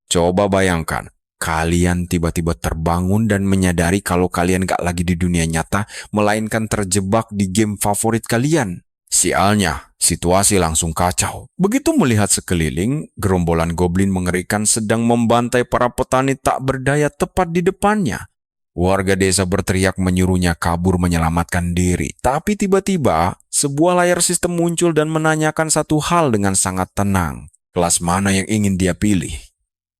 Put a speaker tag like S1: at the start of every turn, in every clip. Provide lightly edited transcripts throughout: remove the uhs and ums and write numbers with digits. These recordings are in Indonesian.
S1: Coba bayangkan, kalian tiba-tiba terbangun dan menyadari kalau kalian gak lagi di dunia nyata, melainkan terjebak di game favorit kalian. Sialnya, situasi langsung kacau. Begitu melihat sekeliling, gerombolan goblin mengerikan sedang membantai para petani tak berdaya tepat di depannya. Warga desa berteriak menyuruhnya kabur menyelamatkan diri. Tapi tiba-tiba, sebuah layar sistem muncul dan menanyakan satu hal dengan sangat tenang. Kelas mana yang ingin dia pilih?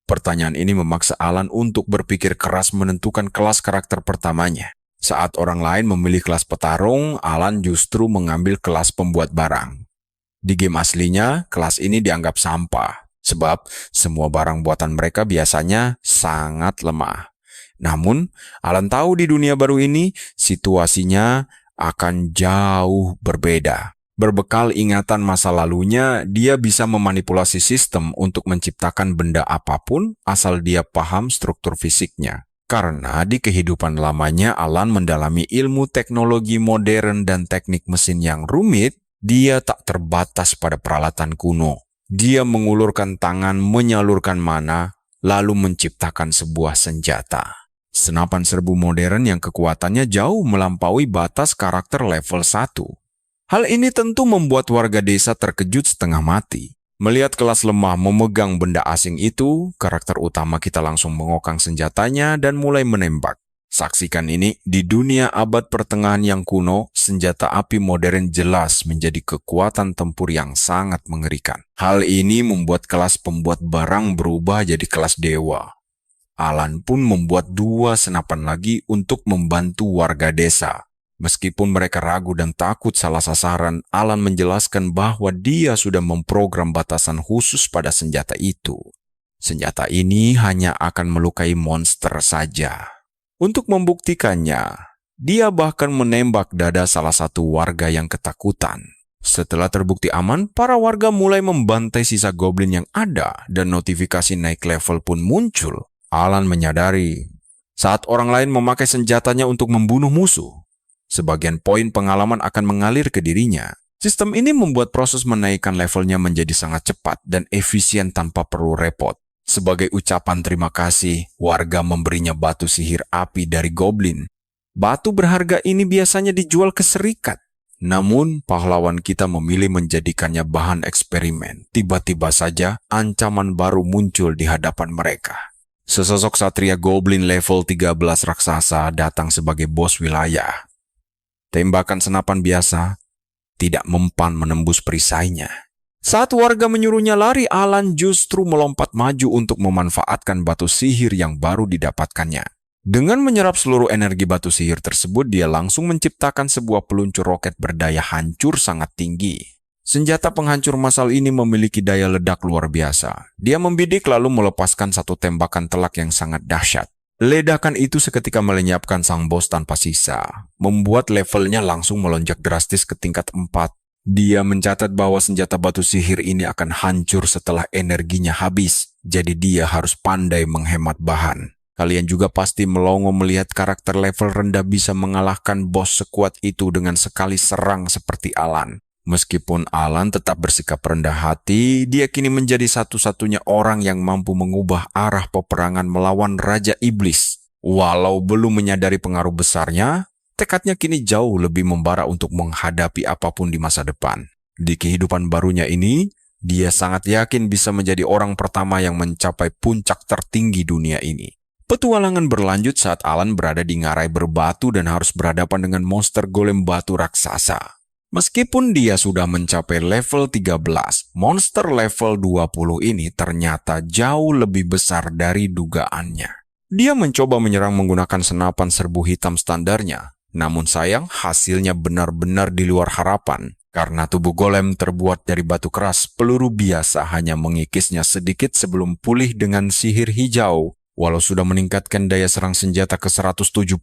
S1: Pertanyaan ini memaksa Alan untuk berpikir keras menentukan kelas karakter pertamanya. Saat orang lain memilih kelas petarung, Alan justru mengambil kelas pembuat barang. Di game aslinya, kelas ini dianggap sampah, sebab semua barang buatan mereka biasanya sangat lemah. Namun, Alan tahu di dunia baru ini, situasinya akan jauh berbeda. Berbekal ingatan masa lalunya, dia bisa memanipulasi sistem untuk menciptakan benda apapun asal dia paham struktur fisiknya. Karena di kehidupan lamanya Alan mendalami ilmu teknologi modern dan teknik mesin yang rumit, dia tak terbatas pada peralatan kuno. Dia mengulurkan tangan menyalurkan mana, lalu menciptakan sebuah senjata. Senapan serbu modern yang kekuatannya jauh melampaui batas karakter level 1. Hal ini tentu membuat warga desa terkejut setengah mati. Melihat kelas lemah memegang benda asing itu, karakter utama kita langsung mengokang senjatanya dan mulai menembak. Saksikan ini, di dunia abad pertengahan yang kuno, senjata api modern jelas menjadi kekuatan tempur yang sangat mengerikan. Hal ini membuat kelas pembuat barang berubah jadi kelas dewa. Alan pun membuat 2 senapan lagi untuk membantu warga desa. Meskipun mereka ragu dan takut salah sasaran, Alan menjelaskan bahwa dia sudah memprogram batasan khusus pada senjata itu. Senjata ini hanya akan melukai monster saja. Untuk membuktikannya, dia bahkan menembak dada salah satu warga yang ketakutan. Setelah terbukti aman, para warga mulai membantai sisa goblin yang ada dan notifikasi naik level pun muncul. Alan menyadari saat orang lain memakai senjatanya untuk membunuh musuh, sebagian poin pengalaman akan mengalir ke dirinya. Sistem ini membuat proses menaikkan levelnya menjadi sangat cepat dan efisien tanpa perlu repot. Sebagai ucapan terima kasih, warga memberinya batu sihir api dari goblin. Batu berharga ini biasanya dijual ke serikat. Namun, pahlawan kita memilih menjadikannya bahan eksperimen. Tiba-tiba saja, ancaman baru muncul di hadapan mereka. Sesosok satria goblin level 13 raksasa datang sebagai bos wilayah. Tembakan senapan biasa tidak mempan menembus perisainya. Saat warga menyuruhnya lari, Alan justru melompat maju untuk memanfaatkan batu sihir yang baru didapatkannya. Dengan menyerap seluruh energi batu sihir tersebut, dia langsung menciptakan sebuah peluncur roket berdaya hancur sangat tinggi. Senjata penghancur massal ini memiliki daya ledak luar biasa. Dia membidik lalu melepaskan satu tembakan telak yang sangat dahsyat. Ledakan itu seketika melenyapkan sang bos tanpa sisa, membuat levelnya langsung melonjak drastis ke tingkat 4. Dia mencatat bahwa senjata batu sihir ini akan hancur setelah energinya habis, jadi dia harus pandai menghemat bahan. Kalian juga pasti melongo melihat karakter level rendah bisa mengalahkan bos sekuat itu dengan sekali serang seperti Alan. Meskipun Alan tetap bersikap rendah hati, dia kini menjadi satu-satunya orang yang mampu mengubah arah peperangan melawan Raja Iblis. Walau belum menyadari pengaruh besarnya, tekadnya kini jauh lebih membara untuk menghadapi apapun di masa depan. Di kehidupan barunya ini, dia sangat yakin bisa menjadi orang pertama yang mencapai puncak tertinggi dunia ini. Petualangan berlanjut saat Alan berada di ngarai berbatu dan harus berhadapan dengan monster golem batu raksasa. Meskipun dia sudah mencapai level 13, monster level 20 ini ternyata jauh lebih besar dari dugaannya. Dia mencoba menyerang menggunakan senapan serbu hitam standarnya, namun sayang hasilnya benar-benar di luar harapan. Karena tubuh golem terbuat dari batu keras, peluru biasa hanya mengikisnya sedikit sebelum pulih dengan sihir hijau. Walau sudah meningkatkan daya serang senjata ke 175,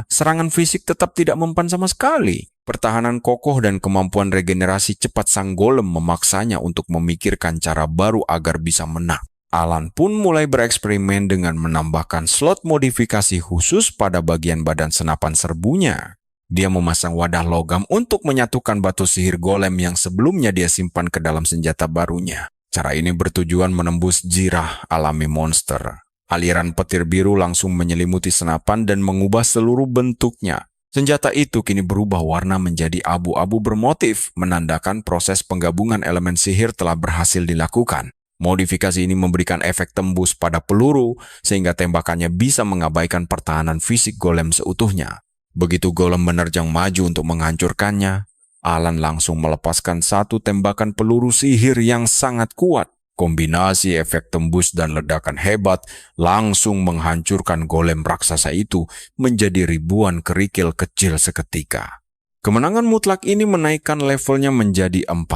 S1: serangan fisik tetap tidak mempan sama sekali. Pertahanan kokoh dan kemampuan regenerasi cepat sang golem memaksanya untuk memikirkan cara baru agar bisa menang. Alan pun mulai bereksperimen dengan menambahkan slot modifikasi khusus pada bagian badan senapan serbunya. Dia memasang wadah logam untuk menyatukan batu sihir golem yang sebelumnya dia simpan ke dalam senjata barunya. Cara ini bertujuan menembus jirah alami monster. Aliran petir biru langsung menyelimuti senapan dan mengubah seluruh bentuknya. Senjata itu kini berubah warna menjadi abu-abu bermotif, menandakan proses penggabungan elemen sihir telah berhasil dilakukan. Modifikasi ini memberikan efek tembus pada peluru, sehingga tembakannya bisa mengabaikan pertahanan fisik golem seutuhnya. Begitu golem menerjang maju untuk menghancurkannya, Alan langsung melepaskan satu tembakan peluru sihir yang sangat kuat. Kombinasi efek tembus dan ledakan hebat langsung menghancurkan golem raksasa itu menjadi ribuan kerikil kecil seketika. Kemenangan mutlak ini menaikkan levelnya menjadi 14.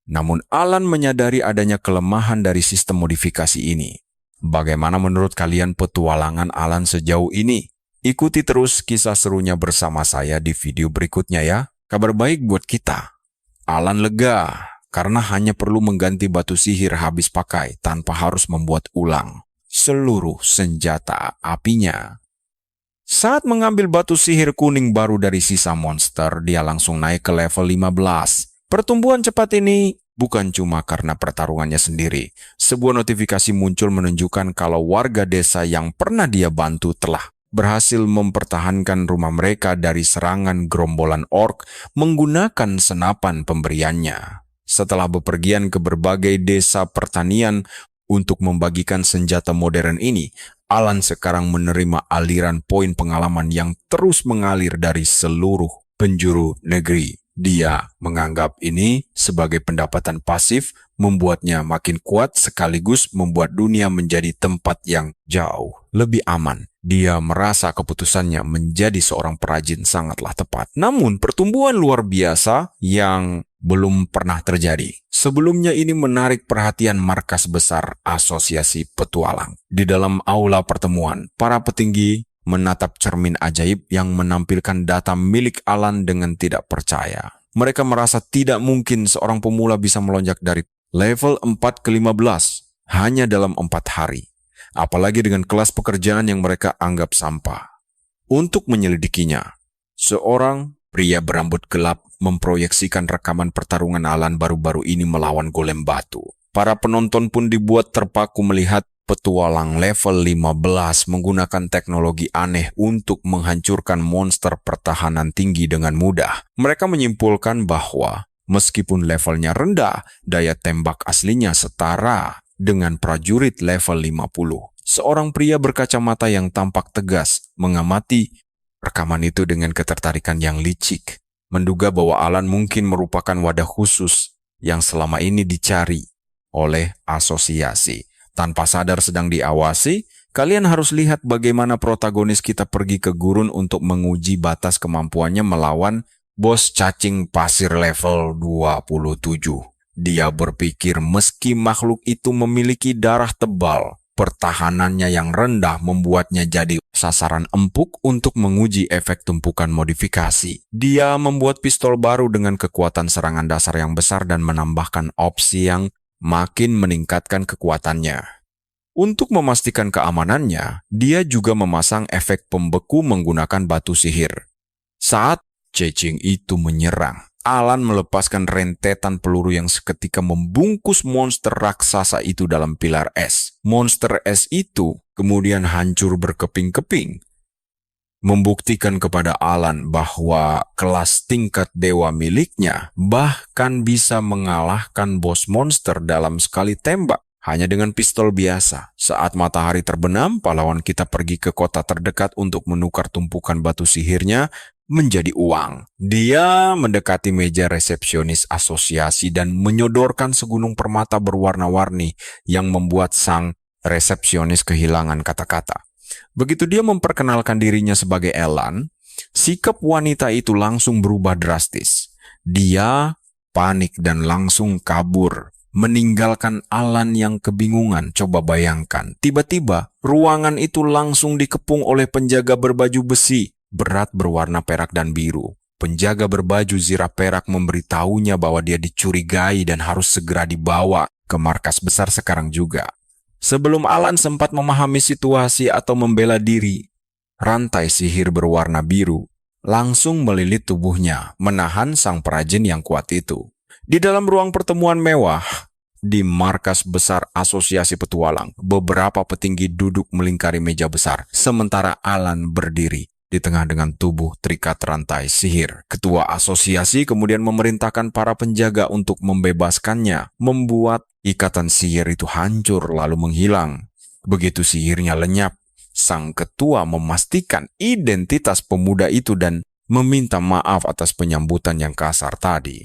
S1: Namun Alan menyadari adanya kelemahan dari sistem modifikasi ini. Bagaimana menurut kalian petualangan Alan sejauh ini? Ikuti terus kisah serunya bersama saya di video berikutnya ya. Kabar baik buat kita. Alan lega karena hanya perlu mengganti batu sihir habis pakai tanpa harus membuat ulang seluruh senjata apinya. Saat mengambil batu sihir kuning baru dari sisa monster, dia langsung naik ke level 15. Pertumbuhan cepat ini bukan cuma karena pertarungannya sendiri. Sebuah notifikasi muncul menunjukkan kalau warga desa yang pernah dia bantu telah berhasil mempertahankan rumah mereka dari serangan gerombolan orc menggunakan senapan pemberiannya. Setelah bepergian ke berbagai desa pertanian untuk membagikan senjata modern ini, Alan sekarang menerima aliran poin pengalaman yang terus mengalir dari seluruh penjuru negeri. Dia menganggap ini sebagai pendapatan pasif, membuatnya makin kuat sekaligus membuat dunia menjadi tempat yang jauh lebih aman. Dia merasa keputusannya menjadi seorang perajin sangatlah tepat. Namun pertumbuhan luar biasa yang belum pernah terjadi. Sebelumnya ini menarik perhatian markas besar Asosiasi Petualang. Di dalam aula pertemuan, para petinggi menatap cermin ajaib yang menampilkan data milik Alan dengan tidak percaya. Mereka merasa tidak mungkin seorang pemula bisa melonjak dari level 4 ke 15 hanya dalam 4 hari. Apalagi dengan kelas pekerjaan yang mereka anggap sampah. Untuk menyelidikinya, seorang pria berambut gelap memproyeksikan rekaman pertarungan Alan baru-baru ini melawan golem batu. Para penonton pun dibuat terpaku melihat petualang level 15 menggunakan teknologi aneh untuk menghancurkan monster pertahanan tinggi dengan mudah. Mereka menyimpulkan bahwa meskipun levelnya rendah, daya tembak aslinya setara dengan prajurit level 50. Seorang pria berkacamata yang tampak tegas mengamati rekaman itu dengan ketertarikan yang licik, menduga bahwa Alan mungkin merupakan wadah khusus yang selama ini dicari oleh asosiasi. Tanpa sadar sedang diawasi, kalian harus lihat bagaimana protagonis kita pergi ke gurun untuk menguji batas kemampuannya melawan bos cacing pasir level 27. Dia berpikir meski makhluk itu memiliki darah tebal, pertahanannya yang rendah membuatnya jadi sasaran empuk untuk menguji efek tumpukan modifikasi. Dia membuat pistol baru dengan kekuatan serangan dasar yang besar dan menambahkan opsi yang makin meningkatkan kekuatannya. Untuk memastikan keamanannya, dia juga memasang efek pembeku menggunakan batu sihir. Saat cacing itu menyerang, Alan melepaskan rentetan peluru yang seketika membungkus monster raksasa itu dalam pilar es. Monster es itu kemudian hancur berkeping-keping, membuktikan kepada Alan bahwa kelas tingkat dewa miliknya bahkan bisa mengalahkan bos monster dalam sekali tembak hanya dengan pistol biasa. Saat matahari terbenam, pahlawan kita pergi ke kota terdekat untuk menukar tumpukan batu sihirnya menjadi uang. Dia mendekati meja resepsionis asosiasi dan menyodorkan segunung permata berwarna-warni yang membuat sang resepsionis kehilangan kata-kata. Begitu dia memperkenalkan dirinya sebagai Alan, sikap wanita itu langsung berubah drastis. Dia panik dan langsung kabur, meninggalkan Alan yang kebingungan. Coba bayangkan, tiba-tiba ruangan itu langsung dikepung oleh penjaga berbaju besi, berat berwarna perak dan biru. Penjaga berbaju zirah perak memberitahunya bahwa dia dicurigai dan harus segera dibawa ke markas besar sekarang juga. Sebelum Alan sempat memahami situasi atau membela diri, rantai sihir berwarna biru langsung melilit tubuhnya, menahan sang perajin yang kuat itu. Di dalam ruang pertemuan mewah, Di markas besar Asosiasi Petualang, beberapa petinggi duduk melingkari meja besar, sementara Alan berdiri di tengah dengan tubuh terikat rantai sihir. Ketua asosiasi kemudian memerintahkan para penjaga untuk membebaskannya, membuat ikatan sihir itu hancur lalu menghilang. Begitu sihirnya lenyap, sang ketua memastikan identitas pemuda itu dan meminta maaf atas penyambutan yang kasar tadi.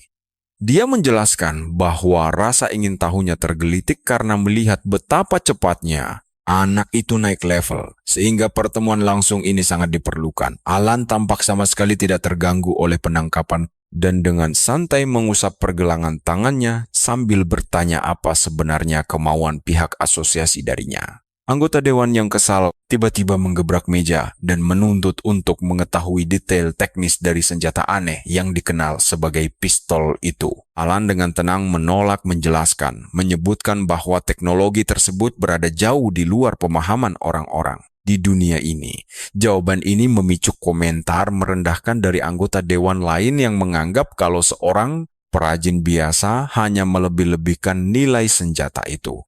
S1: Dia menjelaskan bahwa rasa ingin tahunya tergelitik karena melihat betapa cepatnya anak itu naik level, sehingga pertemuan langsung ini sangat diperlukan. Alan tampak sama sekali tidak terganggu oleh penangkapan dan dengan santai mengusap pergelangan tangannya sambil bertanya apa sebenarnya kemauan pihak asosiasi darinya. Anggota dewan yang kesal tiba-tiba menggebrak meja dan menuntut untuk mengetahui detail teknis dari senjata aneh yang dikenal sebagai pistol itu. Alan dengan tenang menolak menjelaskan, menyebutkan bahwa teknologi tersebut berada jauh di luar pemahaman orang-orang di dunia ini. Jawaban ini memicu komentar merendahkan dari anggota dewan lain yang menganggap kalau seorang perajin biasa hanya melebih-lebihkan nilai senjata itu.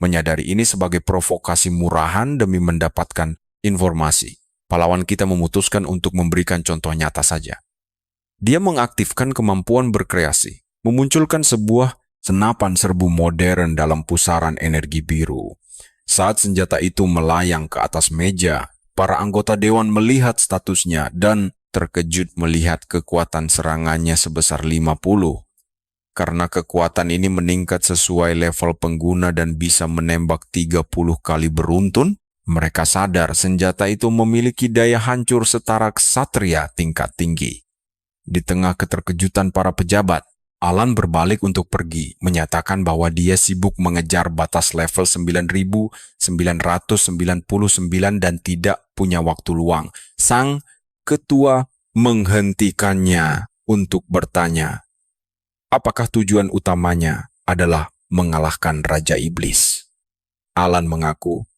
S1: Menyadari ini sebagai provokasi murahan demi mendapatkan informasi, pahlawan kita memutuskan untuk memberikan contoh nyata saja. Dia mengaktifkan kemampuan berkreasi, memunculkan sebuah senapan serbu modern dalam pusaran energi biru. Saat senjata itu melayang ke atas meja, para anggota dewan melihat statusnya dan terkejut melihat kekuatan serangannya sebesar 50. Karena kekuatan ini meningkat sesuai level pengguna dan bisa menembak 30 kali beruntun, mereka sadar senjata itu memiliki daya hancur setara ksatria tingkat tinggi. Di tengah keterkejutan para pejabat, Alan berbalik untuk pergi, menyatakan bahwa dia sibuk mengejar batas level 9.999 dan tidak punya waktu luang. Sang ketua menghentikannya untuk bertanya, apakah tujuan utamanya adalah mengalahkan Raja Iblis? Alan mengaku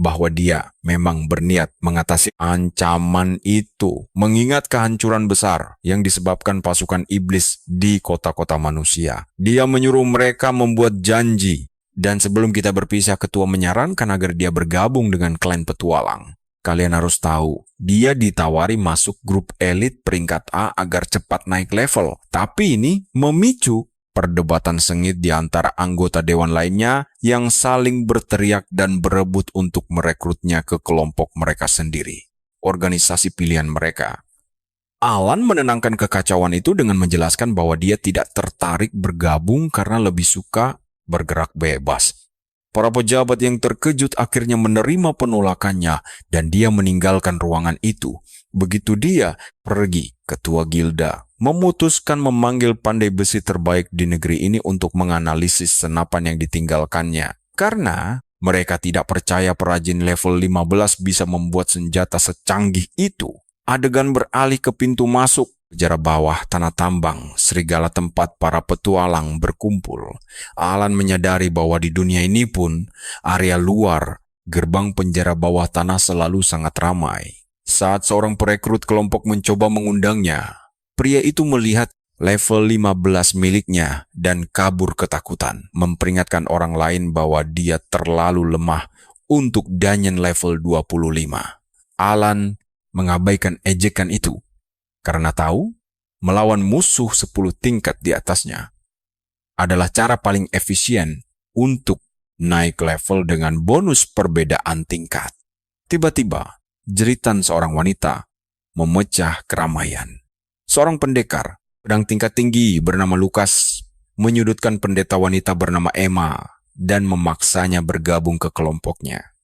S1: bahwa dia memang berniat mengatasi ancaman itu, mengingat kehancuran besar yang disebabkan pasukan iblis di kota-kota manusia. Dia menyuruh mereka membuat janji, dan sebelum kita berpisah, ketua menyarankan agar dia bergabung dengan klan petualang. Kalian harus tahu, dia ditawari masuk grup elit peringkat A agar cepat naik level. Tapi ini memicu perdebatan sengit di antara anggota dewan lainnya yang saling berteriak dan berebut untuk merekrutnya ke kelompok mereka sendiri, organisasi pilihan mereka. Alan menenangkan kekacauan itu dengan menjelaskan bahwa dia tidak tertarik bergabung karena lebih suka bergerak bebas. Para pejabat yang terkejut akhirnya menerima penolakannya dan dia meninggalkan ruangan itu. Begitu dia pergi, ketua gilda memutuskan memanggil pandai besi terbaik di negeri ini untuk menganalisis senapan yang ditinggalkannya. Karena mereka tidak percaya perajin level 15 bisa membuat senjata secanggih itu. Adegan beralih ke pintu masuk penjara bawah tanah tambang, serigala tempat para petualang berkumpul. Alan menyadari bahwa di dunia ini pun, area luar, gerbang penjara bawah tanah selalu sangat ramai. Saat seorang perekrut kelompok mencoba mengundangnya, pria itu melihat level 15 miliknya dan kabur ketakutan, memperingatkan orang lain bahwa dia terlalu lemah untuk danyen level 25. Alan mengabaikan ejekan itu, karena tahu, melawan musuh 10 tingkat di atasnya adalah cara paling efisien untuk naik level dengan bonus perbedaan tingkat. Tiba-tiba, jeritan seorang wanita memecah keramaian. Seorang pendekar, pedang tingkat tinggi bernama Lukas, menyudutkan pendeta wanita bernama Emma dan memaksanya bergabung ke kelompoknya.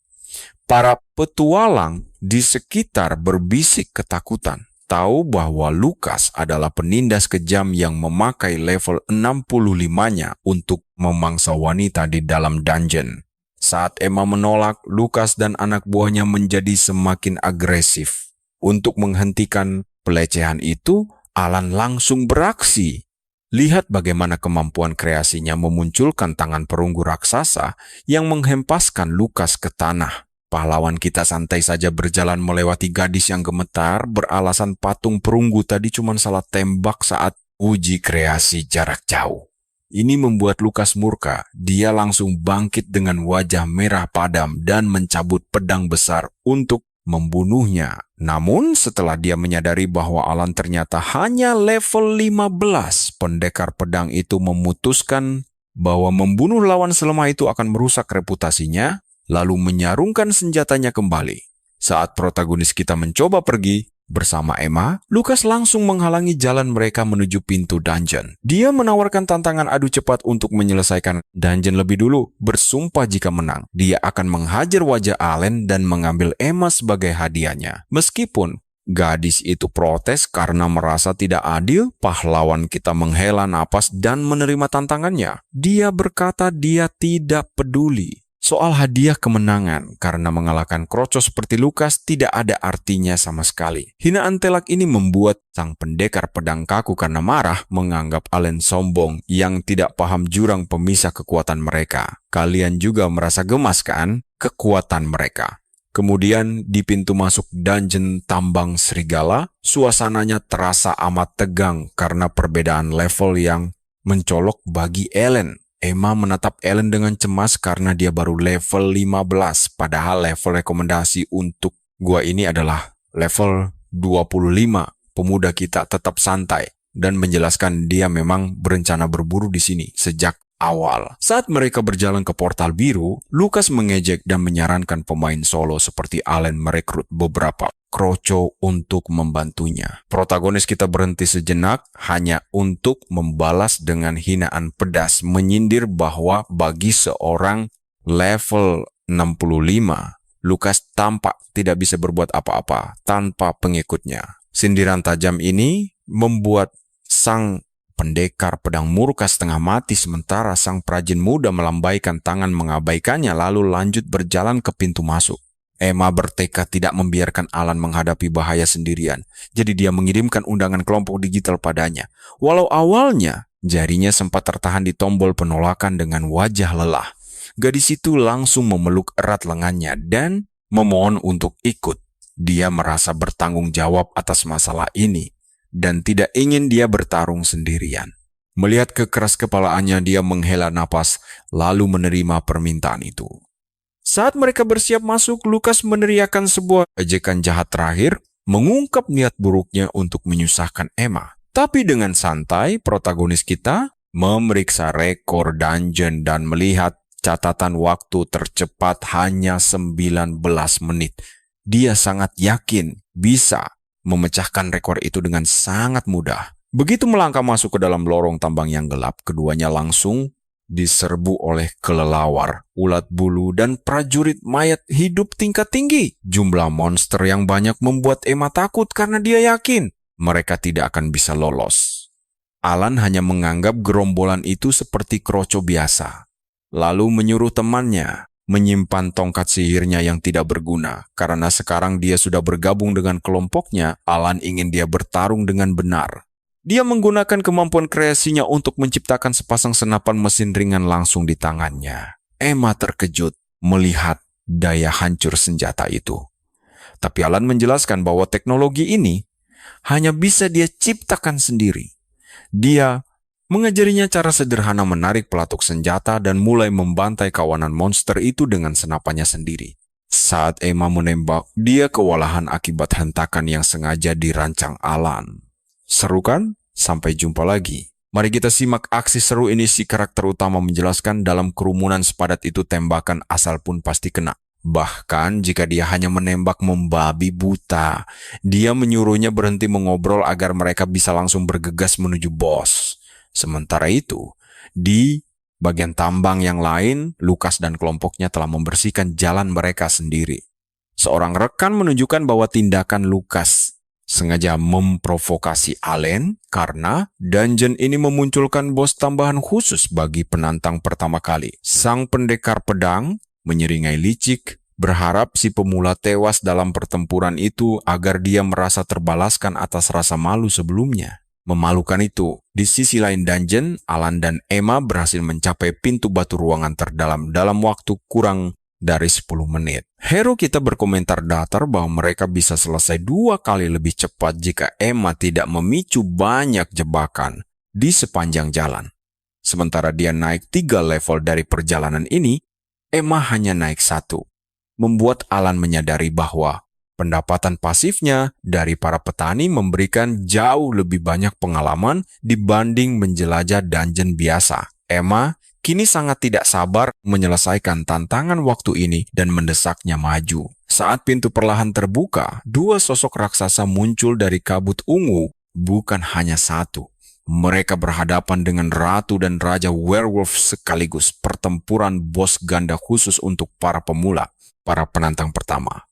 S1: Para petualang di sekitar berbisik ketakutan, tahu bahwa Lukas adalah penindas kejam yang memakai level 65-nya untuk memangsa wanita di dalam dungeon. Saat Emma menolak, Lukas dan anak buahnya menjadi semakin agresif. Untuk menghentikan pelecehan itu, Alan langsung beraksi. Lihat bagaimana kemampuan kreasinya memunculkan tangan perunggu raksasa yang menghempaskan Lukas ke tanah. Pahlawan kita santai saja berjalan melewati gadis yang gemetar beralasan patung perunggu tadi cuma salah tembak saat uji kreasi jarak jauh. Ini membuat Lukas murka. Dia langsung bangkit dengan wajah merah padam dan mencabut pedang besar untuk membunuhnya. Namun setelah dia menyadari bahwa Alan ternyata hanya level 15, pendekar pedang itu memutuskan bahwa membunuh lawan selemah itu akan merusak reputasinya, lalu menyarungkan senjatanya kembali. Saat protagonis kita mencoba pergi bersama Emma, Lukas langsung menghalangi jalan mereka menuju pintu dungeon. Dia menawarkan tantangan adu cepat untuk menyelesaikan dungeon lebih dulu, bersumpah jika menang, dia akan menghajar wajah Allen dan mengambil Emma sebagai hadiahnya. Meskipun gadis itu protes karena merasa tidak adil, pahlawan kita menghela napas dan menerima tantangannya. Dia berkata dia tidak peduli soal hadiah kemenangan karena mengalahkan kroco seperti Lukas tidak ada artinya sama sekali. Hinaan telak ini membuat sang pendekar pedang kaku karena marah, menganggap Allen sombong yang tidak paham jurang pemisah kekuatan mereka. Kalian juga merasa gemas kan kekuatan mereka? Kemudian di pintu masuk dungeon tambang serigala, suasananya terasa amat tegang karena perbedaan level yang mencolok bagi Ellen. Emma menatap Ellen dengan cemas karena dia baru level 15, padahal level rekomendasi untuk gua ini adalah level 25. Pemuda kita tetap santai dan menjelaskan dia memang berencana berburu di sini sejak awal. Saat mereka berjalan ke portal biru, Lukas mengejek dan menyarankan pemain solo seperti Allen merekrut beberapa kroco untuk membantunya. Protagonis kita berhenti sejenak hanya untuk membalas dengan hinaan pedas, menyindir bahwa bagi seorang level 65, Lukas tampak tidak bisa berbuat apa-apa tanpa pengikutnya. Sindiran tajam ini membuat sang pendekar pedang murka setengah mati, sementara sang prajin muda melambaikan tangan mengabaikannya lalu lanjut berjalan ke pintu masuk. Emma bertekad tidak membiarkan Alan menghadapi bahaya sendirian, jadi dia mengirimkan undangan kelompok digital padanya. Walau awalnya jarinya sempat tertahan di tombol penolakan dengan wajah lelah, gadis itu langsung memeluk erat lengannya dan memohon untuk ikut. Dia merasa bertanggung jawab atas masalah ini dan tidak ingin dia bertarung sendirian. Melihat kekeras-kepalaannya, dia menghela napas lalu menerima permintaan itu. Saat mereka bersiap masuk, Lukas meneriakkan sebuah ejekan jahat terakhir, mengungkap niat buruknya untuk menyusahkan Emma. Tapi dengan santai, protagonis kita memeriksa rekor dungeon dan melihat catatan waktu tercepat hanya 19 menit. Dia sangat yakin bisa memecahkan rekor itu dengan sangat mudah. Begitu melangkah masuk ke dalam lorong tambang yang gelap, keduanya langsung diserbu oleh kelelawar, ulat bulu, dan prajurit mayat hidup tingkat tinggi. Jumlah monster yang banyak membuat Emma takut karena dia yakin mereka tidak akan bisa lolos. Alan hanya menganggap gerombolan itu seperti kroco biasa, lalu menyuruh temannya menyimpan tongkat sihirnya yang tidak berguna. Karena sekarang dia sudah bergabung dengan kelompoknya, Alan ingin dia bertarung dengan benar. Dia menggunakan kemampuan kreasinya untuk menciptakan sepasang senapan mesin ringan langsung di tangannya. Emma terkejut melihat daya hancur senjata itu. Tapi Alan menjelaskan bahwa teknologi ini hanya bisa dia ciptakan sendiri. Dia mengajarinya cara sederhana menarik pelatuk senjata dan mulai membantai kawanan monster itu dengan senapannya sendiri. Saat Emma menembak, dia kewalahan akibat hentakan yang sengaja dirancang Alan. Seru kan? Sampai jumpa lagi. Mari kita simak aksi seru ini. Si karakter utama menjelaskan dalam kerumunan sepadat itu tembakan asal pun pasti kena. Bahkan jika dia hanya menembak membabi buta, dia menyuruhnya berhenti mengobrol agar mereka bisa langsung bergegas menuju bos. Sementara itu, di bagian tambang yang lain, Lukas dan kelompoknya telah membersihkan jalan mereka sendiri. Seorang rekan menunjukkan bahwa tindakan Lukas sengaja memprovokasi Allen karena dungeon ini memunculkan bos tambahan khusus bagi penantang pertama kali. Sang pendekar pedang menyeringai licik, berharap si pemula tewas dalam pertempuran itu agar dia merasa terbalaskan atas rasa malu sebelumnya. Memalukan itu, di sisi lain dungeon, Alan dan Emma berhasil mencapai pintu batu ruangan terdalam dalam waktu kurang dari 10 menit. Hero kita berkomentar datar bahwa mereka bisa selesai 2 kali lebih cepat jika Emma tidak memicu banyak jebakan di sepanjang jalan. Sementara dia naik 3 level dari perjalanan ini, Emma hanya naik 1. Membuat Alan menyadari bahwa pendapatan pasifnya dari para petani memberikan jauh lebih banyak pengalaman dibanding menjelajah dungeon biasa. Emma kini sangat tidak sabar menyelesaikan tantangan waktu ini dan mendesaknya maju. Saat pintu perlahan terbuka, 2 sosok raksasa muncul dari kabut ungu, bukan hanya satu. Mereka berhadapan dengan ratu dan raja werewolf sekaligus, pertempuran bos ganda khusus untuk para pemula, para penantang pertama.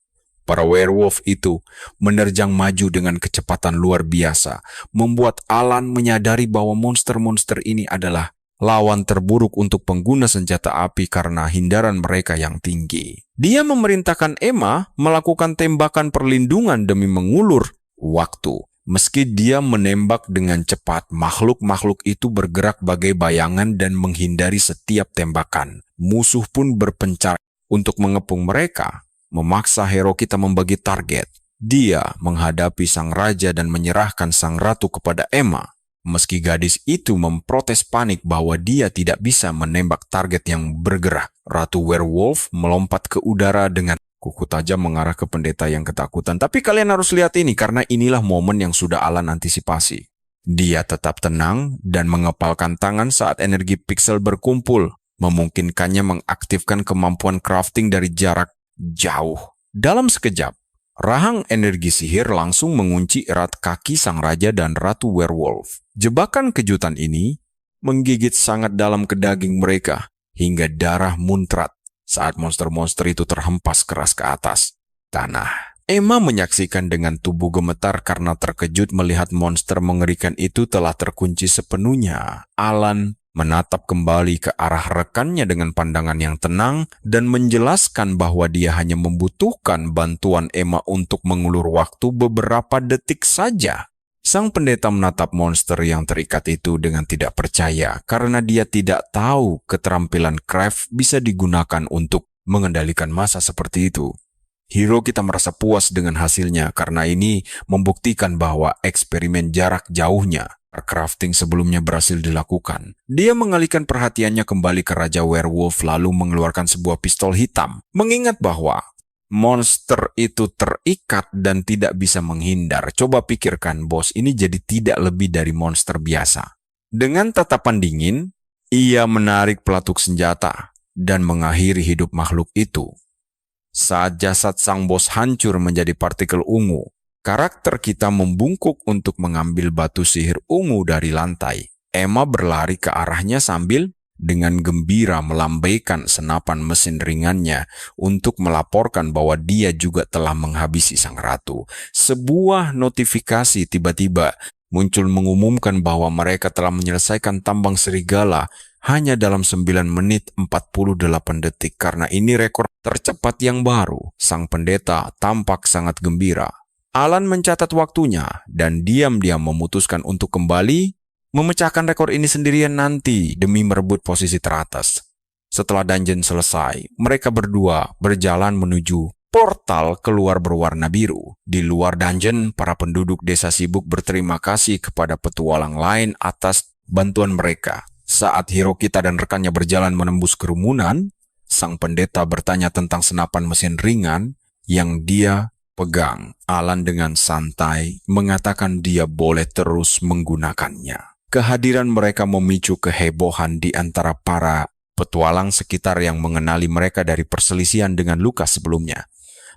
S1: Para werewolf itu menerjang maju dengan kecepatan luar biasa, membuat Alan menyadari bahwa monster-monster ini adalah lawan terburuk untuk pengguna senjata api karena hindaran mereka yang tinggi. Dia memerintahkan Emma melakukan tembakan perlindungan demi mengulur waktu. Meski dia menembak dengan cepat, makhluk-makhluk itu bergerak bagai bayangan dan menghindari setiap tembakan. Musuh pun berpencar untuk mengepung mereka, memaksa hero kita membagi target. Dia menghadapi sang raja dan menyerahkan sang ratu kepada Emma. Meski gadis itu memprotes panik bahwa dia tidak bisa menembak target yang bergerak, Ratu Werewolf melompat ke udara dengan kuku tajam mengarah ke pendeta yang ketakutan. Tapi kalian harus lihat ini karena inilah momen yang sudah Alan antisipasi. Dia tetap tenang dan mengepalkan tangan saat energi pixel berkumpul, memungkinkannya mengaktifkan kemampuan crafting dari jarak jauh. Dalam sekejap, rahang energi sihir langsung mengunci erat kaki sang raja dan Ratu Werewolf. Jebakan kejutan ini menggigit sangat dalam ke daging mereka hingga darah muncrat saat monster-monster itu terhempas keras ke atas tanah. Emma menyaksikan dengan tubuh gemetar karena terkejut melihat monster mengerikan itu telah terkunci sepenuhnya. Alan menatap kembali ke arah rekannya dengan pandangan yang tenang dan menjelaskan bahwa dia hanya membutuhkan bantuan Emma untuk mengulur waktu beberapa detik saja. Sang pendeta menatap monster yang terikat itu dengan tidak percaya karena dia tidak tahu keterampilan Kraft bisa digunakan untuk mengendalikan massa seperti itu. Hero kita merasa puas dengan hasilnya karena ini membuktikan bahwa eksperimen jarak jauhnya crafting sebelumnya berhasil dilakukan. Dia mengalihkan perhatiannya kembali ke Raja Werewolf lalu mengeluarkan sebuah pistol hitam. Mengingat bahwa monster itu terikat dan tidak bisa menghindar. Coba pikirkan bos, ini jadi tidak lebih dari monster biasa. Dengan tatapan dingin, ia menarik pelatuk senjata dan mengakhiri hidup makhluk itu. Saat jasad sang bos hancur menjadi partikel ungu, karakter kita membungkuk untuk mengambil batu sihir ungu dari lantai. Emma berlari ke arahnya sambil dengan gembira melambaikan senapan mesin ringannya untuk melaporkan bahwa dia juga telah menghabisi sang ratu. Sebuah notifikasi tiba-tiba muncul mengumumkan bahwa mereka telah menyelesaikan tambang serigala hanya dalam 9 menit 48 detik. Karena ini rekor tercepat yang baru. Sang pendeta tampak sangat gembira. Alan mencatat waktunya dan diam-diam memutuskan untuk kembali memecahkan rekor ini sendirian nanti demi merebut posisi teratas. Setelah dungeon selesai, mereka berdua berjalan menuju portal keluar berwarna biru. Di luar dungeon, para penduduk desa sibuk berterima kasih kepada petualang lain atas bantuan mereka. Saat hero kita dan rekannya berjalan menembus kerumunan, sang pendeta bertanya tentang senapan mesin ringan yang dia pegang. Alan dengan santai mengatakan dia boleh terus menggunakannya. Kehadiran mereka memicu kehebohan di antara para petualang sekitar yang mengenali mereka dari perselisihan dengan Lukas sebelumnya.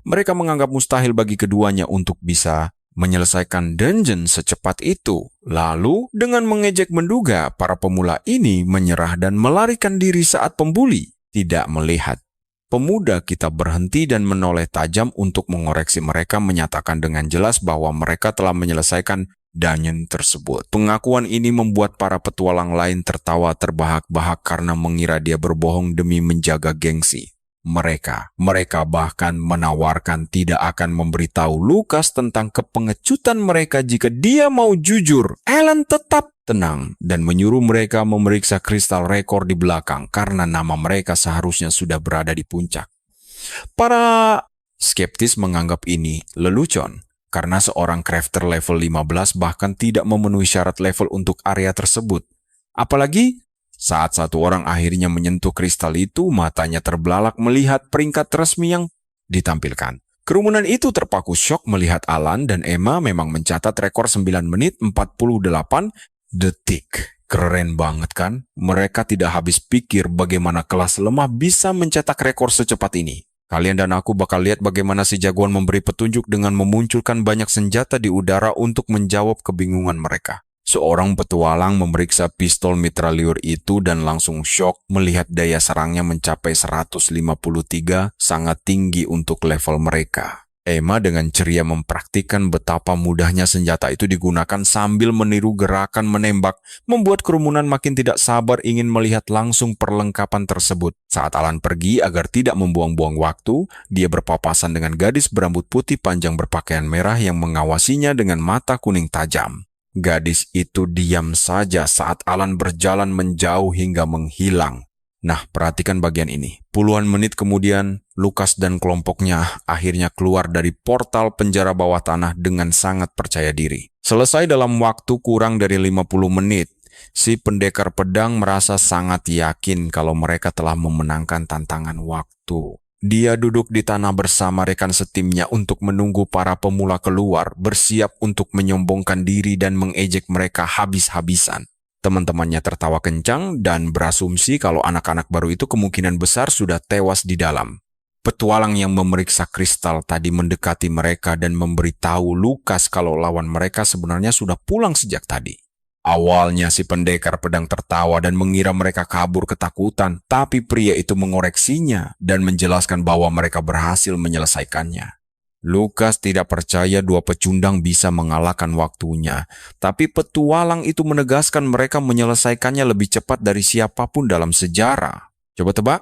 S1: Mereka menganggap mustahil bagi keduanya untuk bisa menyelesaikan dungeon secepat itu. Lalu, dengan mengejek menduga, para pemula ini menyerah dan melarikan diri saat pembuli tidak melihat. Pemuda kita berhenti dan menoleh tajam untuk mengoreksi mereka, menyatakan dengan jelas bahwa mereka telah menyelesaikan dungeon tersebut. Pengakuan ini membuat para petualang lain tertawa terbahak-bahak karena mengira dia berbohong demi menjaga gengsi. Mereka bahkan menawarkan tidak akan memberitahu Lukas tentang kepengecutan mereka jika dia mau jujur. Alan tetap tenang dan menyuruh mereka memeriksa kristal rekor di belakang karena nama mereka seharusnya sudah berada di puncak. Para skeptis menganggap ini lelucon karena seorang crafter level 15 bahkan tidak memenuhi syarat level untuk area tersebut. Apalagi Saat satu orang akhirnya menyentuh kristal itu, matanya terbelalak melihat peringkat resmi yang ditampilkan. Kerumunan itu terpaku syok melihat Alan dan Emma memang mencatat rekor 9 menit 48 detik. Keren banget kan? Mereka tidak habis pikir bagaimana kelas lemah bisa mencetak rekor secepat ini. Kalian dan aku bakal lihat bagaimana si jagoan memberi petunjuk dengan memunculkan banyak senjata di udara untuk menjawab kebingungan mereka. Seorang petualang memeriksa pistol mitraliur itu dan langsung syok melihat daya serangnya mencapai 153, sangat tinggi untuk level mereka. Emma dengan ceria mempraktikkan betapa mudahnya senjata itu digunakan sambil meniru gerakan menembak, membuat kerumunan makin tidak sabar ingin melihat langsung perlengkapan tersebut. Saat Alan pergi agar tidak membuang-buang waktu, dia berpapasan dengan gadis berambut putih panjang berpakaian merah yang mengawasinya dengan mata kuning tajam. Gadis itu diam saja saat Alan berjalan menjauh hingga menghilang. Nah, perhatikan bagian ini. Puluhan menit kemudian, Lukas dan kelompoknya akhirnya keluar dari portal penjara bawah tanah dengan sangat percaya diri. Selesai dalam waktu kurang dari 50 menit, si pendekar pedang merasa sangat yakin kalau mereka telah memenangkan tantangan waktu. Dia duduk di tanah bersama rekan setimnya untuk menunggu para pemula keluar, bersiap untuk menyombongkan diri dan mengejek mereka habis-habisan. Teman-temannya tertawa kencang dan berasumsi kalau anak-anak baru itu kemungkinan besar sudah tewas di dalam. Petualang yang memeriksa kristal tadi mendekati mereka dan memberitahu Lukas kalau lawan mereka sebenarnya sudah pulang sejak tadi. Awalnya si pendekar pedang tertawa dan mengira mereka kabur ketakutan, tapi pria itu mengoreksinya dan menjelaskan bahwa mereka berhasil menyelesaikannya. Lukas tidak percaya dua pecundang bisa mengalahkan waktunya, tapi petualang itu menegaskan mereka menyelesaikannya lebih cepat dari siapapun dalam sejarah. Coba tebak?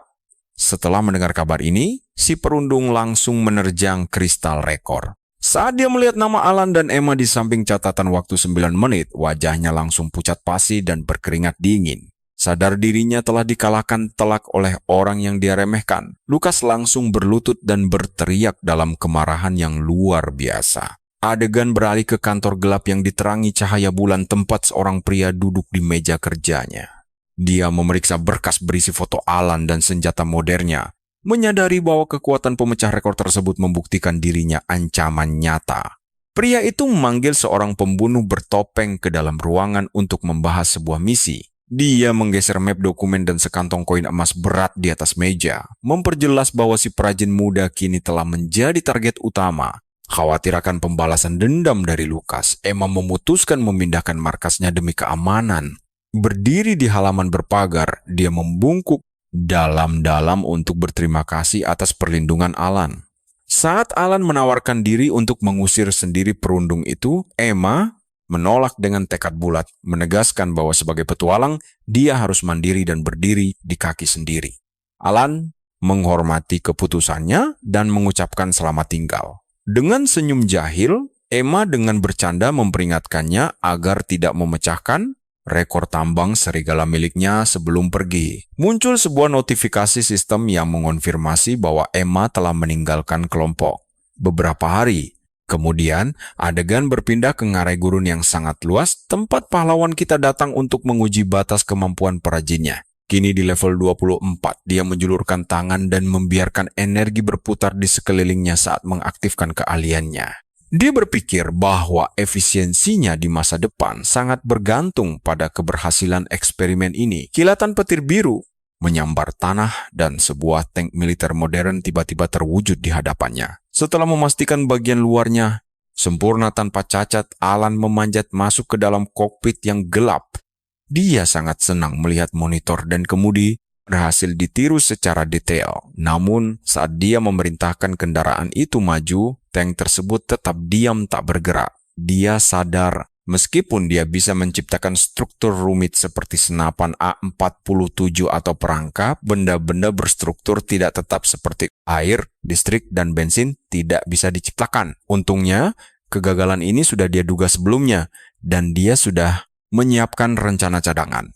S1: Setelah mendengar kabar ini, si perundung langsung menerjang kristal rekor. Saat dia melihat nama Alan dan Emma di samping catatan waktu 9 menit, wajahnya langsung pucat pasi dan berkeringat dingin. Sadar dirinya telah dikalahkan telak oleh orang yang dia remehkan, Lukas langsung berlutut dan berteriak dalam kemarahan yang luar biasa. Adegan beralih ke kantor gelap yang diterangi cahaya bulan tempat seorang pria duduk di meja kerjanya. Dia memeriksa berkas berisi foto Alan dan senjata modernnya, menyadari bahwa kekuatan pemecah rekor tersebut membuktikan dirinya ancaman nyata. Pria itu memanggil seorang pembunuh bertopeng ke dalam ruangan untuk membahas sebuah misi. Dia menggeser map dokumen dan sekantong koin emas berat di atas meja, memperjelas bahwa si perajin muda kini telah menjadi target utama. Khawatir akan pembalasan dendam dari Lukas, Emma memutuskan memindahkan markasnya demi keamanan. Berdiri di halaman berpagar, dia membungkuk dalam-dalam untuk berterima kasih atas perlindungan Alan. Saat Alan menawarkan diri untuk mengusir sendiri perundung itu, Emma menolak dengan tekad bulat, menegaskan bahwa sebagai petualang, dia harus mandiri dan berdiri di kaki sendiri. Alan menghormati keputusannya dan mengucapkan selamat tinggal. Dengan senyum jahil, Emma dengan bercanda memperingatkannya agar tidak memecahkan rekor tambang serigala miliknya sebelum pergi. Muncul sebuah notifikasi sistem yang mengonfirmasi bahwa Emma telah meninggalkan kelompok. Beberapa hari kemudian, adegan berpindah ke ngarai gurun yang sangat luas, tempat pahlawan kita datang untuk menguji batas kemampuan perajinnya. Kini di level 24, dia menjulurkan tangan dan membiarkan energi berputar di sekelilingnya saat mengaktifkan keahliannya. Dia berpikir bahwa efisiensinya di masa depan sangat bergantung pada keberhasilan eksperimen ini. Kilatan petir biru menyambar tanah dan sebuah tank militer modern tiba-tiba terwujud di hadapannya. Setelah memastikan bagian luarnya sempurna tanpa cacat, Alan memanjat masuk ke dalam kokpit yang gelap. Dia sangat senang melihat monitor dan kemudi berhasil ditiru secara detail. Namun, saat dia memerintahkan kendaraan itu maju, tank tersebut tetap diam tak bergerak. Dia sadar, meskipun dia bisa menciptakan struktur rumit seperti senapan A47 atau perangkap, benda-benda berstruktur tidak tetap seperti air, listrik, dan bensin tidak bisa diciptakan. Untungnya, kegagalan ini sudah dia duga sebelumnya, dan dia sudah menyiapkan rencana cadangan.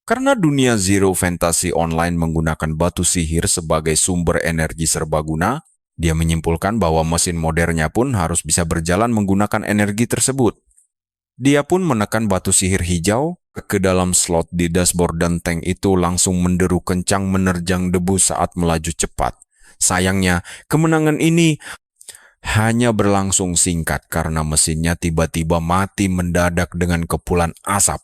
S1: Karena dunia Zero Fantasy Online menggunakan batu sihir sebagai sumber energi serbaguna, dia menyimpulkan bahwa mesin modernnya pun harus bisa berjalan menggunakan energi tersebut. Dia pun menekan batu sihir hijau ke dalam slot di dashboard dan tank itu langsung menderu kencang menerjang debu saat melaju cepat. Sayangnya, kemenangan ini hanya berlangsung singkat karena mesinnya tiba-tiba mati mendadak dengan kepulan asap.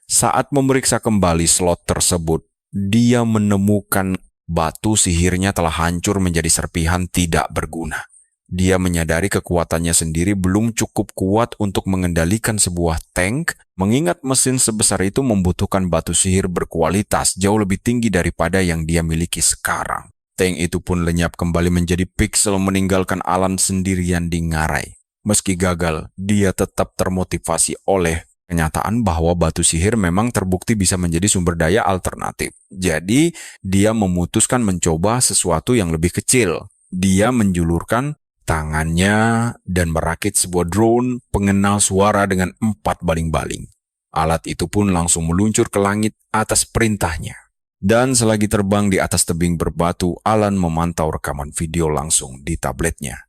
S1: Saat memeriksa kembali slot tersebut, dia menemukan batu sihirnya telah hancur menjadi serpihan tidak berguna. Dia menyadari kekuatannya sendiri belum cukup kuat untuk mengendalikan sebuah tank, mengingat mesin sebesar itu membutuhkan batu sihir berkualitas jauh lebih tinggi daripada yang dia miliki sekarang. Tank itu pun lenyap kembali menjadi piksel meninggalkan Alan sendirian di ngarai. Meski gagal, dia tetap termotivasi oleh kenyataan bahwa batu sihir memang terbukti bisa menjadi sumber daya alternatif. Jadi, dia memutuskan mencoba sesuatu yang lebih kecil. Dia menjulurkan tangannya dan merakit sebuah drone pengenal suara dengan 4 baling-baling. Alat itu pun langsung meluncur ke langit atas perintahnya. Dan selagi terbang di atas tebing berbatu, Alan memantau rekaman video langsung di tabletnya.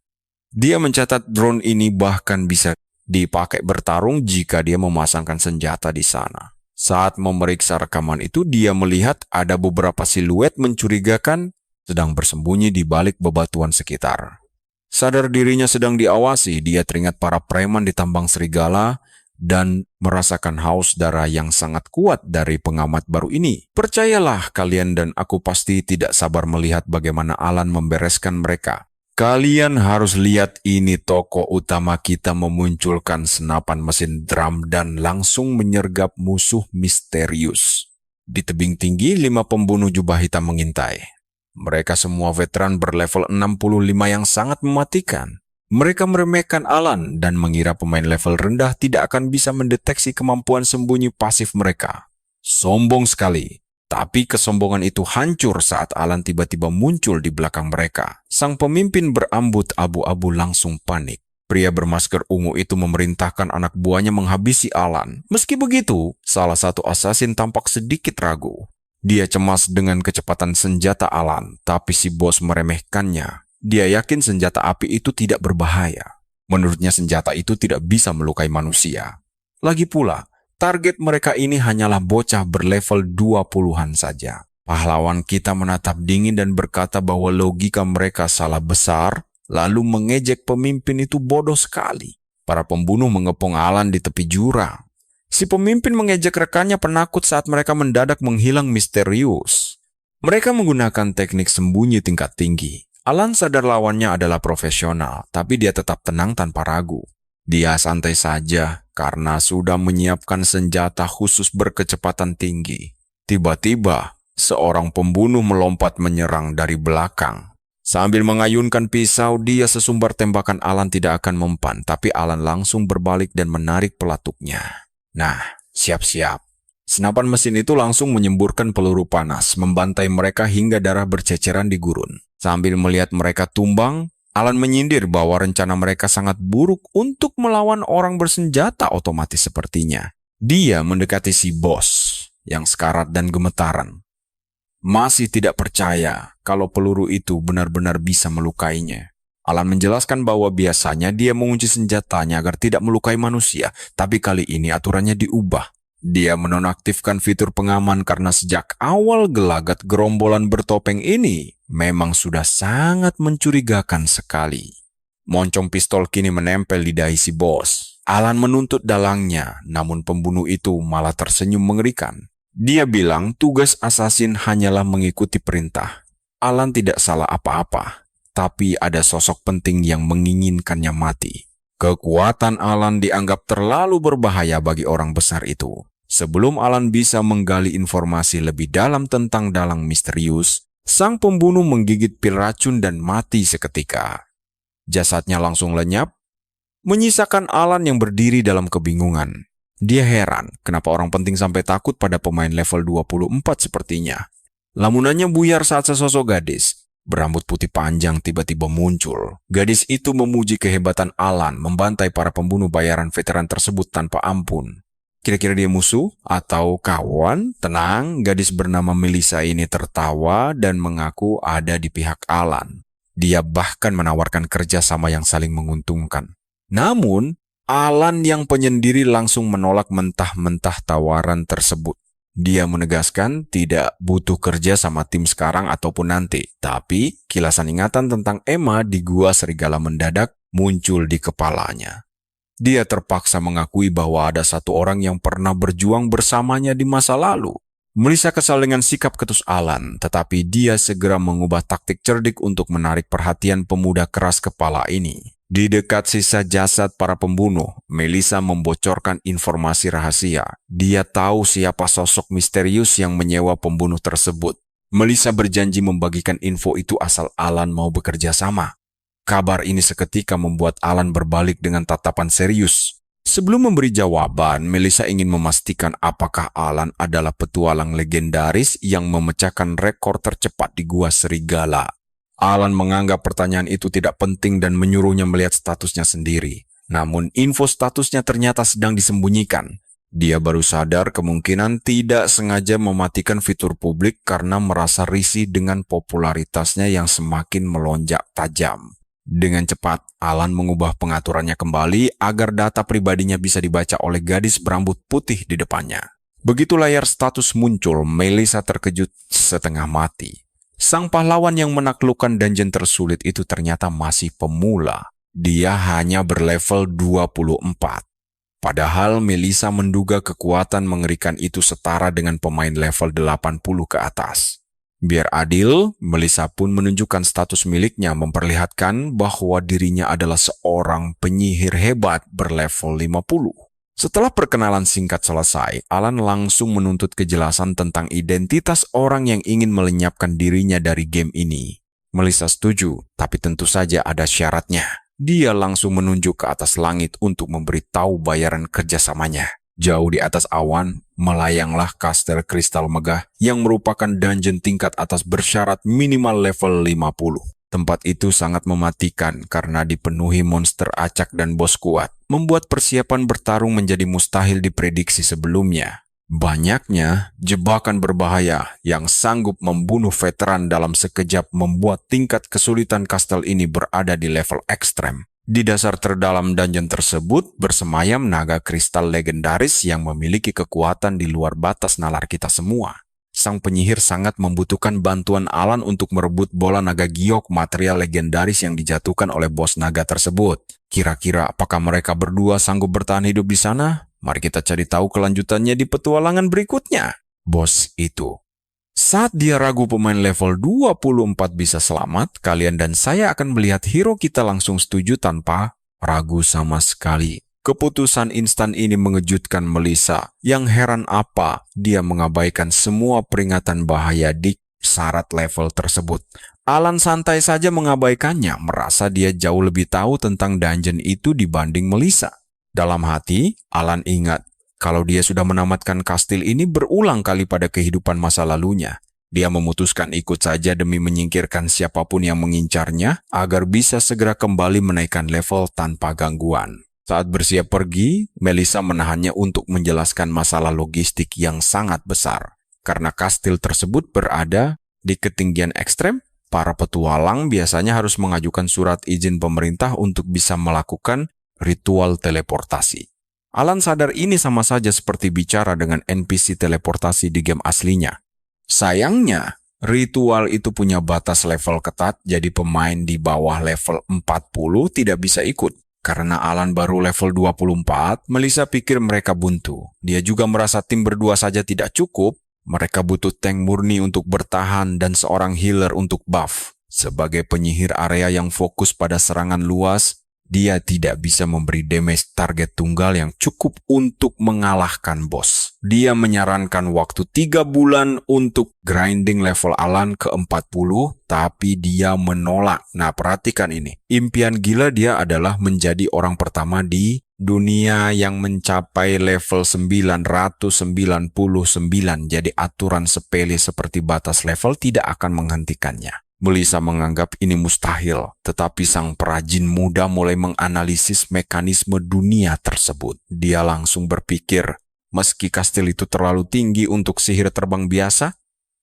S1: Dia mencatat drone ini bahkan bisa dipakai bertarung jika dia memasangkan senjata di sana. Saat memeriksa rekaman itu, dia melihat ada beberapa siluet mencurigakan sedang bersembunyi di balik bebatuan sekitar. Sadar dirinya sedang diawasi, dia teringat para preman di tambang serigala dan merasakan haus darah yang sangat kuat dari pengamat baru ini. Percayalah kalian dan aku pasti tidak sabar melihat bagaimana Alan membereskan mereka. Kalian harus lihat ini, tokoh utama kita memunculkan senapan mesin drum dan langsung menyergap musuh misterius. Di tebing tinggi, 5 pembunuh jubah hitam mengintai. Mereka semua veteran berlevel 65 yang sangat mematikan. Mereka meremehkan Alan dan mengira pemain level rendah tidak akan bisa mendeteksi kemampuan sembunyi pasif mereka. Sombong sekali. Tapi kesombongan itu hancur saat Alan tiba-tiba muncul di belakang mereka. Sang pemimpin berambut abu-abu langsung panik. Pria bermasker ungu itu memerintahkan anak buahnya menghabisi Alan. Meski begitu, salah satu asasin tampak sedikit ragu. Dia cemas dengan kecepatan senjata Alan, tapi si bos meremehkannya. Dia yakin senjata api itu tidak berbahaya. Menurutnya senjata itu tidak bisa melukai manusia. Lagi pula, target mereka ini hanyalah bocah berlevel 20-an saja. Pahlawan kita menatap dingin dan berkata bahwa logika mereka salah besar, lalu mengejek pemimpin itu bodoh sekali. Para pembunuh mengepung Alan di tepi jurang. Si pemimpin mengejek rekannya penakut saat mereka mendadak menghilang misterius. Mereka menggunakan teknik sembunyi tingkat tinggi. Alan sadar lawannya adalah profesional, tapi dia tetap tenang tanpa ragu. Dia santai saja karena sudah menyiapkan senjata khusus berkecepatan tinggi. Tiba-tiba, seorang pembunuh melompat menyerang dari belakang. Sambil mengayunkan pisau, dia sesumbar tembakan Alan tidak akan mempan, tapi Alan langsung berbalik dan menarik pelatuknya. Nah, siap-siap. Senapan mesin itu langsung menyemburkan peluru panas, membantai mereka hingga darah berceceran di gurun. Sambil melihat mereka tumbang, Alan menyindir bahwa rencana mereka sangat buruk untuk melawan orang bersenjata otomatis sepertinya. Dia mendekati si bos yang sekarat dan gemetaran. Masih tidak percaya kalau peluru itu benar-benar bisa melukainya. Alan menjelaskan bahwa biasanya dia mengunci senjatanya agar tidak melukai manusia, tapi kali ini aturannya diubah. Dia menonaktifkan fitur pengaman karena sejak awal gelagat gerombolan bertopeng ini memang sudah sangat mencurigakan sekali. Moncong pistol kini menempel di dahi si bos. Alan menuntut dalangnya, namun pembunuh itu malah tersenyum mengerikan. Dia bilang tugas asasin hanyalah mengikuti perintah. Alan tidak salah apa-apa. Tapi ada sosok penting yang menginginkannya mati. Kekuatan Alan dianggap terlalu berbahaya bagi orang besar itu. Sebelum Alan bisa menggali informasi lebih dalam tentang dalang misterius, sang pembunuh menggigit pil racun dan mati seketika. Jasadnya langsung lenyap, menyisakan Alan yang berdiri dalam kebingungan. Dia heran kenapa orang penting sampai takut pada pemain level 24 sepertinya. Lamunannya buyar saat sesosok gadis berambut putih panjang tiba-tiba muncul. Gadis itu memuji kehebatan Alan membantai para pembunuh bayaran veteran tersebut tanpa ampun. Kira-kira dia musuh atau kawan? Tenang, gadis bernama Melissa ini tertawa dan mengaku ada di pihak Alan. Dia bahkan menawarkan kerjasama yang saling menguntungkan. Namun, Alan yang penyendiri langsung menolak mentah-mentah tawaran tersebut. Dia menegaskan tidak butuh kerja sama tim sekarang ataupun nanti. Tapi kilasan ingatan tentang Emma di Gua Serigala mendadak muncul di kepalanya. Dia terpaksa mengakui bahwa ada satu orang yang pernah berjuang bersamanya di masa lalu. Melissa kesal dengan sikap ketus Alan, tetapi dia segera mengubah taktik cerdik untuk menarik perhatian pemuda keras kepala ini. Di dekat sisa jasad para pembunuh, Melissa membocorkan informasi rahasia. Dia tahu siapa sosok misterius yang menyewa pembunuh tersebut. Melissa berjanji membagikan info itu asal Alan mau bekerja sama. Kabar ini seketika membuat Alan berbalik dengan tatapan serius. Sebelum memberi jawaban, Melissa ingin memastikan apakah Alan adalah petualang legendaris yang memecahkan rekor tercepat di Gua Serigala. Alan menganggap pertanyaan itu tidak penting dan menyuruhnya melihat statusnya sendiri. Namun info statusnya ternyata sedang disembunyikan. Dia baru sadar kemungkinan tidak sengaja mematikan fitur publik karena merasa risih dengan popularitasnya yang semakin melonjak tajam. Dengan cepat, Alan mengubah pengaturannya kembali agar data pribadinya bisa dibaca oleh gadis berambut putih di depannya. Begitu layar status muncul, Melissa terkejut setengah mati. Sang pahlawan yang menaklukkan dungeon tersulit itu ternyata masih pemula. Dia hanya berlevel 24. Padahal Melissa menduga kekuatan mengerikan itu setara dengan pemain level 80 ke atas. Biar adil, Melissa pun menunjukkan status miliknya memperlihatkan bahwa dirinya adalah seorang penyihir hebat berlevel 50. Setelah perkenalan singkat selesai, Alan langsung menuntut kejelasan tentang identitas orang yang ingin melenyapkan dirinya dari game ini. Melissa setuju, tapi tentu saja ada syaratnya. Dia langsung menunjuk ke atas langit untuk memberitahu bayaran kerjasamanya. Jauh di atas awan, melayanglah kastel kristal megah yang merupakan dungeon tingkat atas bersyarat minimal level 50. Tempat itu sangat mematikan karena dipenuhi monster acak dan bos kuat, membuat persiapan bertarung menjadi mustahil diprediksi sebelumnya. Banyaknya jebakan berbahaya yang sanggup membunuh veteran dalam sekejap membuat tingkat kesulitan kastel ini berada di level ekstrem. Di dasar terdalam dungeon tersebut bersemayam naga kristal legendaris yang memiliki kekuatan di luar batas nalar kita semua. Sang penyihir sangat membutuhkan bantuan Alan untuk merebut bola naga giok material legendaris yang dijatuhkan oleh bos naga tersebut. Kira-kira apakah mereka berdua sanggup bertahan hidup di sana? Mari kita cari tahu kelanjutannya di petualangan berikutnya. Bos itu. Saat dia ragu pemain level 24 bisa selamat, kalian dan saya akan melihat hero kita langsung setuju tanpa ragu sama sekali. Keputusan instan ini mengejutkan Melissa, yang heran apa dia mengabaikan semua peringatan bahaya di syarat level tersebut. Alan santai saja mengabaikannya, merasa dia jauh lebih tahu tentang dungeon itu dibanding Melissa. Dalam hati, Alan ingat kalau dia sudah menamatkan kastil ini berulang kali pada kehidupan masa lalunya. Dia memutuskan ikut saja demi menyingkirkan siapapun yang mengincarnya agar bisa segera kembali menaikkan level tanpa gangguan. Saat bersiap pergi, Melissa menahannya untuk menjelaskan masalah logistik yang sangat besar. Karena kastil tersebut berada di ketinggian ekstrem, para petualang biasanya harus mengajukan surat izin pemerintah untuk bisa melakukan ritual teleportasi. Alan sadar ini sama saja seperti bicara dengan NPC teleportasi di game aslinya. Sayangnya, ritual itu punya batas level ketat, jadi pemain di bawah level 40 tidak bisa ikut. Karena Alan baru level 24, Melissa pikir mereka buntu. Dia juga merasa tim berdua saja tidak cukup. Mereka butuh tank murni untuk bertahan dan seorang healer untuk buff. Sebagai penyihir area yang fokus pada serangan luas, dia tidak bisa memberi damage target tunggal yang cukup untuk mengalahkan bos. Dia menyarankan waktu 3 bulan untuk grinding level Alan ke 40, tapi dia menolak. Nah, perhatikan ini. Impian gila dia adalah menjadi orang pertama di dunia yang mencapai level 999. Jadi aturan sepele seperti batas level tidak akan menghentikannya. Melissa menganggap ini mustahil, tetapi sang perajin muda mulai menganalisis mekanisme dunia tersebut. Dia langsung berpikir, meski kastil itu terlalu tinggi untuk sihir terbang biasa,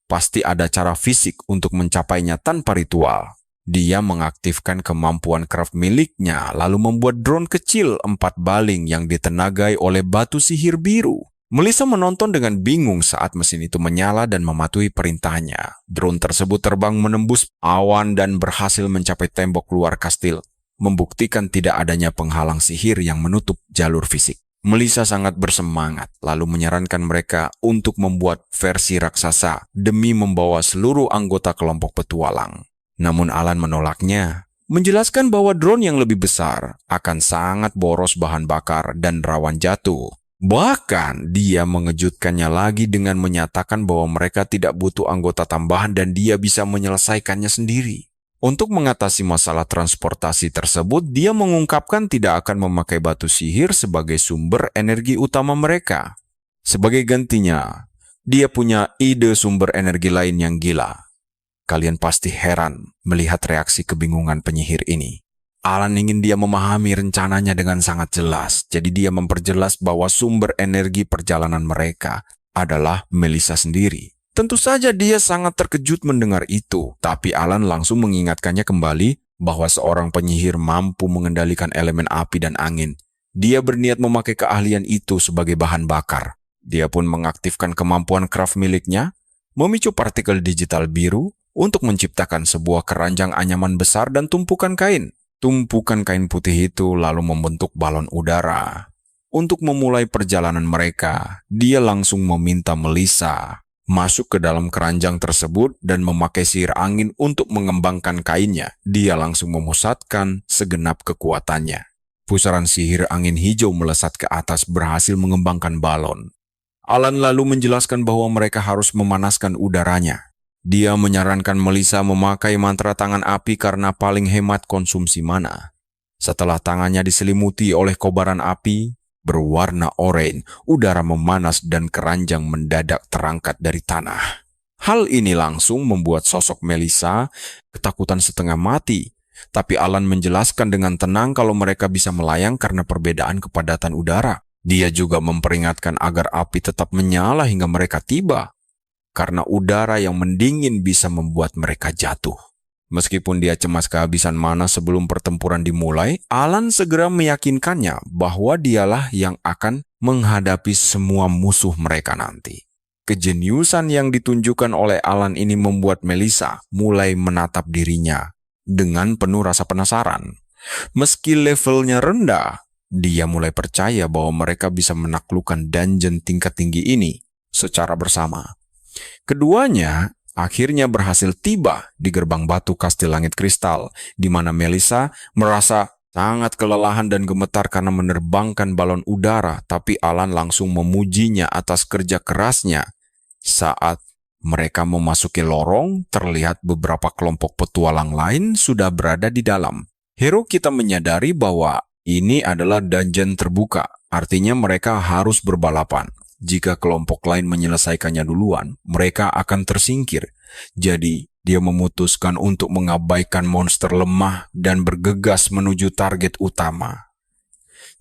S1: pasti ada cara fisik untuk mencapainya tanpa ritual. Dia mengaktifkan kemampuan craft miliknya, lalu membuat drone kecil 4 baling yang ditenagai oleh batu sihir biru. Melissa menonton dengan bingung saat mesin itu menyala dan mematuhi perintahnya. Drone tersebut terbang menembus awan dan berhasil mencapai tembok luar kastil, membuktikan tidak adanya penghalang sihir yang menutup jalur fisik. Melissa sangat bersemangat, lalu menyarankan mereka untuk membuat versi raksasa demi membawa seluruh anggota kelompok petualang. Namun Alan menolaknya, menjelaskan bahwa drone yang lebih besar akan sangat boros bahan bakar dan rawan jatuh. Bahkan dia mengejutkannya lagi dengan menyatakan bahwa mereka tidak butuh anggota tambahan dan dia bisa menyelesaikannya sendiri. Untuk mengatasi masalah transportasi tersebut, dia mengungkapkan tidak akan memakai batu sihir sebagai sumber energi utama mereka. Sebagai gantinya, dia punya ide sumber energi lain yang gila. Kalian pasti heran melihat reaksi kebingungan penyihir ini. Alan ingin dia memahami rencananya dengan sangat jelas, jadi dia memperjelas bahwa sumber energi perjalanan mereka adalah Melissa sendiri. Tentu saja dia sangat terkejut mendengar itu, tapi Alan langsung mengingatkannya kembali bahwa seorang penyihir mampu mengendalikan elemen api dan angin. Dia berniat memakai keahlian itu sebagai bahan bakar. Dia pun mengaktifkan kemampuan craft miliknya, memicu partikel digital biru, untuk menciptakan sebuah keranjang anyaman besar dan tumpukan kain. Tumpukan kain putih itu lalu membentuk balon udara. Untuk memulai perjalanan mereka, dia langsung meminta Melissa masuk ke dalam keranjang tersebut dan memakai sihir angin untuk mengembangkan kainnya. Dia langsung memusatkan segenap kekuatannya. Pusaran sihir angin hijau melesat ke atas berhasil mengembangkan balon. Alan lalu menjelaskan bahwa mereka harus memanaskan udaranya. Dia menyarankan Melissa memakai mantra tangan api karena paling hemat konsumsi mana. Setelah tangannya diselimuti oleh kobaran api berwarna oranye, udara memanas dan keranjang mendadak terangkat dari tanah. Hal ini langsung membuat sosok Melissa ketakutan setengah mati. Tapi Alan menjelaskan dengan tenang kalau mereka bisa melayang karena perbedaan kepadatan udara. Dia juga memperingatkan agar api tetap menyala hingga mereka tiba. Karena udara yang mendingin bisa membuat mereka jatuh. Meskipun dia cemas kehabisan mana sebelum pertempuran dimulai, Alan segera meyakinkannya bahwa dialah yang akan menghadapi semua musuh mereka nanti. Kejeniusan yang ditunjukkan oleh Alan ini membuat Melissa mulai menatap dirinya dengan penuh rasa penasaran. Meski levelnya rendah, dia mulai percaya bahwa mereka bisa menaklukkan dungeon tingkat tinggi ini secara bersama. Keduanya akhirnya berhasil tiba di gerbang batu Kastil Langit Kristal, di mana Melissa merasa sangat kelelahan dan gemetar karena menerbangkan balon udara, tapi Alan langsung memujinya atas kerja kerasnya. Saat mereka memasuki lorong, terlihat beberapa kelompok petualang lain sudah berada di dalam. Hero kita menyadari bahwa ini adalah dungeon terbuka, artinya mereka harus berbalapan. Jika kelompok lain menyelesaikannya duluan, mereka akan tersingkir. Jadi, dia memutuskan untuk mengabaikan monster lemah dan bergegas menuju target utama.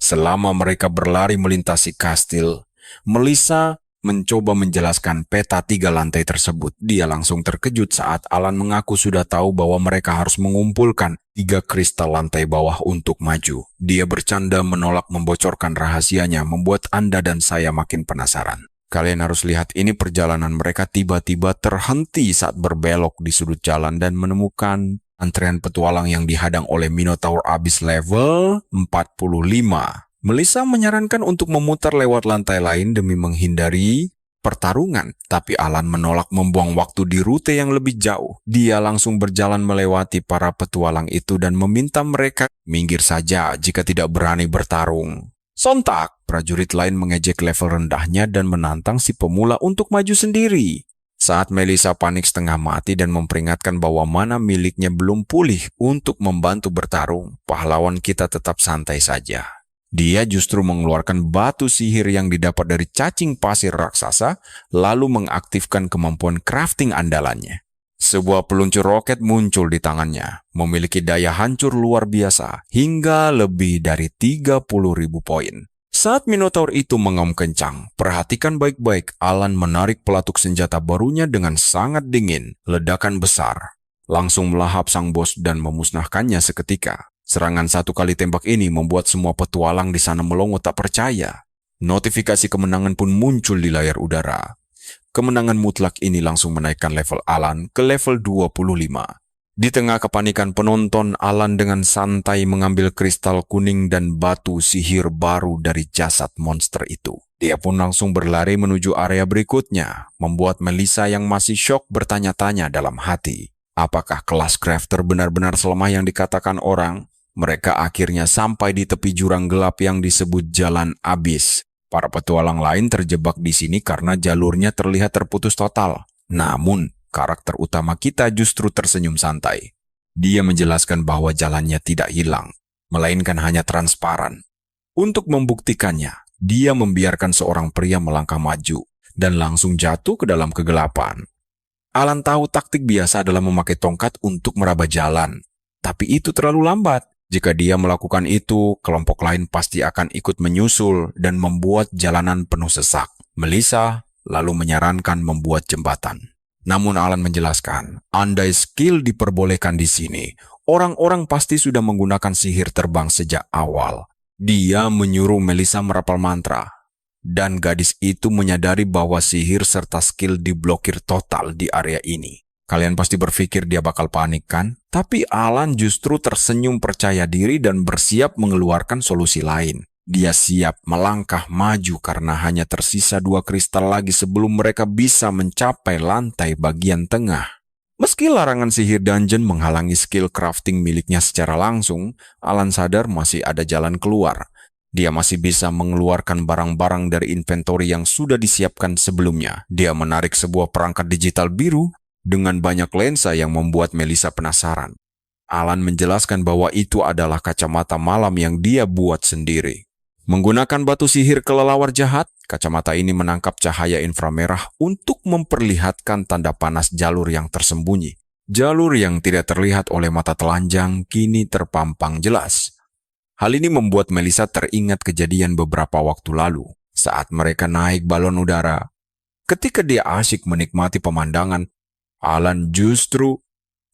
S1: Selama mereka berlari melintasi kastil, Melissa mencoba menjelaskan peta 3 lantai tersebut. Dia langsung terkejut saat Alan mengaku sudah tahu bahwa mereka harus mengumpulkan 3 kristal lantai bawah untuk maju. Dia bercanda menolak membocorkan rahasianya, membuat Anda dan saya makin penasaran. Kalian harus lihat ini perjalanan mereka tiba-tiba terhenti saat berbelok di sudut jalan dan menemukan antrean petualang yang dihadang oleh Minotaur Abyss level 45. Melissa menyarankan untuk memutar lewat lantai lain demi menghindari pertarungan, tapi Alan menolak membuang waktu di rute yang lebih jauh. Dia langsung berjalan melewati para petualang itu dan meminta mereka minggir saja jika tidak berani bertarung. Sontak, prajurit lain mengejek level rendahnya dan menantang si pemula untuk maju sendiri. Saat Melissa panik setengah mati dan memperingatkan bahwa mana miliknya belum pulih untuk membantu bertarung, pahlawan kita tetap santai saja. Dia justru mengeluarkan batu sihir yang didapat dari cacing pasir raksasa, lalu mengaktifkan kemampuan crafting andalannya. Sebuah peluncur roket muncul di tangannya, memiliki daya hancur luar biasa, hingga lebih dari 30.000 poin. Saat Minotaur itu mengaum kencang, perhatikan baik-baik, Alan menarik pelatuk senjata barunya dengan sangat dingin, ledakan besar. langsung melahap sang bos dan memusnahkannya seketika. Serangan satu kali tembak ini membuat semua petualang di sana melongo tak percaya. Notifikasi kemenangan pun muncul di layar udara. Kemenangan mutlak ini langsung menaikkan level Alan ke level 25. Di tengah kepanikan penonton, Alan dengan santai mengambil kristal kuning dan batu sihir baru dari jasad monster itu. Dia pun langsung berlari menuju area berikutnya, membuat Melissa yang masih syok bertanya-tanya dalam hati. Apakah kelas crafter benar-benar selemah yang dikatakan orang? Mereka akhirnya sampai di tepi jurang gelap yang disebut Jalan Abis. Para petualang lain terjebak di sini karena jalurnya terlihat terputus total. Namun, karakter utama kita justru tersenyum santai. Dia menjelaskan bahwa jalannya tidak hilang, melainkan hanya transparan. Untuk membuktikannya, dia membiarkan seorang pria melangkah maju dan langsung jatuh ke dalam kegelapan. Alan tahu taktik biasa adalah memakai tongkat untuk meraba jalan, tapi itu terlalu lambat. Jika dia melakukan itu, kelompok lain pasti akan ikut menyusul dan membuat jalanan penuh sesak. Melissa lalu menyarankan membuat jembatan. Namun Alan menjelaskan, andai skill diperbolehkan di sini, orang-orang pasti sudah menggunakan sihir terbang sejak awal. Dia menyuruh Melissa merapal mantra, dan gadis itu menyadari bahwa sihir serta skill diblokir total di area ini. Kalian pasti berpikir dia bakal panik kan? Tapi Alan justru tersenyum percaya diri dan bersiap mengeluarkan solusi lain. Dia siap melangkah maju karena hanya tersisa 2 kristal lagi sebelum mereka bisa mencapai lantai bagian tengah. Meski larangan sihir dungeon menghalangi skill crafting miliknya secara langsung, Alan sadar masih ada jalan keluar. Dia masih bisa mengeluarkan barang-barang dari inventory yang sudah disiapkan sebelumnya. Dia menarik sebuah perangkat digital biru dengan banyak lensa yang membuat Melissa penasaran. Alan menjelaskan bahwa itu adalah kacamata malam yang dia buat sendiri. Menggunakan batu sihir kelelawar jahat, kacamata ini menangkap cahaya inframerah untuk memperlihatkan tanda panas jalur yang tersembunyi. Jalur yang tidak terlihat oleh mata telanjang kini terpampang jelas. Hal ini membuat Melissa teringat kejadian beberapa waktu lalu saat mereka naik balon udara. Ketika dia asyik menikmati pemandangan, Alan justru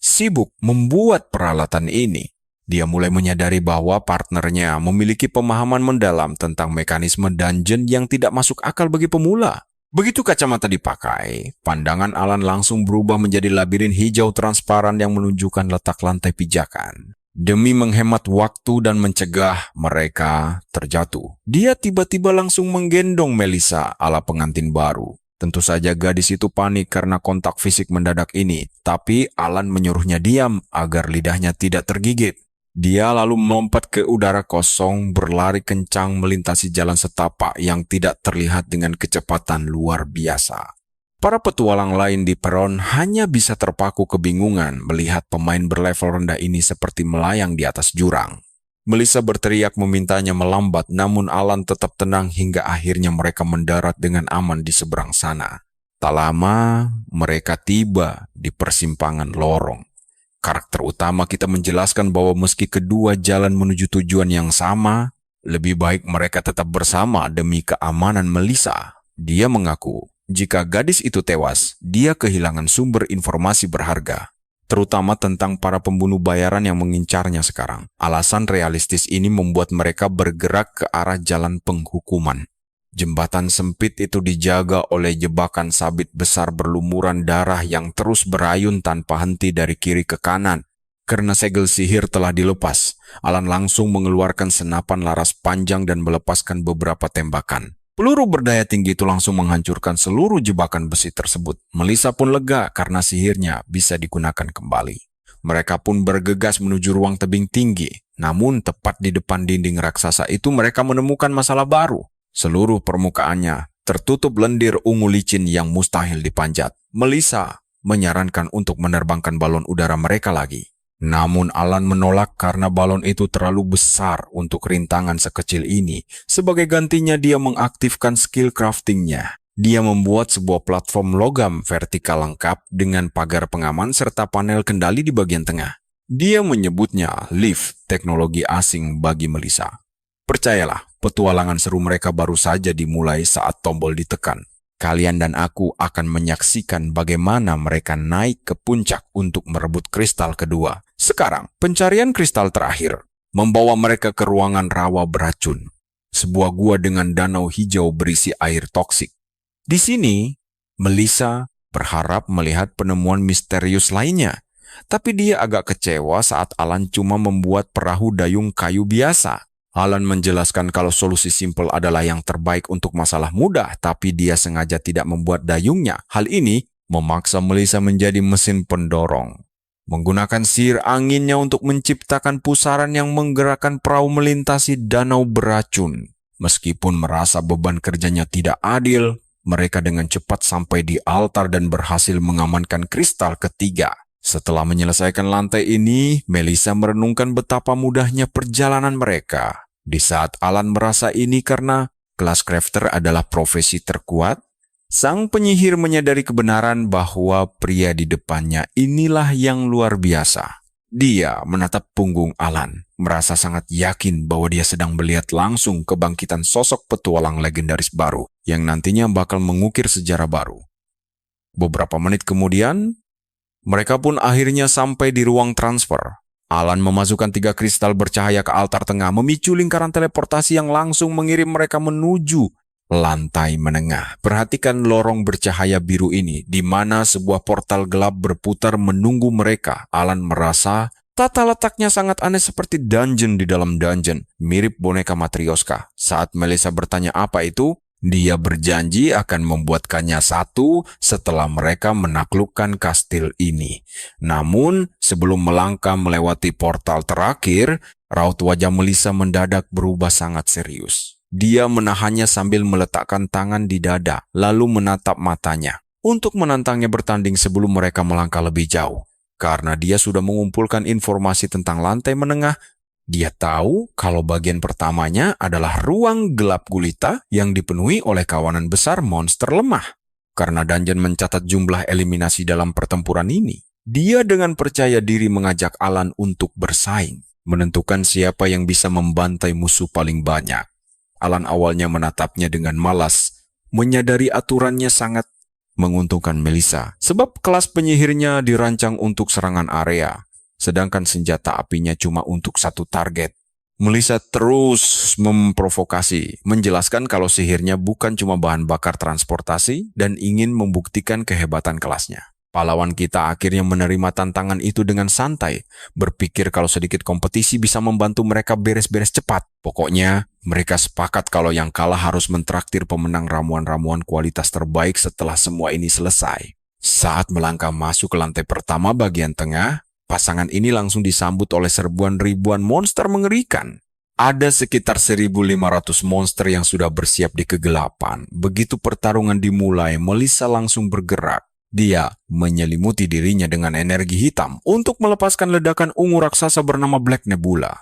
S1: sibuk membuat peralatan ini. Dia mulai menyadari bahwa partnernya memiliki pemahaman mendalam tentang mekanisme dungeon yang tidak masuk akal bagi pemula. Begitu kacamata dipakai, pandangan Alan langsung berubah menjadi labirin hijau transparan yang menunjukkan letak lantai pijakan. Demi menghemat waktu dan mencegah mereka terjatuh, dia tiba-tiba langsung menggendong Melissa ala pengantin baru. Tentu saja gadis itu panik karena kontak fisik mendadak ini, tapi Alan menyuruhnya diam agar lidahnya tidak tergigit. Dia lalu melompat ke udara kosong, berlari kencang melintasi jalan setapak yang tidak terlihat dengan kecepatan luar biasa. Para petualang lain di peron hanya bisa terpaku kebingungan melihat pemain berlevel rendah ini seperti melayang di atas jurang. Melissa berteriak memintanya melambat, namun Alan tetap tenang hingga akhirnya mereka mendarat dengan aman di seberang sana. Tak lama, mereka tiba di persimpangan lorong. Karakter utama kita menjelaskan bahwa meski kedua jalan menuju tujuan yang sama, lebih baik mereka tetap bersama demi keamanan Melissa. Dia mengaku, jika gadis itu tewas, dia kehilangan sumber informasi berharga, terutama tentang para pembunuh bayaran yang mengincarnya sekarang. Alasan realistis ini membuat mereka bergerak ke arah jalan penghukuman. Jembatan sempit itu dijaga oleh jebakan sabit besar berlumuran darah yang terus berayun tanpa henti dari kiri ke kanan. Karena segel sihir telah dilepas, Alan langsung mengeluarkan senapan laras panjang dan melepaskan beberapa tembakan. Peluru berdaya tinggi itu langsung menghancurkan seluruh jebakan besi tersebut. Melissa pun lega karena sihirnya bisa digunakan kembali. Mereka pun bergegas menuju ruang tebing tinggi. Namun tepat di depan dinding raksasa itu mereka menemukan masalah baru. Seluruh permukaannya tertutup lendir ungu licin yang mustahil dipanjat. Melissa menyarankan untuk menerbangkan balon udara mereka lagi. Namun Alan menolak karena balon itu terlalu besar untuk rintangan sekecil ini. Sebagai gantinya dia mengaktifkan skill craftingnya. Dia membuat sebuah platform logam vertikal lengkap dengan pagar pengaman serta panel kendali di bagian tengah. Dia menyebutnya lift, teknologi asing bagi Melissa. Percayalah, petualangan seru mereka baru saja dimulai saat tombol ditekan. Kalian dan aku akan menyaksikan bagaimana mereka naik ke puncak untuk merebut kristal kedua. Sekarang, pencarian kristal terakhir membawa mereka ke ruangan rawa beracun. Sebuah gua dengan danau hijau berisi air toksik. Di sini, Melissa berharap melihat penemuan misterius lainnya. Tapi dia agak kecewa saat Alan cuma membuat perahu dayung kayu biasa. Alan menjelaskan kalau solusi simpel adalah yang terbaik untuk masalah mudah, tapi dia sengaja tidak membuat dayungnya. Hal ini memaksa Melissa menjadi mesin pendorong. Menggunakan sihir anginnya untuk menciptakan pusaran yang menggerakkan perahu melintasi danau beracun. Meskipun merasa beban kerjanya tidak adil, mereka dengan cepat sampai di altar dan berhasil mengamankan kristal ketiga. Setelah menyelesaikan lantai ini, Melissa merenungkan betapa mudahnya perjalanan mereka. Di saat Alan merasa ini karena Glasscrafter adalah profesi terkuat, sang penyihir menyadari kebenaran bahwa pria di depannya inilah yang luar biasa. Dia menatap punggung Alan, merasa sangat yakin bahwa dia sedang melihat langsung kebangkitan sosok petualang legendaris baru yang nantinya bakal mengukir sejarah baru. Beberapa menit kemudian, mereka pun akhirnya sampai di ruang transfer. Alan memasukkan 3 kristal bercahaya ke altar tengah, memicu lingkaran teleportasi yang langsung mengirim mereka menuju lantai menengah. Perhatikan lorong bercahaya biru ini, di mana sebuah portal gelap berputar menunggu mereka. Alan merasa tata letaknya sangat aneh seperti dungeon di dalam dungeon, mirip boneka Matryoshka. Saat Melissa bertanya apa itu, dia berjanji akan membuatkannya satu setelah mereka menaklukkan kastil ini. Namun, sebelum melangkah melewati portal terakhir, raut wajah Melissa mendadak berubah sangat serius. Dia menahannya sambil meletakkan tangan di dada, lalu menatap matanya untuk menantangnya bertanding sebelum mereka melangkah lebih jauh. Karena dia sudah mengumpulkan informasi tentang lantai menengah, dia tahu kalau bagian pertamanya adalah ruang gelap gulita yang dipenuhi oleh kawanan besar monster lemah. Karena dungeon mencatat jumlah eliminasi dalam pertempuran ini, dia dengan percaya diri mengajak Alan untuk bersaing, menentukan siapa yang bisa membantai musuh paling banyak. Alan awalnya menatapnya dengan malas, menyadari aturannya sangat menguntungkan Melissa, sebab kelas penyihirnya dirancang untuk serangan area. Sedangkan senjata apinya cuma untuk satu target. Melissa terus memprovokasi, menjelaskan kalau sihirnya bukan cuma bahan bakar transportasi dan ingin membuktikan kehebatan kelasnya. Pahlawan kita akhirnya menerima tantangan itu dengan santai, berpikir kalau sedikit kompetisi bisa membantu mereka beres-beres cepat. Pokoknya, mereka sepakat kalau yang kalah harus mentraktir pemenang ramuan-ramuan kualitas terbaik setelah semua ini selesai. Saat melangkah masuk ke lantai pertama bagian tengah, pasangan ini langsung disambut oleh serbuan ribuan monster mengerikan. Ada sekitar 1.500 monster yang sudah bersiap di kegelapan. Begitu pertarungan dimulai, Melissa langsung bergerak. Dia menyelimuti dirinya dengan energi hitam untuk melepaskan ledakan ungu raksasa bernama Black Nebula.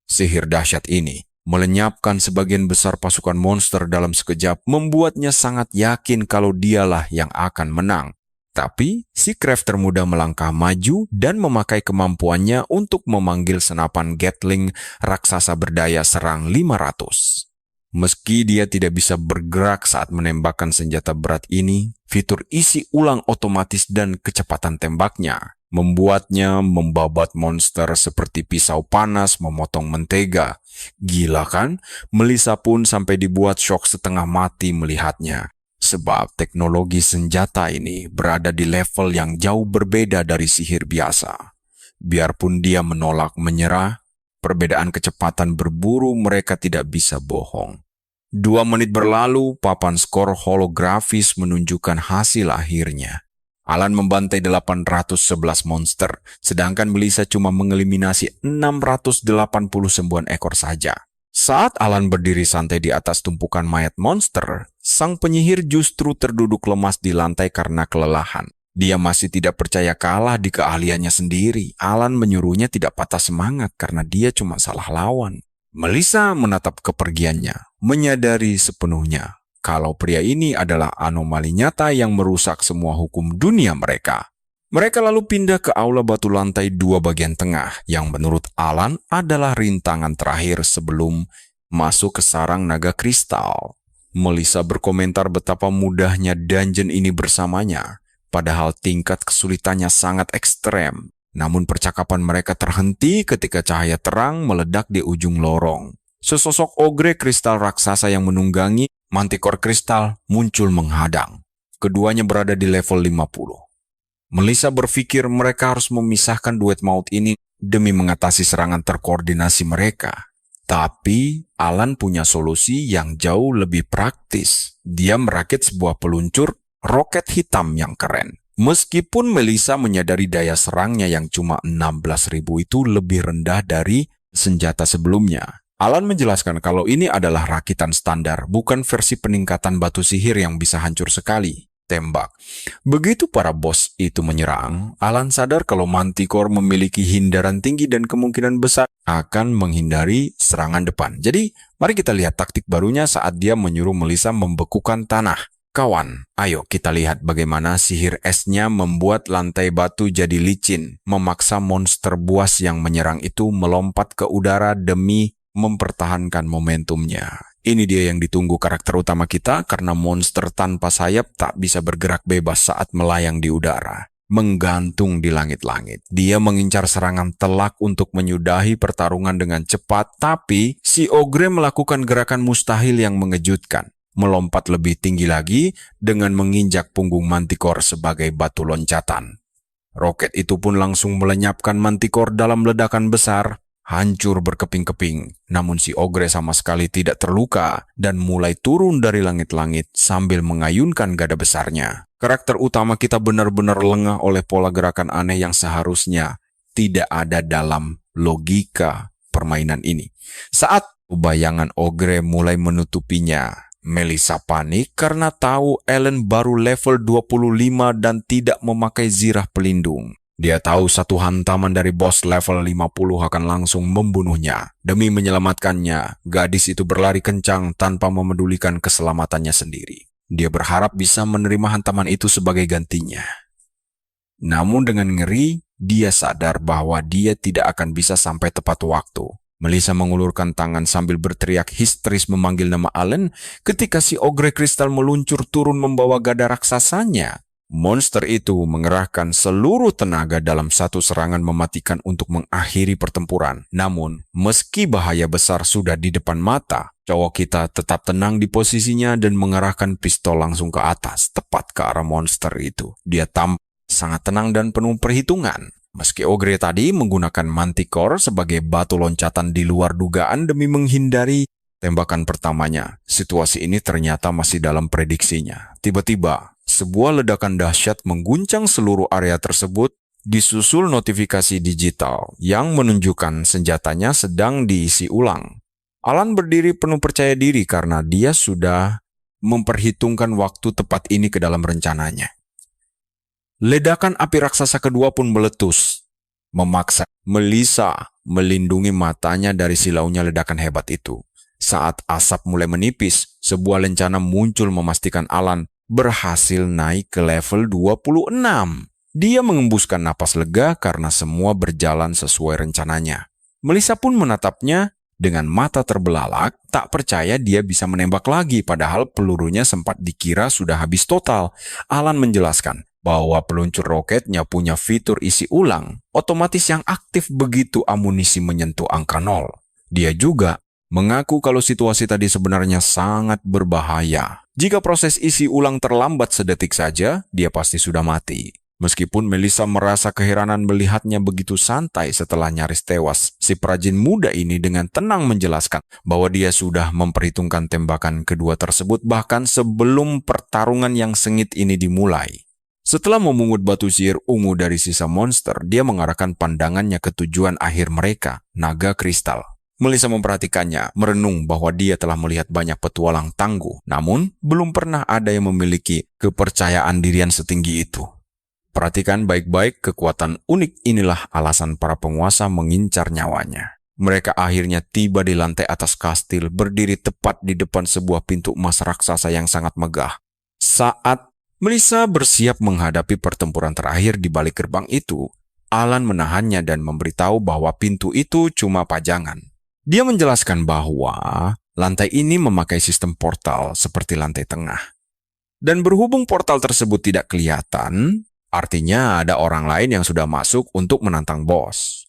S1: Sihir dahsyat ini melenyapkan sebagian besar pasukan monster dalam sekejap, membuatnya sangat yakin kalau dialah yang akan menang. Tapi, si crafter muda melangkah maju dan memakai kemampuannya untuk memanggil senapan Gatling raksasa berdaya serang 500. Meski dia tidak bisa bergerak saat menembakkan senjata berat ini, fitur isi ulang otomatis dan kecepatan tembaknya membuatnya membabat monster seperti pisau panas memotong mentega. Gila kan? Melissa pun sampai dibuat shock setengah mati melihatnya. Sebab teknologi senjata ini berada di level yang jauh berbeda dari sihir biasa. Biarpun dia menolak menyerah, perbedaan kecepatan berburu mereka tidak bisa bohong. 2 menit berlalu, papan skor holografis menunjukkan hasil akhirnya. Alan membantai 811 monster, sedangkan Melissa cuma mengeliminasi 689 ekor saja. Saat Alan berdiri santai di atas tumpukan mayat monster, sang penyihir justru terduduk lemas di lantai karena kelelahan. Dia masih tidak percaya kalah di keahliannya sendiri. Alan menyuruhnya tidak patah semangat karena dia cuma salah lawan. Melissa menatap kepergiannya, menyadari sepenuhnya kalau pria ini adalah anomali nyata yang merusak semua hukum dunia mereka. Mereka lalu pindah ke aula batu lantai 2 bagian tengah, yang menurut Alan adalah rintangan terakhir sebelum masuk ke sarang naga kristal. Melissa berkomentar betapa mudahnya dungeon ini bersamanya, padahal tingkat kesulitannya sangat ekstrem. Namun percakapan mereka terhenti ketika cahaya terang meledak di ujung lorong. Sesosok ogre kristal raksasa yang menunggangi mantikor kristal muncul menghadang. Keduanya berada di level 50. Melissa berpikir mereka harus memisahkan duet maut ini demi mengatasi serangan terkoordinasi mereka. Tapi Alan punya solusi yang jauh lebih praktis. Dia merakit sebuah peluncur roket hitam yang keren. Meskipun Melissa menyadari daya serangnya yang cuma 16.000 itu lebih rendah dari senjata sebelumnya. Alan menjelaskan kalau ini adalah rakitan standar, bukan versi peningkatan batu sihir yang bisa hancur sekali. Tembak. Begitu para bos itu menyerang, Alan sadar kalau Manticore memiliki hindaran tinggi dan kemungkinan besar akan menghindari serangan depan. Jadi, mari kita lihat taktik barunya saat dia menyuruh Melissa membekukan tanah. Kawan, ayo kita lihat bagaimana sihir esnya membuat lantai batu jadi licin, memaksa monster buas yang menyerang itu melompat ke udara demi mempertahankan momentumnya. Ini dia yang ditunggu karakter utama kita karena monster tanpa sayap tak bisa bergerak bebas saat melayang di udara. Menggantung di langit-langit. Dia mengincar serangan telak untuk menyudahi pertarungan dengan cepat, tapi si ogre melakukan gerakan mustahil yang mengejutkan. Melompat lebih tinggi lagi dengan menginjak punggung Manticore sebagai batu loncatan. Roket itu pun langsung melenyapkan Manticore dalam ledakan besar. Hancur berkeping-keping, namun si ogre sama sekali tidak terluka dan mulai turun dari langit-langit sambil mengayunkan gada besarnya. Karakter utama kita benar-benar lengah oleh pola gerakan aneh yang seharusnya tidak ada dalam logika permainan ini. Saat bayangan ogre mulai menutupinya, Melissa panik karena tahu Ellen baru level 25 dan tidak memakai zirah pelindung. Dia tahu satu hantaman dari bos level 50 akan langsung membunuhnya. Demi menyelamatkannya, gadis itu berlari kencang tanpa memedulikan keselamatannya sendiri. Dia berharap bisa menerima hantaman itu sebagai gantinya. Namun dengan ngeri, dia sadar bahwa dia tidak akan bisa sampai tepat waktu. Melissa mengulurkan tangan sambil berteriak histeris memanggil nama Alan ketika si ogre kristal meluncur turun membawa gada raksasanya. Monster itu mengerahkan seluruh tenaga dalam satu serangan mematikan untuk mengakhiri pertempuran. Namun, meski bahaya besar sudah di depan mata, cowok kita tetap tenang di posisinya dan mengarahkan pistol langsung ke atas, tepat ke arah monster itu. Dia tampak sangat tenang dan penuh perhitungan. Meski ogre tadi menggunakan Manticore sebagai batu loncatan di luar dugaan demi menghindari tembakan pertamanya, situasi ini ternyata masih dalam prediksinya. Tiba-tiba, sebuah ledakan dahsyat mengguncang seluruh area tersebut, disusul notifikasi digital yang menunjukkan senjatanya sedang diisi ulang. Alan berdiri penuh percaya diri karena dia sudah memperhitungkan waktu tepat ini ke dalam rencananya. Ledakan api raksasa kedua pun meletus, memaksa Melissa melindungi matanya dari silaunya ledakan hebat itu. Saat asap mulai menipis, sebuah lencana muncul memastikan Alan berhasil naik ke level 26. Dia mengembuskan napas lega karena semua berjalan sesuai rencananya. Melissa pun menatapnya dengan mata terbelalak, tak percaya dia bisa menembak lagi padahal pelurunya sempat dikira sudah habis total. Alan menjelaskan bahwa peluncur roketnya punya fitur isi ulang, otomatis yang aktif begitu amunisi menyentuh angka 0. Dia juga mengaku kalau situasi tadi sebenarnya sangat berbahaya. Jika proses isi ulang terlambat sedetik saja, dia pasti sudah mati. Meskipun Melissa merasa keheranan melihatnya begitu santai setelah nyaris tewas, si perajin muda ini dengan tenang menjelaskan bahwa dia sudah memperhitungkan tembakan kedua tersebut bahkan sebelum pertarungan yang sengit ini dimulai. Setelah memungut batu sihir ungu dari sisa monster, dia mengarahkan pandangannya ke tujuan akhir mereka, naga kristal. Melissa memperhatikannya, merenung bahwa dia telah melihat banyak petualang tangguh, namun belum pernah ada yang memiliki kepercayaan dirian setinggi itu. Perhatikan baik-baik, kekuatan unik inilah alasan para penguasa mengincar nyawanya. Mereka akhirnya tiba di lantai atas kastil, berdiri tepat di depan sebuah pintu emas raksasa yang sangat megah. Saat Melissa bersiap menghadapi pertempuran terakhir di balik gerbang itu, Alan menahannya dan memberitahu bahwa pintu itu cuma pajangan. Dia menjelaskan bahwa Lantai ini memakai sistem portal seperti lantai tengah. Dan berhubung portal tersebut tidak kelihatan, artinya ada orang lain yang sudah masuk untuk menantang bos.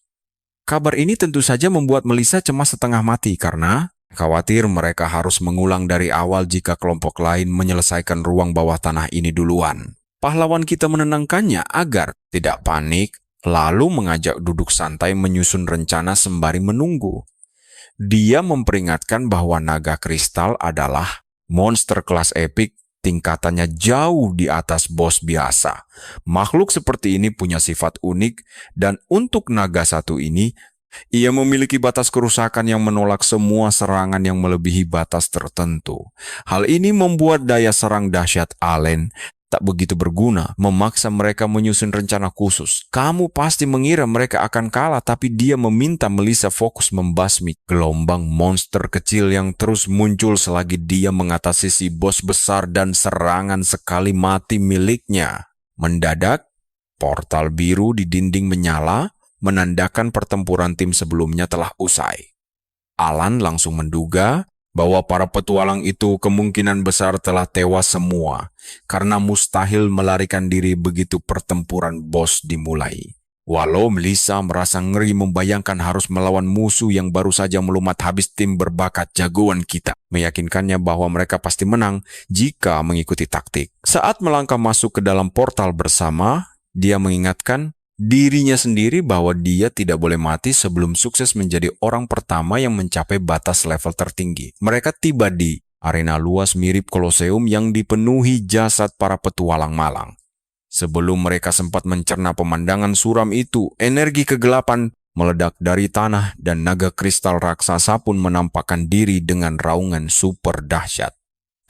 S1: Kabar ini tentu saja membuat Melissa cemas setengah mati karena khawatir mereka harus mengulang dari awal jika kelompok lain menyelesaikan ruang bawah tanah ini duluan. Pahlawan kita menenangkannya agar tidak panik, lalu mengajak duduk santai menyusun rencana sembari menunggu. Dia memperingatkan bahwa naga kristal adalah monster kelas epik, tingkatannya jauh di atas bos biasa. Makhluk seperti ini punya sifat unik, dan untuk naga satu ini, ia memiliki batas kerusakan yang menolak semua serangan yang melebihi batas tertentu. Hal ini membuat daya serang dahsyat Allen tak begitu berguna, memaksa mereka menyusun rencana khusus. Kamu pasti mengira mereka akan kalah, tapi dia meminta Melissa fokus membasmi gelombang monster kecil yang terus muncul selagi dia mengatasi si bos besar dan serangan sekali mati miliknya. Mendadak, portal biru di dinding menyala, menandakan pertempuran tim sebelumnya telah usai. Alan langsung menduga bahwa para petualang itu kemungkinan besar telah tewas semua, karena mustahil melarikan diri begitu pertempuran bos dimulai. Walau Melissa merasa ngeri membayangkan harus melawan musuh yang baru saja melumat habis tim berbakat jagoan kita, meyakinkannya bahwa mereka pasti menang jika mengikuti taktik. Saat melangkah masuk ke dalam portal bersama, dia mengingatkan dirinya sendiri bahwa dia tidak boleh mati sebelum sukses menjadi orang pertama yang mencapai batas level tertinggi. Mereka tiba di arena luas mirip Koloseum yang dipenuhi jasad para petualang malang. Sebelum mereka sempat mencerna pemandangan suram itu, energi kegelapan meledak dari tanah dan naga kristal raksasa pun menampakkan diri dengan raungan super dahsyat.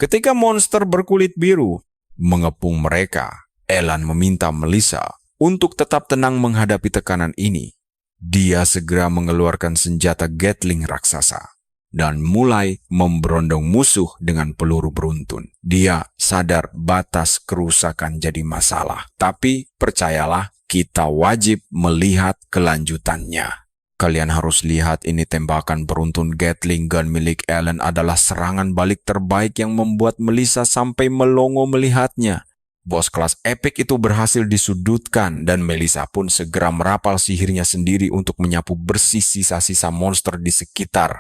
S1: Ketika monster berkulit biru mengepung mereka, Alan meminta Melissa untuk tetap tenang menghadapi tekanan ini. Dia segera mengeluarkan senjata Gatling raksasa dan mulai memberondong musuh dengan peluru beruntun. Dia sadar batas kerusakan jadi masalah, tapi percayalah, kita wajib melihat kelanjutannya. Kalian harus lihat ini tembakan beruntun Gatling gun milik Alan adalah serangan balik terbaik yang membuat Melissa sampai melongo melihatnya. Bos kelas epik itu berhasil disudutkan dan Melissa pun segera merapal sihirnya sendiri untuk menyapu bersih sisa-sisa monster di sekitar.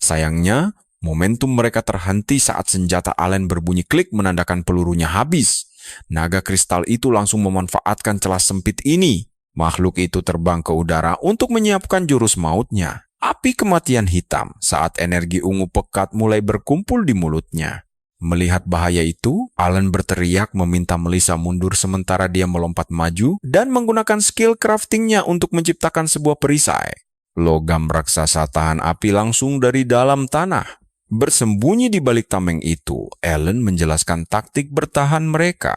S1: Sayangnya, momentum mereka terhenti saat senjata Allen berbunyi klik menandakan pelurunya habis. Naga kristal itu langsung memanfaatkan celah sempit ini. Makhluk itu terbang ke udara untuk menyiapkan jurus mautnya. Api kematian hitam saat energi ungu pekat mulai berkumpul di mulutnya. Melihat bahaya itu, Alan berteriak meminta Melissa mundur sementara dia melompat maju dan menggunakan skill craftingnya untuk menciptakan sebuah perisai. Logam raksasa tahan api langsung dari dalam tanah. Bersembunyi di balik tameng itu, Alan menjelaskan taktik bertahan mereka.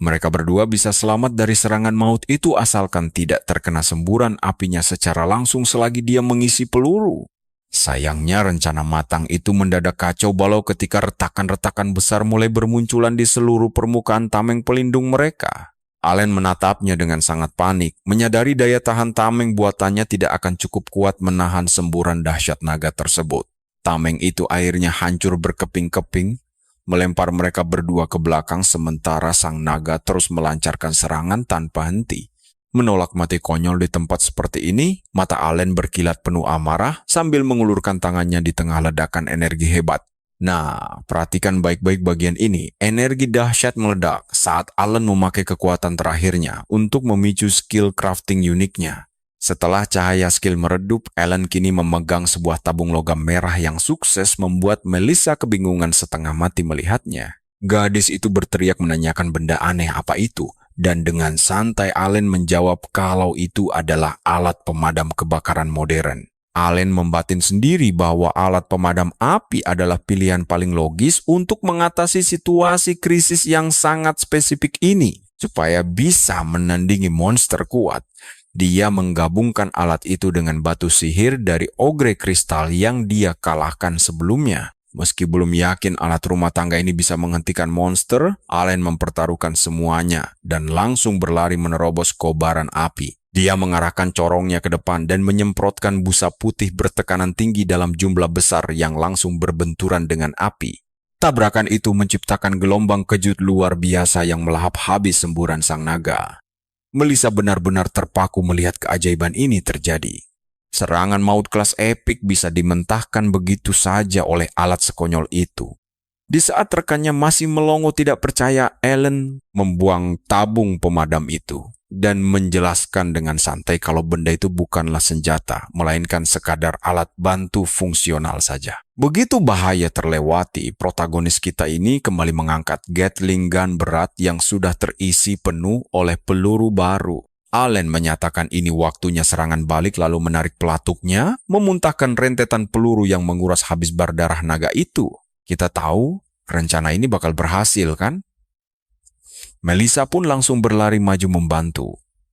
S1: Mereka berdua bisa selamat dari serangan maut itu asalkan tidak terkena semburan apinya secara langsung selagi dia mengisi peluru. Sayangnya rencana matang itu mendadak kacau balau ketika retakan-retakan besar mulai bermunculan di seluruh permukaan tameng pelindung mereka. Allen menatapnya dengan sangat panik, menyadari daya tahan tameng buatannya tidak akan cukup kuat menahan semburan dahsyat naga tersebut. Tameng itu akhirnya hancur berkeping-keping, melempar mereka berdua ke belakang sementara sang naga terus melancarkan serangan tanpa henti. Menolak mati konyol di tempat seperti ini, mata Allen berkilat penuh amarah sambil mengulurkan tangannya di tengah ledakan energi hebat. Nah, perhatikan baik-baik bagian ini. Energi dahsyat meledak saat Allen memakai kekuatan terakhirnya untuk memicu skill crafting uniknya. Setelah cahaya skill meredup, Allen kini memegang sebuah tabung logam merah yang sukses membuat Melissa kebingungan setengah mati melihatnya. Gadis itu berteriak menanyakan benda aneh apa itu. Dan dengan santai Allen menjawab kalau itu adalah alat pemadam kebakaran modern. Allen membatin sendiri bahwa alat pemadam api adalah pilihan paling logis untuk mengatasi situasi krisis yang sangat spesifik ini. Supaya bisa menandingi monster kuat, dia menggabungkan alat itu dengan batu sihir dari ogre kristal yang dia kalahkan sebelumnya. Meski belum yakin alat rumah tangga ini bisa menghentikan monster, Allen mempertaruhkan semuanya dan langsung berlari menerobos kobaran api. Dia mengarahkan corongnya ke depan dan menyemprotkan busa putih bertekanan tinggi dalam jumlah besar yang langsung berbenturan dengan api. Tabrakan itu menciptakan gelombang kejut luar biasa yang melahap habis semburan sang naga. Melissa benar-benar terpaku melihat keajaiban ini terjadi. Serangan maut kelas epik bisa dimentahkan begitu saja oleh alat sekonyol itu. Di saat rekannya masih melongo tidak percaya, Alan membuang tabung pemadam itu dan menjelaskan dengan santai kalau benda itu bukanlah senjata, melainkan sekadar alat bantu fungsional saja. Begitu bahaya terlewati, protagonis kita ini kembali mengangkat Gatling gun berat yang sudah terisi penuh oleh peluru baru. Allen menyatakan ini waktunya serangan balik lalu menarik pelatuknya, memuntahkan rentetan peluru yang menguras habis berdarah naga itu. Kita tahu rencana ini bakal berhasil, kan? Melissa pun langsung berlari maju membantu.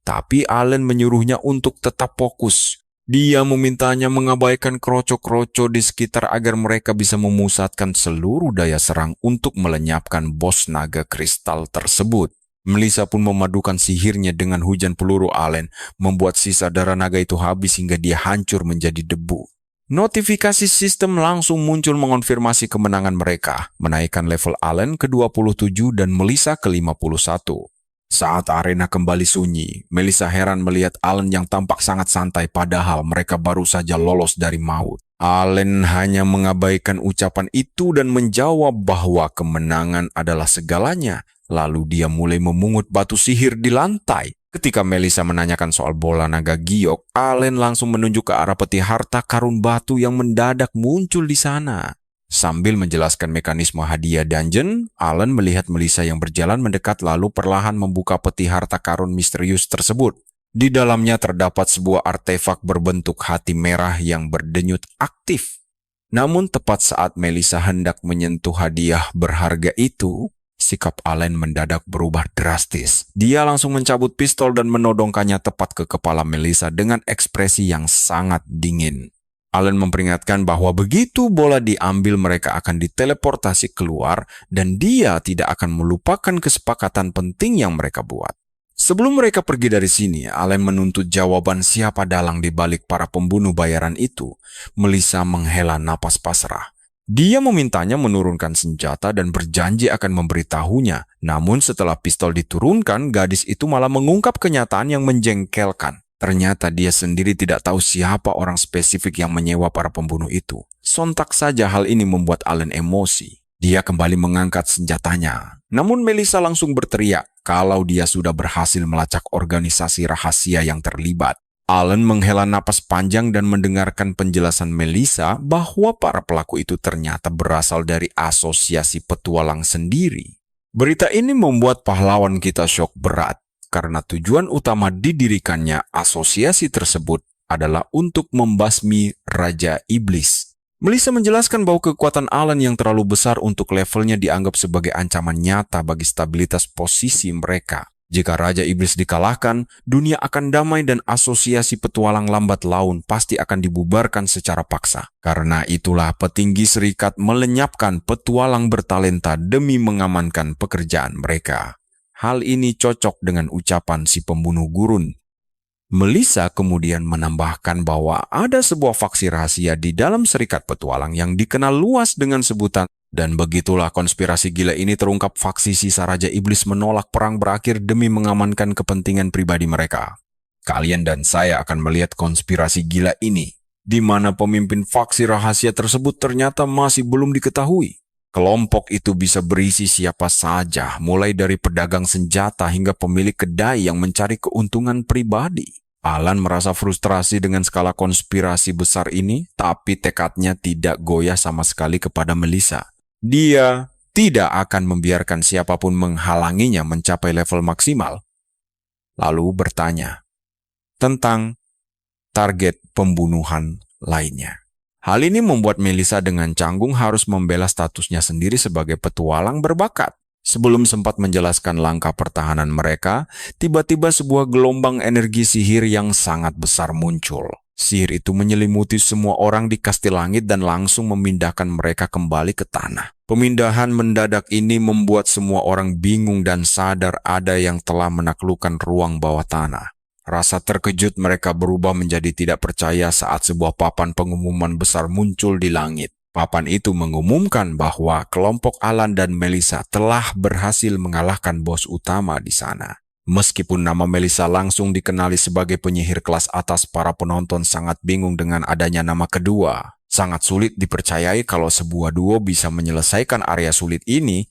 S1: Tapi Allen menyuruhnya untuk tetap fokus. Dia memintanya mengabaikan kroco-kroco di sekitar agar mereka bisa memusatkan seluruh daya serang untuk melenyapkan bos naga kristal tersebut. Melissa pun memadukan sihirnya dengan hujan peluru Allen, membuat sisa darah naga itu habis hingga dia hancur menjadi debu. Notifikasi sistem langsung muncul mengonfirmasi kemenangan mereka, menaikkan level Allen ke 27 dan Melissa ke 51. Saat arena kembali sunyi, Melissa heran melihat Allen yang tampak sangat santai padahal mereka baru saja lolos dari maut. Allen hanya mengabaikan ucapan itu dan menjawab bahwa kemenangan adalah segalanya. Lalu dia mulai memungut batu sihir di lantai. Ketika Melissa menanyakan soal bola naga giok, Allen langsung menunjuk ke arah peti harta karun batu yang mendadak muncul di sana. Sambil menjelaskan mekanisme hadiah dungeon, Allen melihat Melissa yang berjalan mendekat lalu perlahan membuka peti harta karun misterius tersebut. Di dalamnya terdapat sebuah artefak berbentuk hati merah yang berdenyut aktif. Namun tepat saat Melissa hendak menyentuh hadiah berharga itu, sikap Allen mendadak berubah drastis. Dia langsung mencabut pistol dan menodongkannya tepat ke kepala Melissa dengan ekspresi yang sangat dingin. Allen memperingatkan bahwa begitu bola diambil mereka akan diteleportasi keluar dan dia tidak akan melupakan kesepakatan penting yang mereka buat. Sebelum mereka pergi dari sini, Allen menuntut jawaban siapa dalang di balik para pembunuh bayaran itu. Melissa menghela napas pasrah. Dia memintanya menurunkan senjata dan berjanji akan memberitahunya. Namun setelah pistol diturunkan, gadis itu malah mengungkap kenyataan yang menjengkelkan. Ternyata dia sendiri tidak tahu siapa orang spesifik yang menyewa para pembunuh itu. Sontak saja hal ini membuat Allen emosi. Dia kembali mengangkat senjatanya. Namun Melissa langsung berteriak kalau dia sudah berhasil melacak organisasi rahasia yang terlibat. Allen menghela napas panjang dan mendengarkan penjelasan Melissa bahwa para pelaku itu ternyata berasal dari asosiasi petualang sendiri. Berita ini membuat pahlawan kita syok berat, karena tujuan utama didirikannya asosiasi tersebut adalah untuk membasmi Raja Iblis. Melissa menjelaskan bahwa kekuatan Allen yang terlalu besar untuk levelnya dianggap sebagai ancaman nyata bagi stabilitas posisi mereka. Jika Raja Iblis dikalahkan, dunia akan damai dan asosiasi petualang lambat laun pasti akan dibubarkan secara paksa. Karena itulah petinggi serikat melenyapkan petualang bertalenta demi mengamankan pekerjaan mereka. Hal ini cocok dengan ucapan si pembunuh gurun. Melissa kemudian menambahkan bahwa ada sebuah faksi rahasia di dalam serikat petualang yang dikenal luas dengan sebutan. Dan begitulah konspirasi gila ini terungkap. Faksi sisa Raja Iblis menolak perang berakhir demi mengamankan kepentingan pribadi mereka. Kalian dan saya akan melihat konspirasi gila ini, di mana pemimpin faksi rahasia tersebut ternyata masih belum diketahui. Kelompok itu bisa berisi siapa saja, mulai dari pedagang senjata hingga pemilik kedai yang mencari keuntungan pribadi. Alan merasa frustrasi dengan skala konspirasi besar ini, tapi tekadnya tidak goyah sama sekali kepada Melissa. Dia tidak akan membiarkan siapapun menghalanginya mencapai level maksimal. Lalu bertanya tentang target pembunuhan lainnya. Hal ini membuat Melissa dengan canggung harus membela statusnya sendiri sebagai petualang berbakat. Sebelum sempat menjelaskan langkah pertahanan mereka, tiba-tiba sebuah gelombang energi sihir yang sangat besar muncul. Sihir itu menyelimuti semua orang di Kastil Langit dan langsung memindahkan mereka kembali ke tanah. Pemindahan mendadak ini membuat semua orang bingung dan sadar ada yang telah menaklukkan ruang bawah tanah. Rasa terkejut mereka berubah menjadi tidak percaya saat sebuah papan pengumuman besar muncul di langit. Papan itu mengumumkan bahwa kelompok Alan dan Melissa telah berhasil mengalahkan bos utama di sana. Meskipun nama Melissa langsung dikenali sebagai penyihir kelas atas, para penonton sangat bingung dengan adanya nama kedua. Sangat sulit dipercayai kalau sebuah duo bisa menyelesaikan area sulit ini.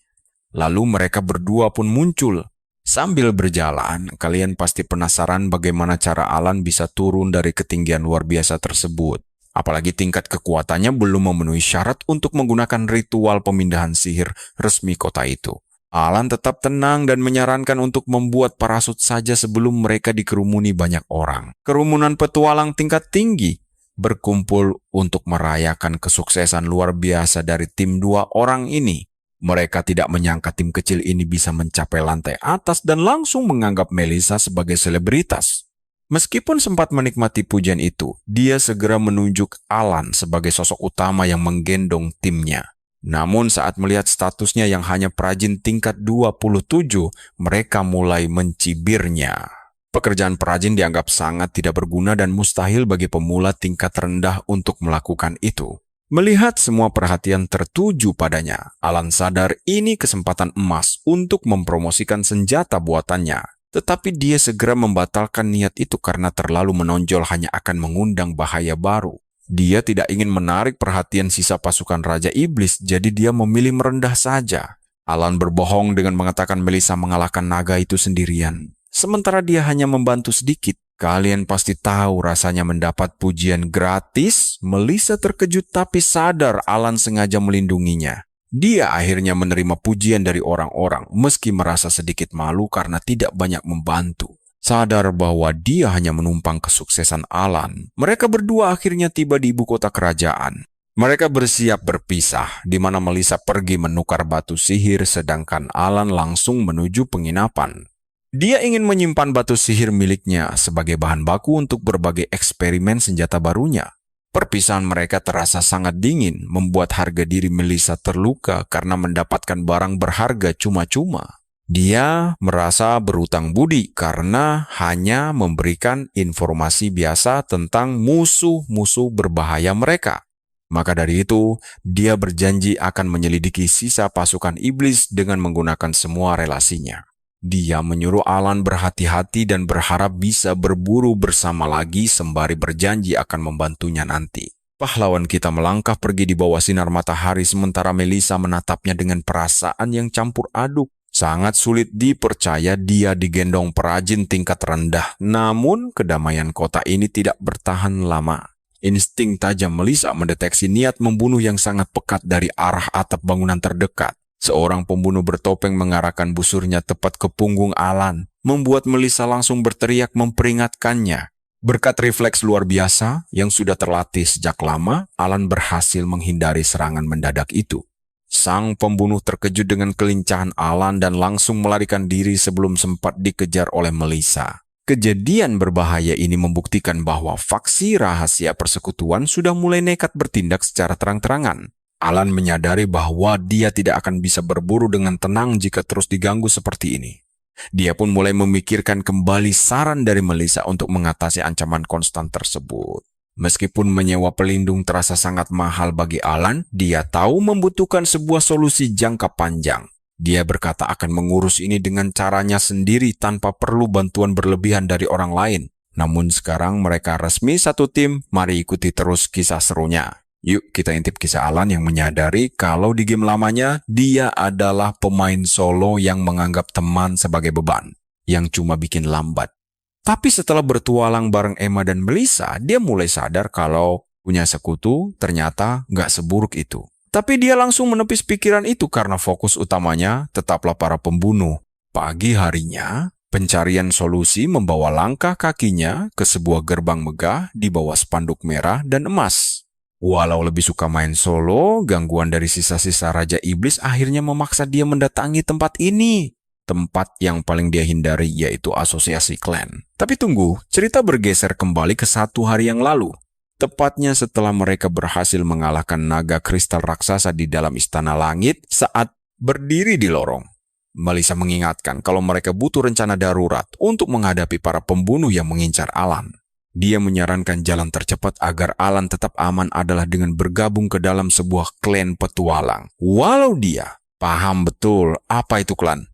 S1: Lalu mereka berdua pun muncul. Sambil berjalan, kalian pasti penasaran bagaimana cara Alan bisa turun dari ketinggian luar biasa tersebut. Apalagi tingkat kekuatannya belum memenuhi syarat untuk menggunakan ritual pemindahan sihir resmi kota itu. Alan tetap tenang dan menyarankan untuk membuat parasut saja sebelum mereka dikerumuni banyak orang. Kerumunan petualang tingkat tinggi berkumpul untuk merayakan kesuksesan luar biasa dari tim 2 orang ini. Mereka tidak menyangka tim kecil ini bisa mencapai lantai atas dan langsung menganggap Melissa sebagai selebritas. Meskipun sempat menikmati pujian itu, dia segera menunjuk Alan sebagai sosok utama yang menggendong timnya. Namun saat melihat statusnya yang hanya perajin tingkat 27, mereka mulai mencibirnya. Pekerjaan perajin dianggap sangat tidak berguna dan mustahil bagi pemula tingkat rendah untuk melakukan itu. Melihat semua perhatian tertuju padanya, Alan sadar ini kesempatan emas untuk mempromosikan senjata buatannya. Tetapi dia segera membatalkan niat itu karena terlalu menonjol hanya akan mengundang bahaya baru. Dia tidak ingin menarik perhatian sisa pasukan Raja Iblis, jadi dia memilih merendah saja. Alan berbohong dengan mengatakan Melissa mengalahkan naga itu sendirian. Sementara dia hanya membantu sedikit. Kalian pasti tahu rasanya mendapat pujian gratis. Melissa terkejut tapi sadar Alan sengaja melindunginya. Dia akhirnya menerima pujian dari orang-orang meski merasa sedikit malu karena tidak banyak membantu. Sadar bahwa dia hanya menumpang kesuksesan Alan, mereka berdua akhirnya tiba di ibu kota kerajaan. Mereka bersiap berpisah, di mana Melissa pergi menukar batu sihir sedangkan Alan langsung menuju penginapan. Dia ingin menyimpan batu sihir miliknya sebagai bahan baku untuk berbagai eksperimen senjata barunya. Perpisahan mereka terasa sangat dingin, membuat harga diri Melissa terluka karena mendapatkan barang berharga cuma-cuma. Dia merasa berutang budi karena hanya memberikan informasi biasa tentang musuh-musuh berbahaya mereka. Maka dari itu, dia berjanji akan menyelidiki sisa pasukan iblis dengan menggunakan semua relasinya. Dia menyuruh Alan berhati-hati dan berharap bisa berburu bersama lagi sembari berjanji akan membantunya nanti. Pahlawan kita melangkah pergi di bawah sinar matahari sementara Melissa menatapnya dengan perasaan yang campur aduk. Sangat sulit dipercaya dia digendong perajin tingkat rendah. Namun kedamaian kota ini tidak bertahan lama. Insting tajam Melissa mendeteksi niat membunuh yang sangat pekat dari arah atap bangunan terdekat. Seorang pembunuh bertopeng mengarahkan busurnya tepat ke punggung Alan, membuat Melissa langsung berteriak memperingatkannya. Berkat refleks luar biasa yang sudah terlatih sejak lama, Alan berhasil menghindari serangan mendadak itu. Sang pembunuh terkejut dengan kelincahan Alan dan langsung melarikan diri sebelum sempat dikejar oleh Melissa. Kejadian berbahaya ini membuktikan bahwa faksi rahasia persekutuan sudah mulai nekat bertindak secara terang-terangan. Alan menyadari bahwa dia tidak akan bisa berburu dengan tenang jika terus diganggu seperti ini. Dia pun mulai memikirkan kembali saran dari Melissa untuk mengatasi ancaman konstan tersebut. Meskipun menyewa pelindung terasa sangat mahal bagi Alan, dia tahu membutuhkan sebuah solusi jangka panjang. Dia berkata akan mengurus ini dengan caranya sendiri tanpa perlu bantuan berlebihan dari orang lain. Namun sekarang mereka resmi satu tim, mari ikuti terus kisah serunya. Yuk kita intip kisah Alan yang menyadari kalau di game lamanya dia adalah pemain solo yang menganggap teman sebagai beban, yang cuma bikin lambat. Tapi setelah bertualang bareng Emma dan Melissa, dia mulai sadar kalau punya sekutu ternyata nggak seburuk itu. Tapi dia langsung menepis pikiran itu karena fokus utamanya tetaplah para pembunuh. Pagi harinya, pencarian solusi membawa langkah kakinya ke sebuah gerbang megah di bawah spanduk merah dan emas. Walau lebih suka main solo, gangguan dari sisa-sisa Raja Iblis akhirnya memaksa dia mendatangi tempat ini. Tempat yang paling dia hindari yaitu asosiasi klan. Tapi tunggu, cerita bergeser kembali ke 1 hari yang lalu. Tepatnya setelah mereka berhasil mengalahkan naga kristal raksasa di dalam istana langit saat berdiri di lorong. Melissa mengingatkan kalau mereka butuh rencana darurat untuk menghadapi para pembunuh yang mengincar Alan. Dia menyarankan jalan tercepat agar Alan tetap aman adalah dengan bergabung ke dalam sebuah klan petualang. Walau dia paham betul apa itu klan,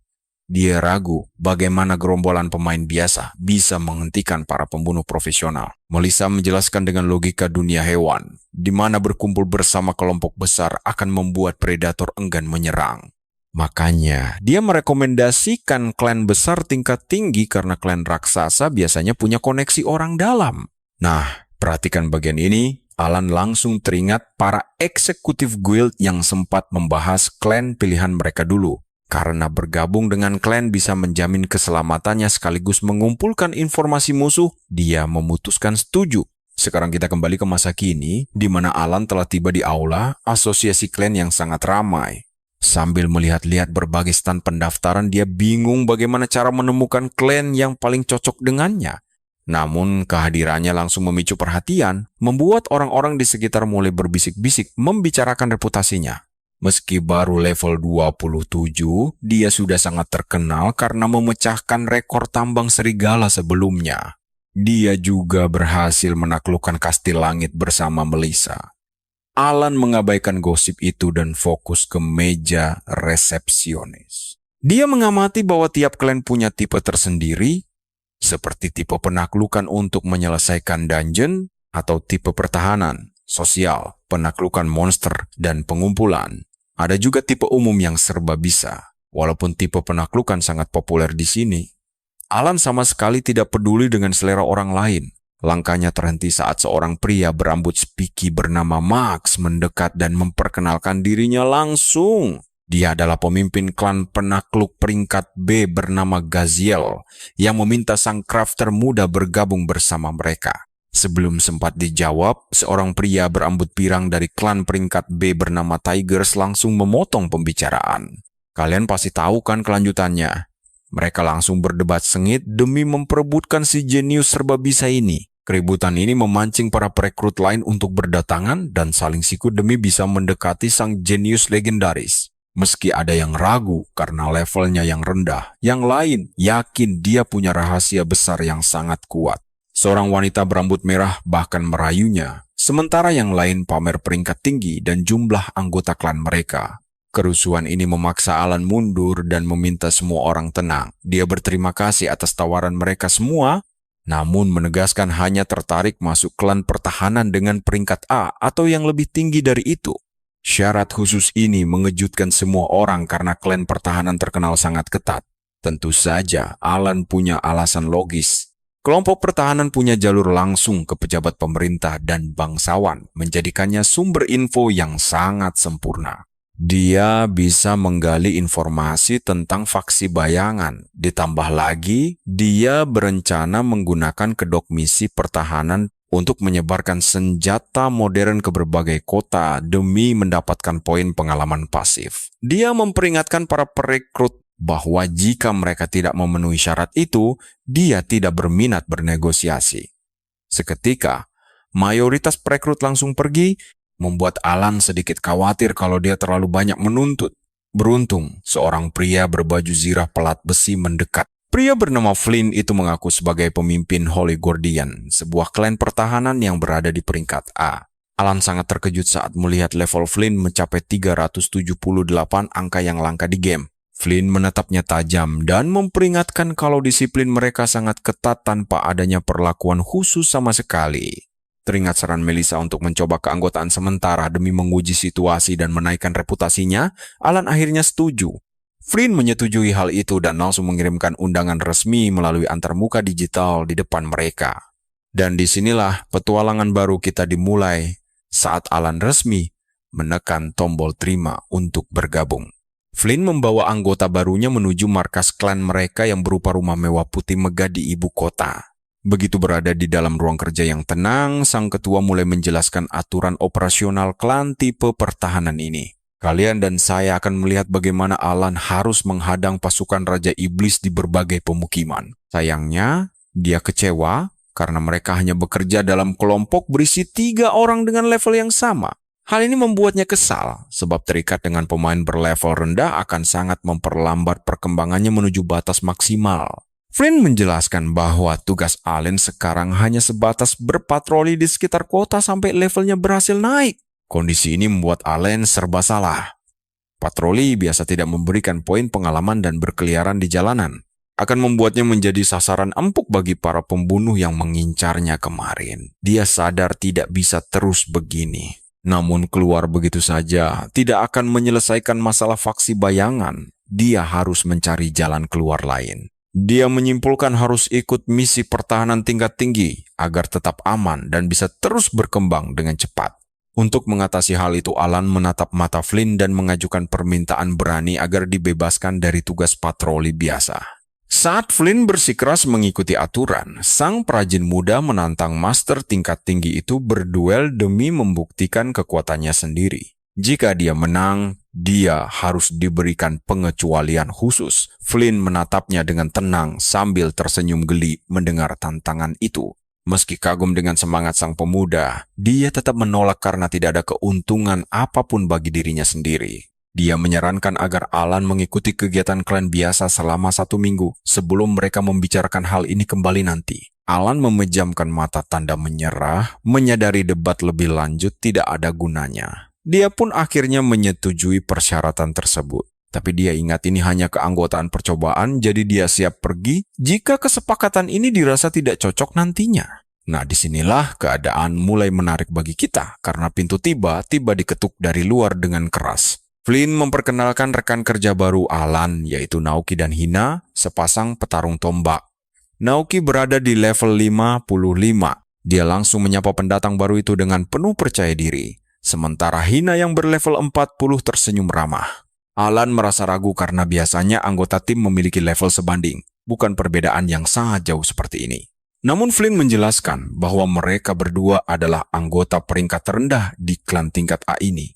S1: dia ragu bagaimana gerombolan pemain biasa bisa menghentikan para pembunuh profesional. Melissa menjelaskan dengan logika dunia hewan, di mana berkumpul bersama kelompok besar akan membuat predator enggan menyerang. Makanya, dia merekomendasikan klan besar tingkat tinggi karena klan raksasa biasanya punya koneksi orang dalam. Nah, perhatikan bagian ini. Alan langsung teringat para eksekutif guild yang sempat membahas klan pilihan mereka dulu. Karena bergabung dengan klan bisa menjamin keselamatannya sekaligus mengumpulkan informasi musuh, dia memutuskan setuju. Sekarang kita kembali ke masa kini, di mana Alan telah tiba di aula asosiasi klan yang sangat ramai. Sambil melihat-lihat berbagai stand pendaftaran, dia bingung bagaimana cara menemukan klan yang paling cocok dengannya. Namun kehadirannya langsung memicu perhatian, membuat orang-orang di sekitar mulai berbisik-bisik membicarakan reputasinya. Meski baru level 27, dia sudah sangat terkenal karena memecahkan rekor tambang serigala sebelumnya. Dia juga berhasil menaklukkan Kastil Langit bersama Melissa. Alan mengabaikan gosip itu dan fokus ke meja resepsionis. Dia mengamati bahwa tiap klan punya tipe tersendiri, seperti tipe penaklukan untuk menyelesaikan dungeon atau tipe pertahanan, sosial, penaklukan monster, dan pengumpulan. Ada juga tipe umum yang serba bisa. Walaupun tipe penaklukan sangat populer di sini, Alan sama sekali tidak peduli dengan selera orang lain. Langkahnya terhenti saat seorang pria berambut spiki bernama Max mendekat dan memperkenalkan dirinya langsung. Dia adalah pemimpin klan penakluk peringkat B bernama Gaziel yang meminta sang crafter muda bergabung bersama mereka. Sebelum sempat dijawab, seorang pria berambut pirang dari klan peringkat B bernama Tigers langsung memotong pembicaraan. Kalian pasti tahu kan kelanjutannya? Mereka langsung berdebat sengit demi memperebutkan si jenius serba bisa ini. Keributan ini memancing para perekrut lain untuk berdatangan dan saling sikut demi bisa mendekati sang jenius legendaris. Meski ada yang ragu karena levelnya yang rendah, yang lain yakin dia punya rahasia besar yang sangat kuat. Seorang wanita berambut merah bahkan merayunya, sementara yang lain pamer peringkat tinggi dan jumlah anggota klan mereka. Kerusuhan ini memaksa Alan mundur dan meminta semua orang tenang. Dia berterima kasih atas tawaran mereka semua, namun menegaskan hanya tertarik masuk klan pertahanan dengan peringkat A atau yang lebih tinggi dari itu. Syarat khusus ini mengejutkan semua orang karena klan pertahanan terkenal sangat ketat. Tentu saja Alan punya alasan logis. Kelompok pertahanan punya jalur langsung ke pejabat pemerintah dan bangsawan, menjadikannya sumber info yang sangat sempurna. Dia bisa menggali informasi tentang faksi bayangan. Ditambah lagi, dia berencana menggunakan kedok misi pertahanan untuk menyebarkan senjata modern ke berbagai kota demi mendapatkan poin pengalaman pasif. Dia memperingatkan para perekrut bahwa jika mereka tidak memenuhi syarat itu, dia tidak berminat bernegosiasi. Seketika, mayoritas perekrut langsung pergi, membuat Alan sedikit khawatir kalau dia terlalu banyak menuntut. Beruntung, seorang pria berbaju zirah pelat besi mendekat. Pria bernama Flynn itu mengaku sebagai pemimpin Holy Guardian, sebuah klan pertahanan yang berada di peringkat A. Alan sangat terkejut saat melihat level Flynn mencapai 378, angka yang langka di game. Flynn menatapnya tajam dan memperingatkan kalau disiplin mereka sangat ketat tanpa adanya perlakuan khusus sama sekali. Teringat saran Melissa untuk mencoba keanggotaan sementara demi menguji situasi dan menaikkan reputasinya, Alan akhirnya setuju. Flynn menyetujui hal itu dan langsung mengirimkan undangan resmi melalui antarmuka digital di depan mereka. Dan disinilah petualangan baru kita dimulai saat Alan resmi menekan tombol terima untuk bergabung. Flynn membawa anggota barunya menuju markas klan mereka yang berupa rumah mewah putih megah di ibu kota. Begitu berada di dalam ruang kerja yang tenang, sang ketua mulai menjelaskan aturan operasional klan tipe pertahanan ini. Kalian dan saya akan melihat bagaimana Alan harus menghadang pasukan Raja Iblis di berbagai pemukiman. Sayangnya, dia kecewa karena mereka hanya bekerja dalam kelompok berisi 3 orang dengan level yang sama. Hal ini membuatnya kesal, sebab terikat dengan pemain berlevel rendah akan sangat memperlambat perkembangannya menuju batas maksimal. Flynn menjelaskan bahwa tugas Allen sekarang hanya sebatas berpatroli di sekitar kota sampai levelnya berhasil naik. Kondisi ini membuat Allen serba salah. Patroli biasa tidak memberikan poin pengalaman dan berkeliaran di jalanan. Akan membuatnya menjadi sasaran empuk bagi para pembunuh yang mengincarnya kemarin. Dia sadar tidak bisa terus begini. Namun keluar begitu saja tidak akan menyelesaikan masalah faksi bayangan. Dia harus mencari jalan keluar lain. Dia menyimpulkan harus ikut misi pertahanan tingkat tinggi agar tetap aman dan bisa terus berkembang dengan cepat. Untuk mengatasi hal itu, Alan menatap mata Flynn dan mengajukan permintaan berani agar dibebaskan dari tugas patroli biasa. Saat Flynn bersikeras mengikuti aturan, sang perajin muda menantang master tingkat tinggi itu berduel demi membuktikan kekuatannya sendiri. Jika dia menang, dia harus diberikan pengecualian khusus. Flynn menatapnya dengan tenang sambil tersenyum geli mendengar tantangan itu. Meski kagum dengan semangat sang pemuda, dia tetap menolak karena tidak ada keuntungan apapun bagi dirinya sendiri. Dia menyarankan agar Alan mengikuti kegiatan klan biasa selama 1 minggu sebelum mereka membicarakan hal ini kembali nanti. Alan memejamkan mata tanda menyerah, menyadari debat lebih lanjut tidak ada gunanya. Dia pun akhirnya menyetujui persyaratan tersebut. Tapi dia ingat ini hanya keanggotaan percobaan, jadi dia siap pergi jika kesepakatan ini dirasa tidak cocok nantinya. Nah, disinilah keadaan mulai menarik bagi kita, karena pintu tiba-tiba diketuk dari luar dengan keras. Flynn memperkenalkan rekan kerja baru Alan, yaitu Naoki dan Hina, sepasang petarung tombak. Naoki berada di level 55. Dia langsung menyapa pendatang baru itu dengan penuh percaya diri. Sementara Hina yang berlevel 40 tersenyum ramah. Alan merasa ragu karena biasanya anggota tim memiliki level sebanding, bukan perbedaan yang sangat jauh seperti ini. Namun Flynn menjelaskan bahwa mereka berdua adalah anggota peringkat terendah di klan tingkat A ini.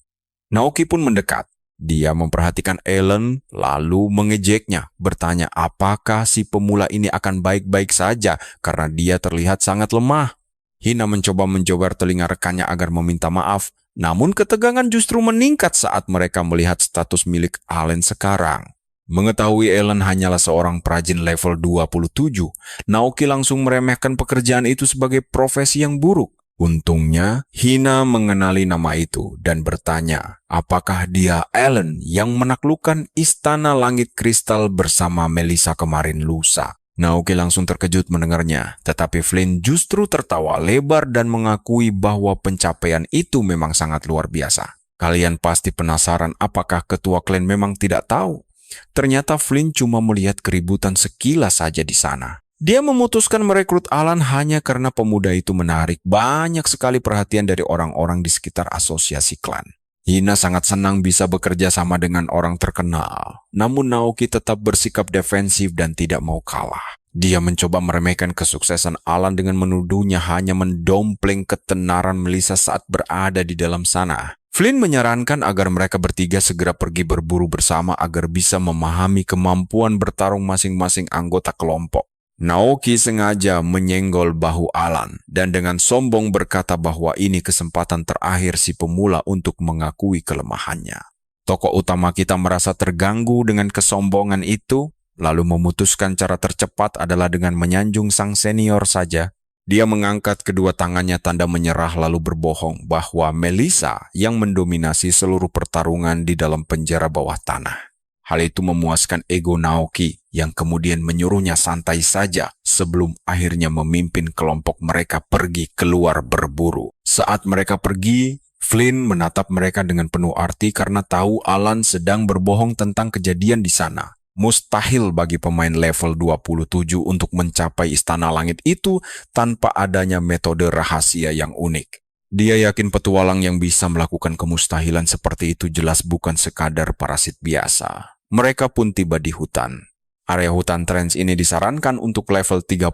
S1: Naoki pun mendekat. Dia memperhatikan Alan lalu mengejeknya, bertanya apakah si pemula ini akan baik-baik saja karena dia terlihat sangat lemah. Hina mencoba menjobar telinga rekannya agar meminta maaf, namun ketegangan justru meningkat saat mereka melihat status milik Allen sekarang. Mengetahui Alan hanyalah seorang perajin level 27, Naoki langsung meremehkan pekerjaan itu sebagai profesi yang buruk. Untungnya, Hina mengenali nama itu dan bertanya, apakah dia Alan yang menaklukkan Istana Langit Kristal bersama Melissa kemarin lusa? Naoki langsung terkejut mendengarnya, tetapi Flynn justru tertawa lebar dan mengakui bahwa pencapaian itu memang sangat luar biasa. Kalian pasti penasaran apakah ketua klan memang tidak tahu? Ternyata Flynn cuma melihat keributan sekilas saja di sana. Dia memutuskan merekrut Alan hanya karena pemuda itu menarik banyak sekali perhatian dari orang-orang di sekitar asosiasi klan. Hina sangat senang bisa bekerja sama dengan orang terkenal. Namun Naoki tetap bersikap defensif dan tidak mau kalah. Dia mencoba meremehkan kesuksesan Alan dengan menuduhnya hanya mendompleng ketenaran Melissa saat berada di dalam sana. Flynn menyarankan agar mereka bertiga segera pergi berburu bersama agar bisa memahami kemampuan bertarung masing-masing anggota kelompok. Naoki sengaja menyenggol bahu Alan dan dengan sombong berkata bahwa ini kesempatan terakhir si pemula untuk mengakui kelemahannya. Tokoh utama kita merasa terganggu dengan kesombongan itu, lalu memutuskan cara tercepat adalah dengan menyanjung sang senior saja. Dia mengangkat kedua tangannya tanda menyerah lalu berbohong bahwa Melissa yang mendominasi seluruh pertarungan di dalam penjara bawah tanah. Hal itu memuaskan ego Naoki yang kemudian menyuruhnya santai saja sebelum akhirnya memimpin kelompok mereka pergi keluar berburu. Saat mereka pergi, Flynn menatap mereka dengan penuh arti karena tahu Alan sedang berbohong tentang kejadian di sana. Mustahil bagi pemain level 27 untuk mencapai Istana Langit itu tanpa adanya metode rahasia yang unik. Dia yakin petualang yang bisa melakukan kemustahilan seperti itu jelas bukan sekadar parasit biasa. Mereka pun tiba di hutan. Area hutan Trance ini disarankan untuk level 35.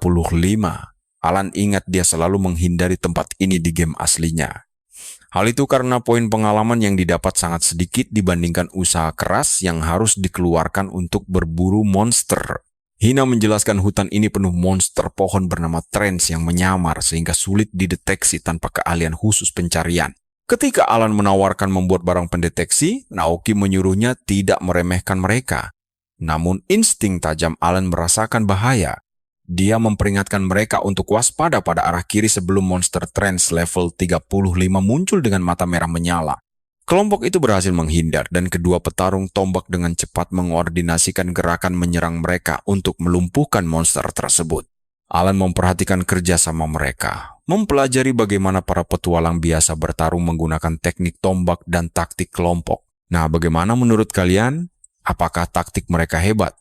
S1: Alan ingat dia selalu menghindari tempat ini di game aslinya. Hal itu karena poin pengalaman yang didapat sangat sedikit dibandingkan usaha keras yang harus dikeluarkan untuk berburu monster. Hina menjelaskan hutan ini penuh monster pohon bernama Trance yang menyamar sehingga sulit dideteksi tanpa keahlian khusus pencarian. Ketika Alan menawarkan membuat barang pendeteksi, Naoki menyuruhnya tidak meremehkan mereka. Namun insting tajam Alan merasakan bahaya. Dia memperingatkan mereka untuk waspada pada arah kiri sebelum monster trance level 35 muncul dengan mata merah menyala. Kelompok itu berhasil menghindar dan kedua petarung tombak dengan cepat mengordinasikan gerakan menyerang mereka untuk melumpuhkan monster tersebut. Alan memperhatikan kerjasama mereka, mempelajari bagaimana para petualang biasa bertarung menggunakan teknik tombak dan taktik kelompok. Nah, bagaimana menurut kalian? Apakah taktik mereka hebat?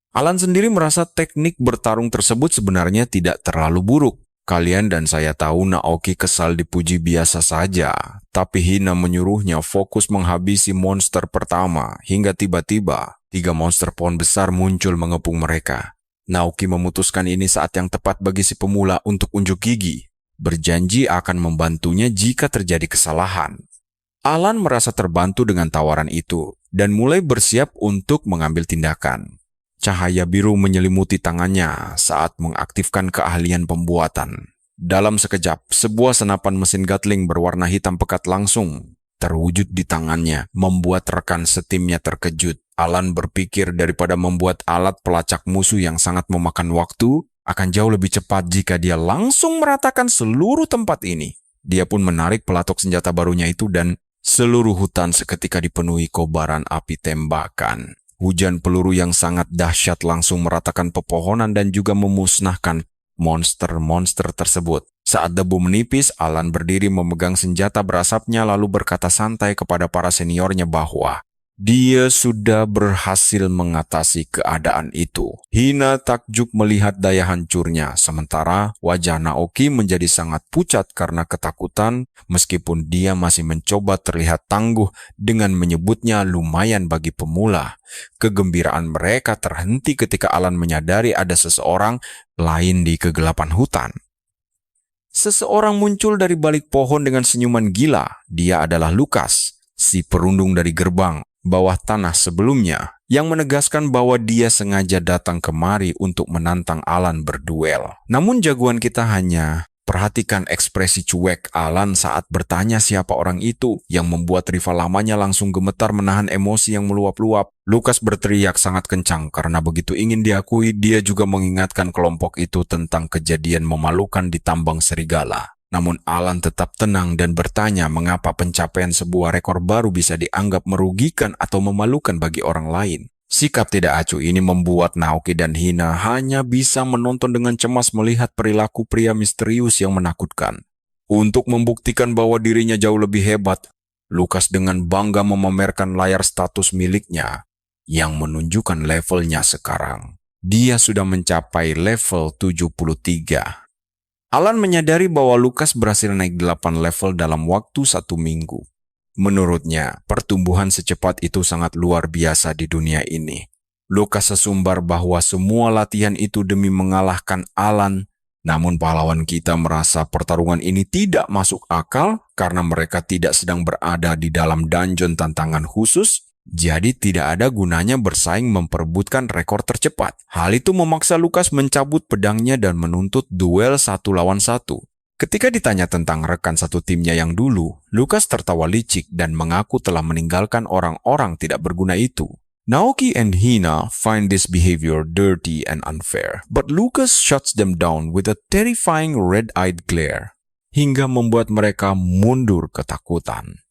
S1: Alan sendiri merasa teknik bertarung tersebut sebenarnya tidak terlalu buruk. Kalian dan saya tahu Naoki kesal dipuji biasa saja, tapi Hina menyuruhnya fokus menghabisi monster pertama hingga tiba-tiba 3 monster pohon besar muncul mengepung mereka. Naoki memutuskan ini saat yang tepat bagi si pemula untuk unjuk gigi, berjanji akan membantunya jika terjadi kesalahan. Alan merasa terbantu dengan tawaran itu dan mulai bersiap untuk mengambil tindakan. Cahaya biru menyelimuti tangannya saat mengaktifkan keahlian pembuatan. Dalam sekejap, sebuah senapan mesin Gatling berwarna hitam pekat langsung terwujud di tangannya, membuat rekan setimnya terkejut. Alan berpikir daripada membuat alat pelacak musuh yang sangat memakan waktu, akan jauh lebih cepat jika dia langsung meratakan seluruh tempat ini. Dia pun menarik pelatok senjata barunya itu dan seluruh hutan seketika dipenuhi kobaran api tembakan. Hujan peluru yang sangat dahsyat langsung meratakan pepohonan dan juga memusnahkan monster-monster tersebut. Saat debu menipis, Alan berdiri memegang senjata berasapnya lalu berkata santai kepada para seniornya bahwa dia sudah berhasil mengatasi keadaan itu. Hina takjub melihat daya hancurnya, sementara wajah Naoki menjadi sangat pucat karena ketakutan meskipun dia masih mencoba terlihat tangguh dengan menyebutnya lumayan bagi pemula. Kegembiraan mereka terhenti ketika Alan menyadari ada seseorang lain di kegelapan hutan. Seseorang muncul dari balik pohon dengan senyuman gila. Dia adalah Lucas, si perundung dari gerbang bawah tanah sebelumnya, yang menegaskan bahwa dia sengaja datang kemari untuk menantang Alan berduel. Namun jagoan kita hanya perhatikan ekspresi cuek Alan saat bertanya siapa orang itu, yang membuat rival lamanya langsung gemetar menahan emosi yang meluap-luap. Lucas berteriak sangat kencang karena begitu ingin diakui, dia juga mengingatkan kelompok itu tentang kejadian memalukan di tambang serigala. Namun Alan tetap tenang dan bertanya mengapa pencapaian sebuah rekor baru bisa dianggap merugikan atau memalukan bagi orang lain. Sikap tidak acuh ini membuat Naoki dan Hina hanya bisa menonton dengan cemas melihat perilaku pria misterius yang menakutkan. Untuk membuktikan bahwa dirinya jauh lebih hebat, Lucas dengan bangga memamerkan layar status miliknya yang menunjukkan levelnya sekarang. Dia sudah mencapai level 73. Alan menyadari bahwa Lucas berhasil naik 8 level dalam waktu 1 minggu. Menurutnya, pertumbuhan secepat itu sangat luar biasa di dunia ini. Lucas sesumbar bahwa semua latihan itu demi mengalahkan Alan, namun pahlawan kita merasa pertarungan ini tidak masuk akal karena mereka tidak sedang berada di dalam dungeon tantangan khusus, jadi tidak ada gunanya bersaing memperebutkan rekor tercepat. Hal itu memaksa Lucas mencabut pedangnya dan menuntut duel 1 lawan 1. Ketika ditanya tentang rekan satu timnya yang dulu, Lucas tertawa licik dan mengaku telah meninggalkan orang-orang tidak berguna itu. Naoki and Hina find this behavior dirty and unfair, but Lucas shuts them down with a terrifying red-eyed glare, hingga membuat mereka mundur ketakutan.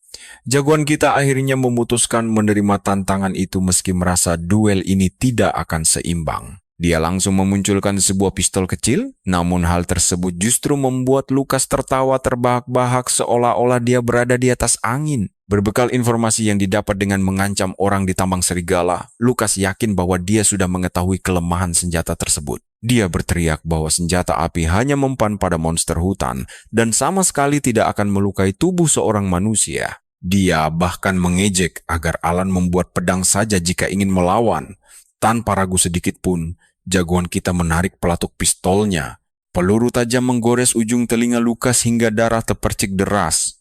S1: Jagoan kita akhirnya memutuskan menerima tantangan itu meski merasa duel ini tidak akan seimbang. Dia langsung memunculkan sebuah pistol kecil, namun hal tersebut justru membuat Lucas tertawa terbahak-bahak seolah-olah dia berada di atas angin. Berbekal informasi yang didapat dengan mengancam orang di tambang serigala, Lucas yakin bahwa dia sudah mengetahui kelemahan senjata tersebut. Dia berteriak bahwa senjata api hanya mempan pada monster hutan dan sama sekali tidak akan melukai tubuh seorang manusia. Dia bahkan mengejek agar Alan membuat pedang saja jika ingin melawan. Tanpa ragu sedikit pun, jagoan kita menarik pelatuk pistolnya. Peluru tajam menggores ujung telinga Lucas hingga darah terpercik deras,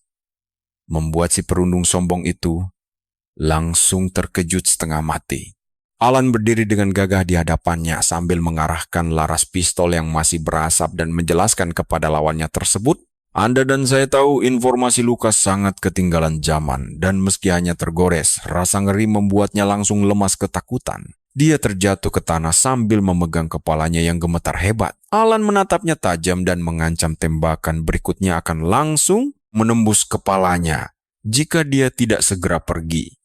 S1: membuat si perundung sombong itu langsung terkejut setengah mati. Alan berdiri dengan gagah di hadapannya sambil mengarahkan laras pistol yang masih berasap dan menjelaskan kepada lawannya tersebut Anda dan saya tahu informasi Lukas sangat ketinggalan zaman, dan meski hanya tergores, rasa ngeri membuatnya langsung lemas ketakutan. Dia terjatuh ke tanah sambil memegang kepalanya yang gemetar hebat. Alan menatapnya tajam dan mengancam tembakan berikutnya akan langsung menembus kepalanya jika dia tidak segera pergi.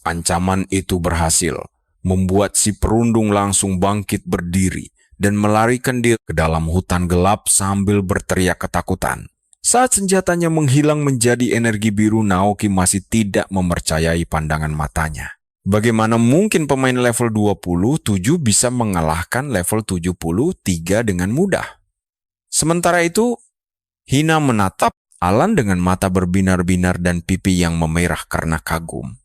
S1: Ancaman itu berhasil, membuat si perundung langsung bangkit berdiri dan melarikan diri ke dalam hutan gelap sambil berteriak ketakutan. Saat senjatanya menghilang menjadi energi biru, Naoki masih tidak mempercayai pandangan matanya. Bagaimana mungkin pemain level 27 bisa mengalahkan level 73 dengan mudah? Sementara itu, Hina menatap Alan dengan mata berbinar-binar dan pipi yang memerah karena kagum.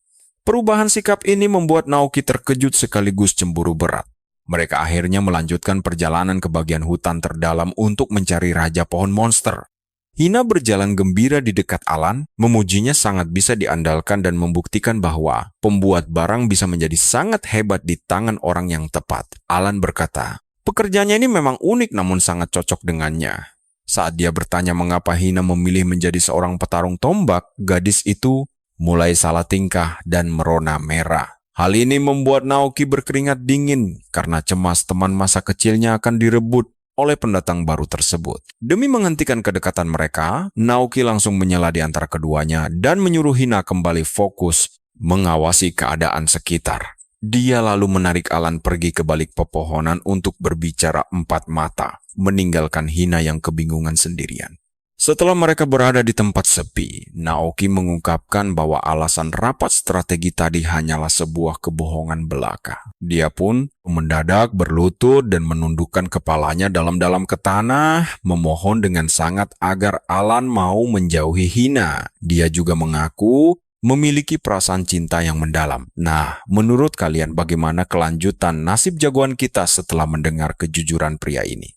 S1: Perubahan sikap ini membuat Naoki terkejut sekaligus cemburu berat. Mereka akhirnya melanjutkan perjalanan ke bagian hutan terdalam untuk mencari Raja Pohon Monster. Hina berjalan gembira di dekat Alan, memujinya sangat bisa diandalkan dan membuktikan bahwa pembuat barang bisa menjadi sangat hebat di tangan orang yang tepat. Alan berkata, pekerjaannya ini memang unik namun sangat cocok dengannya. Saat dia bertanya mengapa Hina memilih menjadi seorang petarung tombak, gadis itu mulai salah tingkah dan merona merah. Hal ini membuat Naoki berkeringat dingin karena cemas teman masa kecilnya akan direbut oleh pendatang baru tersebut. Demi menghentikan kedekatan mereka, Naoki langsung menyela di antara keduanya dan menyuruh Hina kembali fokus mengawasi keadaan sekitar. Dia lalu menarik Alan pergi ke balik pepohonan untuk berbicara empat mata, meninggalkan Hina yang kebingungan sendirian. Setelah mereka berada di tempat sepi, Naoki mengungkapkan bahwa alasan rapat strategi tadi hanyalah sebuah kebohongan belaka. Dia pun mendadak berlutut dan menundukkan kepalanya dalam-dalam ke tanah, memohon dengan sangat agar Alan mau menjauhi Hina. Dia juga mengaku memiliki perasaan cinta yang mendalam. Nah, menurut kalian bagaimana kelanjutan nasib jagoan kita setelah mendengar kejujuran pria ini?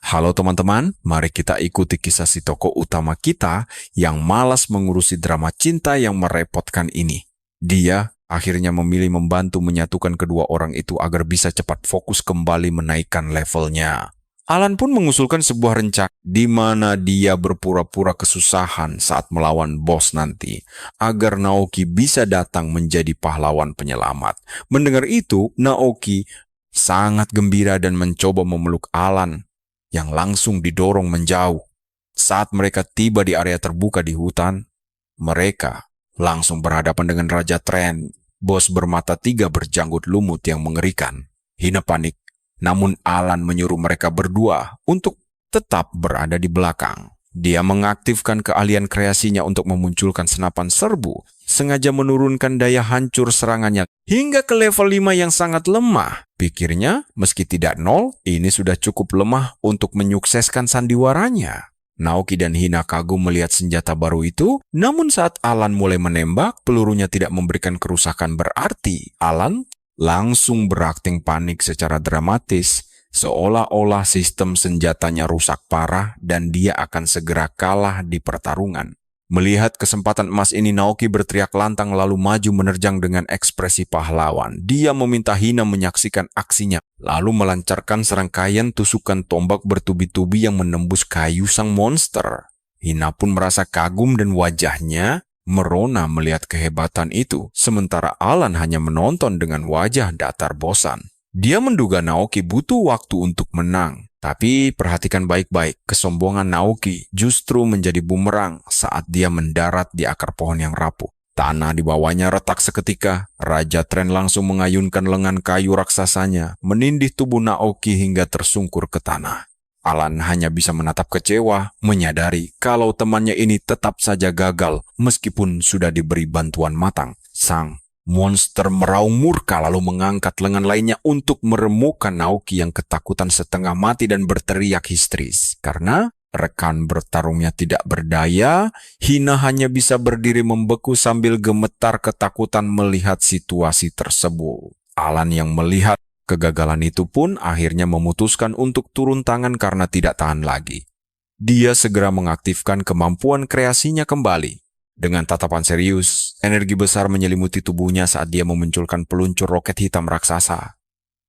S1: Halo teman-teman, mari kita ikuti kisah si tokoh utama kita yang malas mengurusi drama cinta yang merepotkan ini. Dia akhirnya memilih membantu menyatukan kedua orang itu agar bisa cepat fokus kembali menaikkan levelnya. Alan pun mengusulkan sebuah rencana di mana dia berpura-pura kesusahan saat melawan bos nanti, agar Naoki bisa datang menjadi pahlawan penyelamat. Mendengar itu, Naoki sangat gembira dan mencoba memeluk Alan yang langsung didorong menjauh. Saat mereka tiba di area terbuka di hutan, mereka langsung berhadapan dengan Raja Tren, bos bermata 3 berjanggut lumut yang mengerikan. Hina panik, namun Alan menyuruh mereka berdua untuk tetap berada di belakang. Dia mengaktifkan keahlian kreasinya untuk memunculkan senapan serbu, sengaja menurunkan daya hancur serangannya hingga ke level 5 yang sangat lemah. Pikirnya, meski tidak 0, ini sudah cukup lemah untuk menyukseskan sandiwaranya. Naoki dan Hina kagum melihat senjata baru itu, namun saat Alan mulai menembak, pelurunya tidak memberikan kerusakan berarti. Alan langsung berakting panik secara dramatis, seolah-olah sistem senjatanya rusak parah dan dia akan segera kalah di pertarungan. Melihat kesempatan emas ini, Naoki berteriak lantang lalu maju menerjang dengan ekspresi pahlawan. Dia meminta Hina menyaksikan aksinya, lalu melancarkan serangkaian tusukan tombak bertubi-tubi yang menembus kayu sang monster. Hina pun merasa kagum dan wajahnya merona melihat kehebatan itu, sementara Alan hanya menonton dengan wajah datar bosan. Dia menduga Naoki butuh waktu untuk menang. Tapi perhatikan baik-baik, kesombongan Naoki justru menjadi bumerang saat dia mendarat di akar pohon yang rapuh. Tanah di bawahnya retak seketika. Raja Tren langsung mengayunkan lengan kayu raksasanya, menindih tubuh Naoki hingga tersungkur ke tanah. Alan hanya bisa menatap kecewa, menyadari kalau temannya ini tetap saja gagal meskipun sudah diberi bantuan matang. Sang monster meraung murka lalu mengangkat lengan lainnya untuk meremukkan Naoki yang ketakutan setengah mati dan berteriak histeris. Karena rekan bertarungnya tidak berdaya, Hina hanya bisa berdiri membeku sambil gemetar ketakutan melihat situasi tersebut. Alan yang melihat kegagalan itu pun akhirnya memutuskan untuk turun tangan karena tidak tahan lagi. Dia segera mengaktifkan kemampuan kreasinya kembali. Dengan tatapan serius, energi besar menyelimuti tubuhnya saat dia memunculkan peluncur roket hitam raksasa.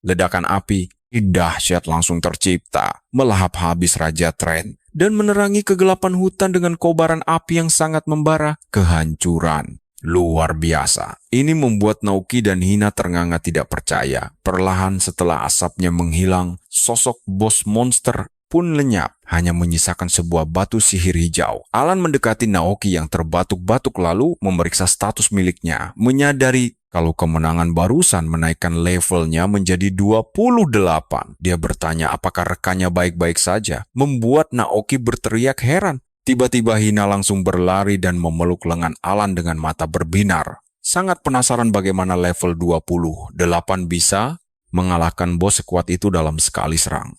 S1: Ledakan api dahsyat langsung tercipta, melahap habis Raja Tren, dan menerangi kegelapan hutan dengan kobaran api yang sangat membara kehancuran. Luar biasa. Ini membuat Naoki dan Hina ternganga tidak percaya. Perlahan setelah asapnya menghilang, sosok bos monster pun lenyap, hanya menyisakan sebuah batu sihir hijau. Alan mendekati Naoki yang terbatuk-batuk lalu memeriksa status miliknya, menyadari kalau kemenangan barusan menaikkan levelnya menjadi 28. Dia bertanya apakah rekannya baik-baik saja, membuat Naoki berteriak heran. Tiba-tiba Hina langsung berlari dan memeluk lengan Alan dengan mata berbinar. Sangat penasaran bagaimana level 28 bisa mengalahkan bos sekuat itu dalam sekali serang.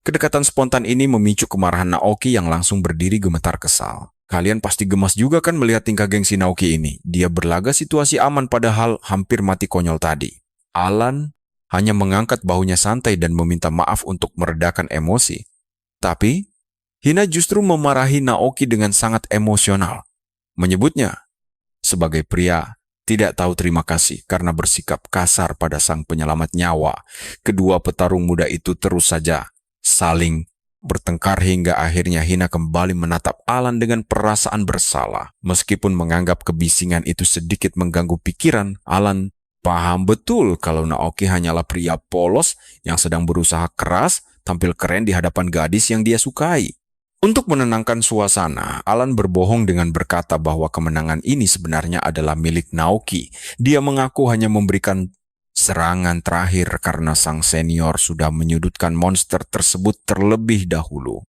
S1: Kedekatan spontan ini memicu kemarahan Naoki yang langsung berdiri gemetar kesal. Kalian pasti gemas juga kan melihat tingkah gengsi Naoki ini. Dia berlaga situasi aman padahal hampir mati konyol tadi. Alan hanya mengangkat bahunya santai dan meminta maaf untuk meredakan emosi. Tapi Hina justru memarahi Naoki dengan sangat emosional. Menyebutnya sebagai pria tidak tahu terima kasih karena bersikap kasar pada sang penyelamat nyawa. Kedua petarung muda itu terus saja saling bertengkar hingga akhirnya Hina kembali menatap Alan dengan perasaan bersalah. Meskipun menganggap kebisingan itu sedikit mengganggu pikiran, Alan paham betul kalau Naoki hanyalah pria polos yang sedang berusaha keras tampil keren di hadapan gadis yang dia sukai. Untuk menenangkan suasana, Alan berbohong dengan berkata bahwa kemenangan ini sebenarnya adalah milik Naoki. Dia mengaku hanya memberikan serangan terakhir karena sang senior sudah menyudutkan monster tersebut terlebih dahulu.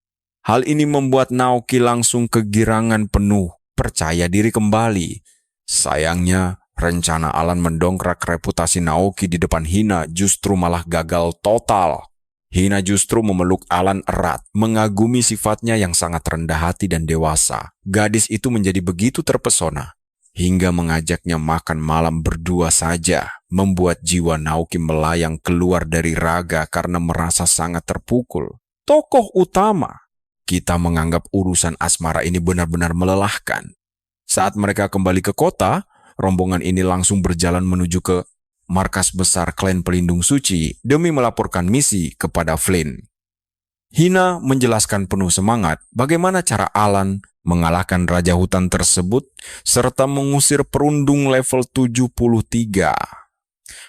S1: Hal ini membuat Naoki langsung kegirangan penuh, percaya diri kembali. Sayangnya, rencana Alan mendongkrak reputasi Naoki di depan Hina justru malah gagal total. Hina justru memeluk Alan erat, mengagumi sifatnya yang sangat rendah hati dan dewasa. Gadis itu menjadi begitu terpesona, hingga mengajaknya makan malam berdua saja, membuat jiwa Naoki melayang keluar dari raga karena merasa sangat terpukul. Tokoh utama, kita menganggap urusan asmara ini benar-benar melelahkan. Saat mereka kembali ke kota, rombongan ini langsung berjalan menuju ke markas besar klan pelindung suci demi melaporkan misi kepada Flynn. Hina menjelaskan penuh semangat bagaimana cara Alan mengalahkan Raja Hutan tersebut serta mengusir perundung level 73.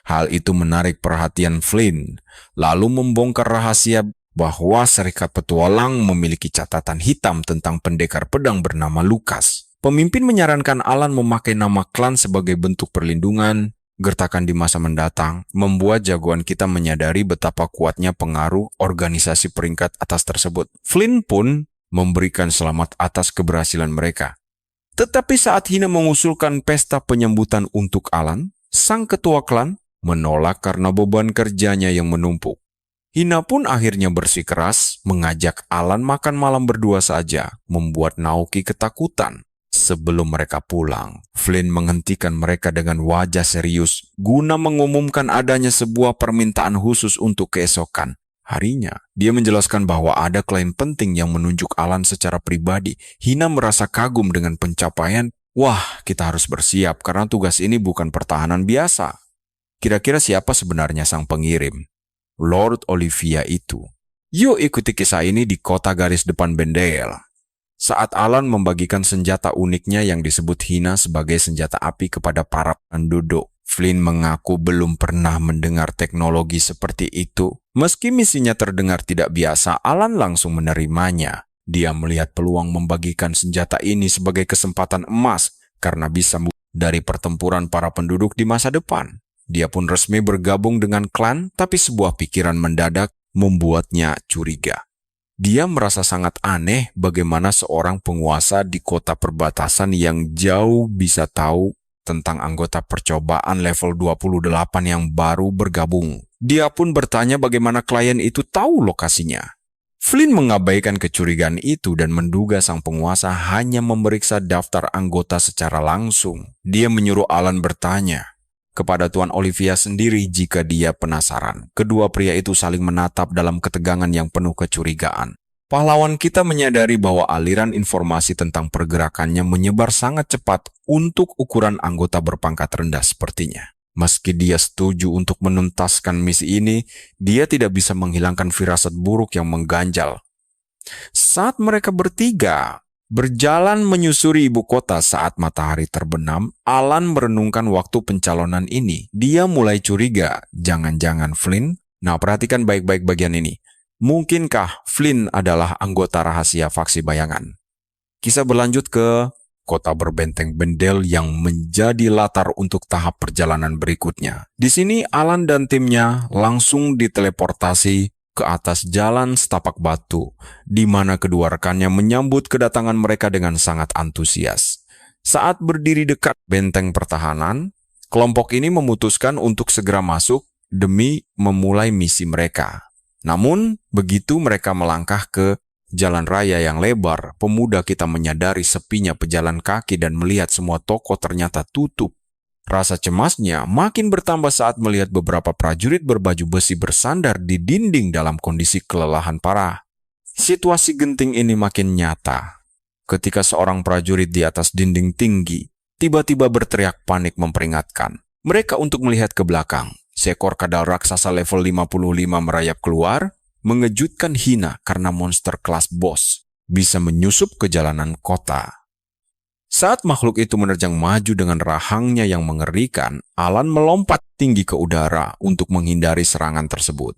S1: Hal itu menarik perhatian Flynn, lalu membongkar rahasia bahwa Serikat Petualang memiliki catatan hitam tentang pendekar pedang bernama Lucas. Pemimpin menyarankan Alan memakai nama klan sebagai bentuk perlindungan. Gertakan di masa mendatang membuat jagoan kita menyadari betapa kuatnya pengaruh organisasi peringkat atas tersebut. Flynn pun memberikan selamat atas keberhasilan mereka. Tetapi saat Hina mengusulkan pesta penyambutan untuk Alan, sang ketua klan menolak karena beban kerjanya yang menumpuk. Hina pun akhirnya bersikeras mengajak Alan makan malam berdua saja, membuat Naoki ketakutan. Sebelum mereka pulang, Flynn menghentikan mereka dengan wajah serius guna mengumumkan adanya sebuah permintaan khusus untuk keesokan harinya. Dia menjelaskan bahwa ada klien penting yang menunjuk Alan secara pribadi. Hina merasa kagum dengan pencapaian. Wah, kita harus bersiap karena tugas ini bukan pertahanan biasa. Kira-kira siapa sebenarnya sang pengirim? Lord Olivia itu. Yuk ikuti kisah ini di kota garis depan Bendel. Saat Alan membagikan senjata uniknya yang disebut Hina sebagai senjata api kepada para penduduk, Flynn mengaku belum pernah mendengar teknologi seperti itu. Meski misinya terdengar tidak biasa, Alan langsung menerimanya. Dia melihat peluang membagikan senjata ini sebagai kesempatan emas karena bisa dari pertempuran para penduduk di masa depan. Dia pun resmi bergabung dengan klan, tapi sebuah pikiran mendadak membuatnya curiga. Dia merasa sangat aneh bagaimana seorang penguasa di kota perbatasan yang jauh bisa tahu tentang anggota percobaan level 28 yang baru bergabung. Dia pun bertanya bagaimana klien itu tahu lokasinya. Flynn mengabaikan kecurigaan itu dan menduga sang penguasa hanya memeriksa daftar anggota secara langsung. Dia menyuruh Alan bertanya kepada Tuan Olivia sendiri jika dia penasaran. Kedua pria itu saling menatap dalam ketegangan yang penuh kecurigaan. Pahlawan kita menyadari bahwa aliran informasi tentang pergerakannya menyebar sangat cepat untuk ukuran anggota berpangkat rendah sepertinya. Meski dia setuju untuk menuntaskan misi ini, dia tidak bisa menghilangkan firasat buruk yang mengganjal. Saat mereka bertiga berjalan menyusuri ibu kota saat matahari terbenam, Alan merenungkan waktu pencalonan ini. Dia mulai curiga, jangan-jangan Flynn. Nah, perhatikan baik-baik bagian ini. Mungkinkah Flynn adalah anggota rahasia faksi bayangan? Kisah berlanjut ke kota berbenteng bendel yang menjadi latar untuk tahap perjalanan berikutnya. Di sini Alan dan timnya langsung diteleportasi ke atas jalan setapak batu, di mana kedua rekannya menyambut kedatangan mereka dengan sangat antusias. Saat berdiri dekat benteng pertahanan, kelompok ini memutuskan untuk segera masuk demi memulai misi mereka. Namun, begitu mereka melangkah ke jalan raya yang lebar, pemuda kita menyadari sepinya pejalan kaki dan melihat semua toko ternyata tutup. Rasa cemasnya makin bertambah saat melihat beberapa prajurit berbaju besi bersandar di dinding dalam kondisi kelelahan parah. Situasi genting ini makin nyata ketika seorang prajurit di atas dinding tinggi tiba-tiba berteriak panik memperingatkan mereka untuk melihat ke belakang. Seekor kadal raksasa level 55 merayap keluar, mengejutkan Hina karena monster kelas boss bisa menyusup ke jalanan kota. Saat makhluk itu menerjang maju dengan rahangnya yang mengerikan, Alan melompat tinggi ke udara untuk menghindari serangan tersebut.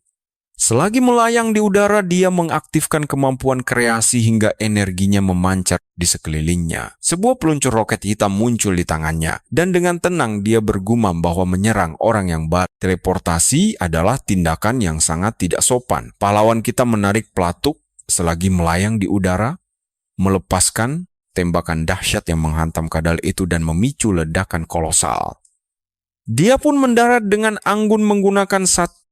S1: Selagi melayang di udara, dia mengaktifkan kemampuan kreasi hingga energinya memancar di sekelilingnya. Sebuah peluncur roket hitam muncul di tangannya, dan dengan tenang dia bergumam bahwa menyerang orang yang baru. Teleportasi adalah tindakan yang sangat tidak sopan. Pahlawan kita menarik pelatuk selagi melayang di udara, melepaskan tembakan dahsyat yang menghantam kadal itu dan memicu ledakan kolosal. Dia pun mendarat dengan anggun menggunakan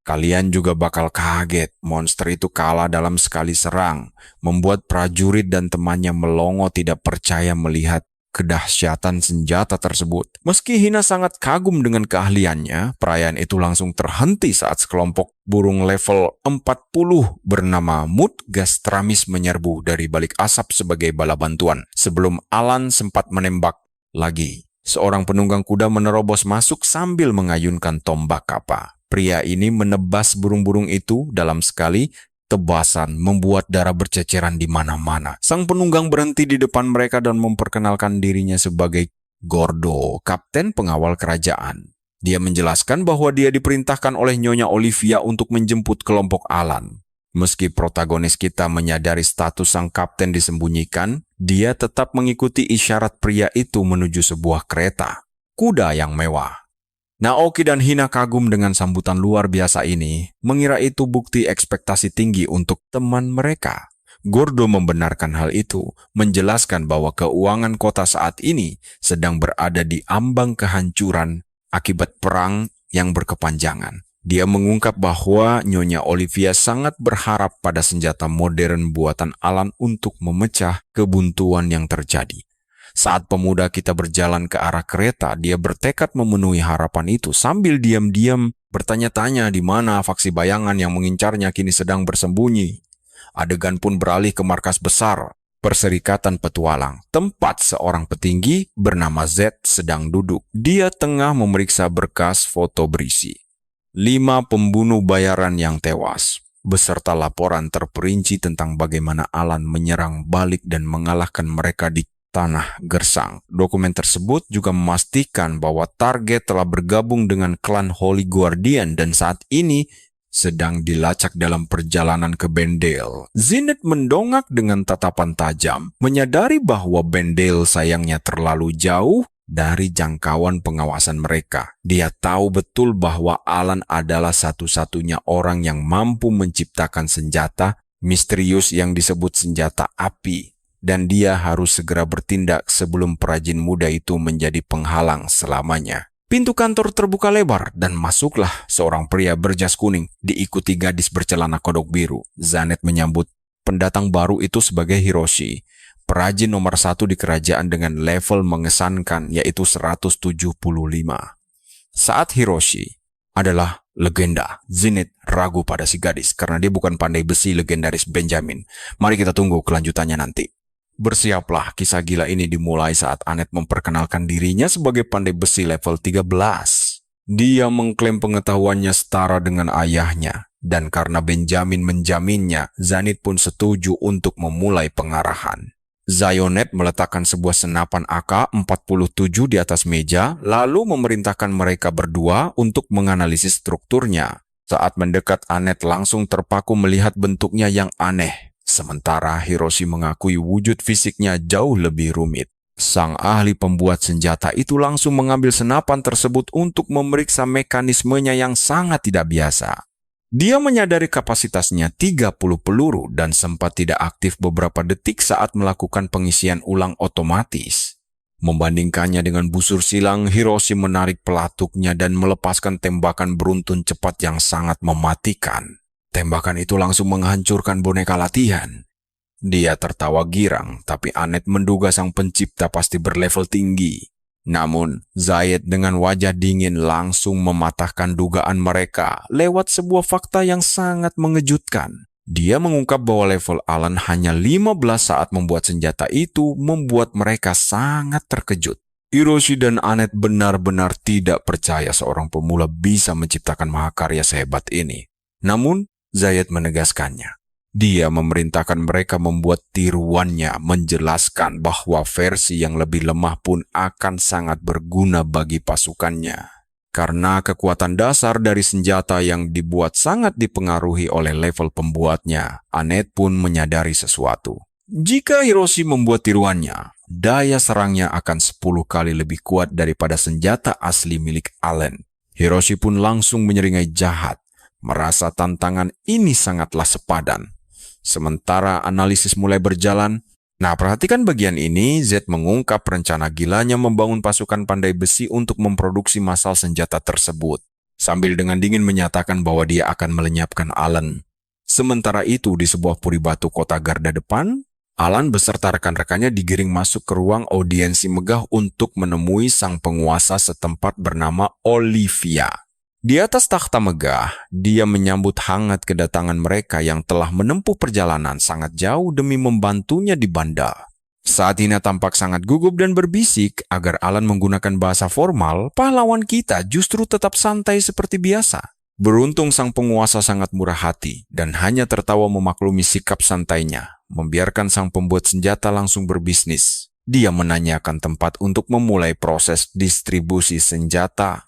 S1: Kalian juga bakal kaget, monster itu kalah dalam sekali serang, membuat prajurit dan temannya melongo tidak percaya melihat kedahsyatan senjata tersebut. Meski Hina sangat kagum dengan keahliannya, perayaan itu langsung terhenti saat sekelompok burung level 40 bernama Mudgastramis menyerbu dari balik asap sebagai bala bantuan. Sebelum Alan sempat menembak lagi, seorang penunggang kuda menerobos masuk sambil mengayunkan tombak kapa. Pria ini menebas burung-burung itu dalam sekali tebasan, membuat darah berceceran di mana-mana. Sang penunggang berhenti di depan mereka dan memperkenalkan dirinya sebagai Gordo, kapten pengawal kerajaan. Dia menjelaskan bahwa dia diperintahkan oleh Nyonya Olivia untuk menjemput kelompok Alan. Meski protagonis kita menyadari status sang kapten disembunyikan, dia tetap mengikuti isyarat pria itu menuju sebuah kereta kuda yang mewah. Naoki dan Hina kagum dengan sambutan luar biasa ini, mengira itu bukti ekspektasi tinggi untuk teman mereka. Gordo membenarkan hal itu, menjelaskan bahwa keuangan kota saat ini sedang berada di ambang kehancuran akibat perang yang berkepanjangan. Dia mengungkap bahwa Nyonya Olivia sangat berharap pada senjata modern buatan Alan untuk memecah kebuntuan yang terjadi. Saat pemuda kita berjalan ke arah kereta, dia bertekad memenuhi harapan itu sambil diam-diam bertanya-tanya di mana faksi bayangan yang mengincarnya kini sedang bersembunyi. Adegan pun beralih ke markas besar, Perserikatan Petualang, tempat seorang petinggi bernama Z sedang duduk. Dia tengah memeriksa berkas foto berisi 5 pembunuh bayaran yang tewas, beserta laporan terperinci tentang bagaimana Alan menyerang balik dan mengalahkan mereka di Tanah Gersang. Dokumen tersebut juga memastikan bahwa target telah bergabung dengan klan Holy Guardian dan saat ini sedang dilacak dalam perjalanan ke Bendel. Zenith mendongak dengan tatapan tajam, menyadari bahwa Bendel sayangnya terlalu jauh dari jangkauan pengawasan mereka. Dia tahu betul bahwa Alan adalah satu-satunya orang yang mampu menciptakan senjata misterius yang disebut senjata api. Dan dia harus segera bertindak sebelum perajin muda itu menjadi penghalang selamanya. Pintu kantor terbuka lebar dan masuklah seorang pria berjas kuning diikuti gadis bercelana kodok biru. Zanet menyambut pendatang baru itu sebagai Hiroshi, perajin nomor 1 di kerajaan dengan level mengesankan yaitu 175. Saat Hiroshi adalah legenda, Zenith ragu pada si gadis karena dia bukan pandai besi legendaris Benjamin. Mari kita tunggu kelanjutannya nanti. Bersiaplah, kisah gila ini dimulai saat Anet memperkenalkan dirinya sebagai pandai besi level 13. Dia mengklaim pengetahuannya setara dengan ayahnya, dan karena Benjamin menjaminnya, Zanit pun setuju untuk memulai pengarahan. Zionet meletakkan sebuah senapan AK-47 di atas meja, lalu memerintahkan mereka berdua untuk menganalisis strukturnya. Saat mendekat, Annette langsung terpaku melihat bentuknya yang aneh, sementara Hiroshi mengakui wujud fisiknya jauh lebih rumit. Sang ahli pembuat senjata itu langsung mengambil senapan tersebut untuk memeriksa mekanismenya yang sangat tidak biasa. Dia menyadari kapasitasnya 30 peluru dan sempat tidak aktif beberapa detik saat melakukan pengisian ulang otomatis. Membandingkannya dengan busur silang, Hiroshi menarik pelatuknya dan melepaskan tembakan beruntun cepat yang sangat mematikan. Tembakan itu langsung menghancurkan boneka latihan. Dia tertawa girang, tapi Annette menduga sang pencipta pasti berlevel tinggi. Namun, Zayed dengan wajah dingin langsung mematahkan dugaan mereka lewat sebuah fakta yang sangat mengejutkan. Dia mengungkap bahwa level Alan hanya 15 saat membuat senjata itu membuat mereka sangat terkejut. Hiroshi dan Annette benar-benar tidak percaya seorang pemula bisa menciptakan mahakarya sehebat ini. Namun, Zayed menegaskannya. Dia memerintahkan mereka membuat tiruannya, menjelaskan bahwa versi yang lebih lemah pun akan sangat berguna bagi pasukannya. Karena kekuatan dasar dari senjata yang dibuat sangat dipengaruhi oleh level pembuatnya, Annette pun menyadari sesuatu. Jika Hiroshi membuat tiruannya, daya serangnya akan 10 kali lebih kuat daripada senjata asli milik Allen. Hiroshi pun langsung menyeringai jahat, merasa tantangan ini sangatlah sepadan. Sementara analisis mulai berjalan, perhatikan bagian ini, Z mengungkap rencana gilanya membangun pasukan pandai besi untuk memproduksi massal senjata tersebut, sambil dengan dingin menyatakan bahwa dia akan melenyapkan Alan. Sementara itu, di sebuah puri batu kota garda depan, Alan beserta rekan-rekannya digiring masuk ke ruang audiensi megah untuk menemui sang penguasa setempat bernama Olivia. Di atas takhta megah, dia menyambut hangat kedatangan mereka yang telah menempuh perjalanan sangat jauh demi membantunya di Banda. Saat Hina tampak sangat gugup dan berbisik agar Alan menggunakan bahasa formal, pahlawan kita justru tetap santai seperti biasa. Beruntung sang penguasa sangat murah hati dan hanya tertawa memaklumi sikap santainya, membiarkan sang pembuat senjata langsung berbisnis. Dia menanyakan tempat untuk memulai proses distribusi senjata.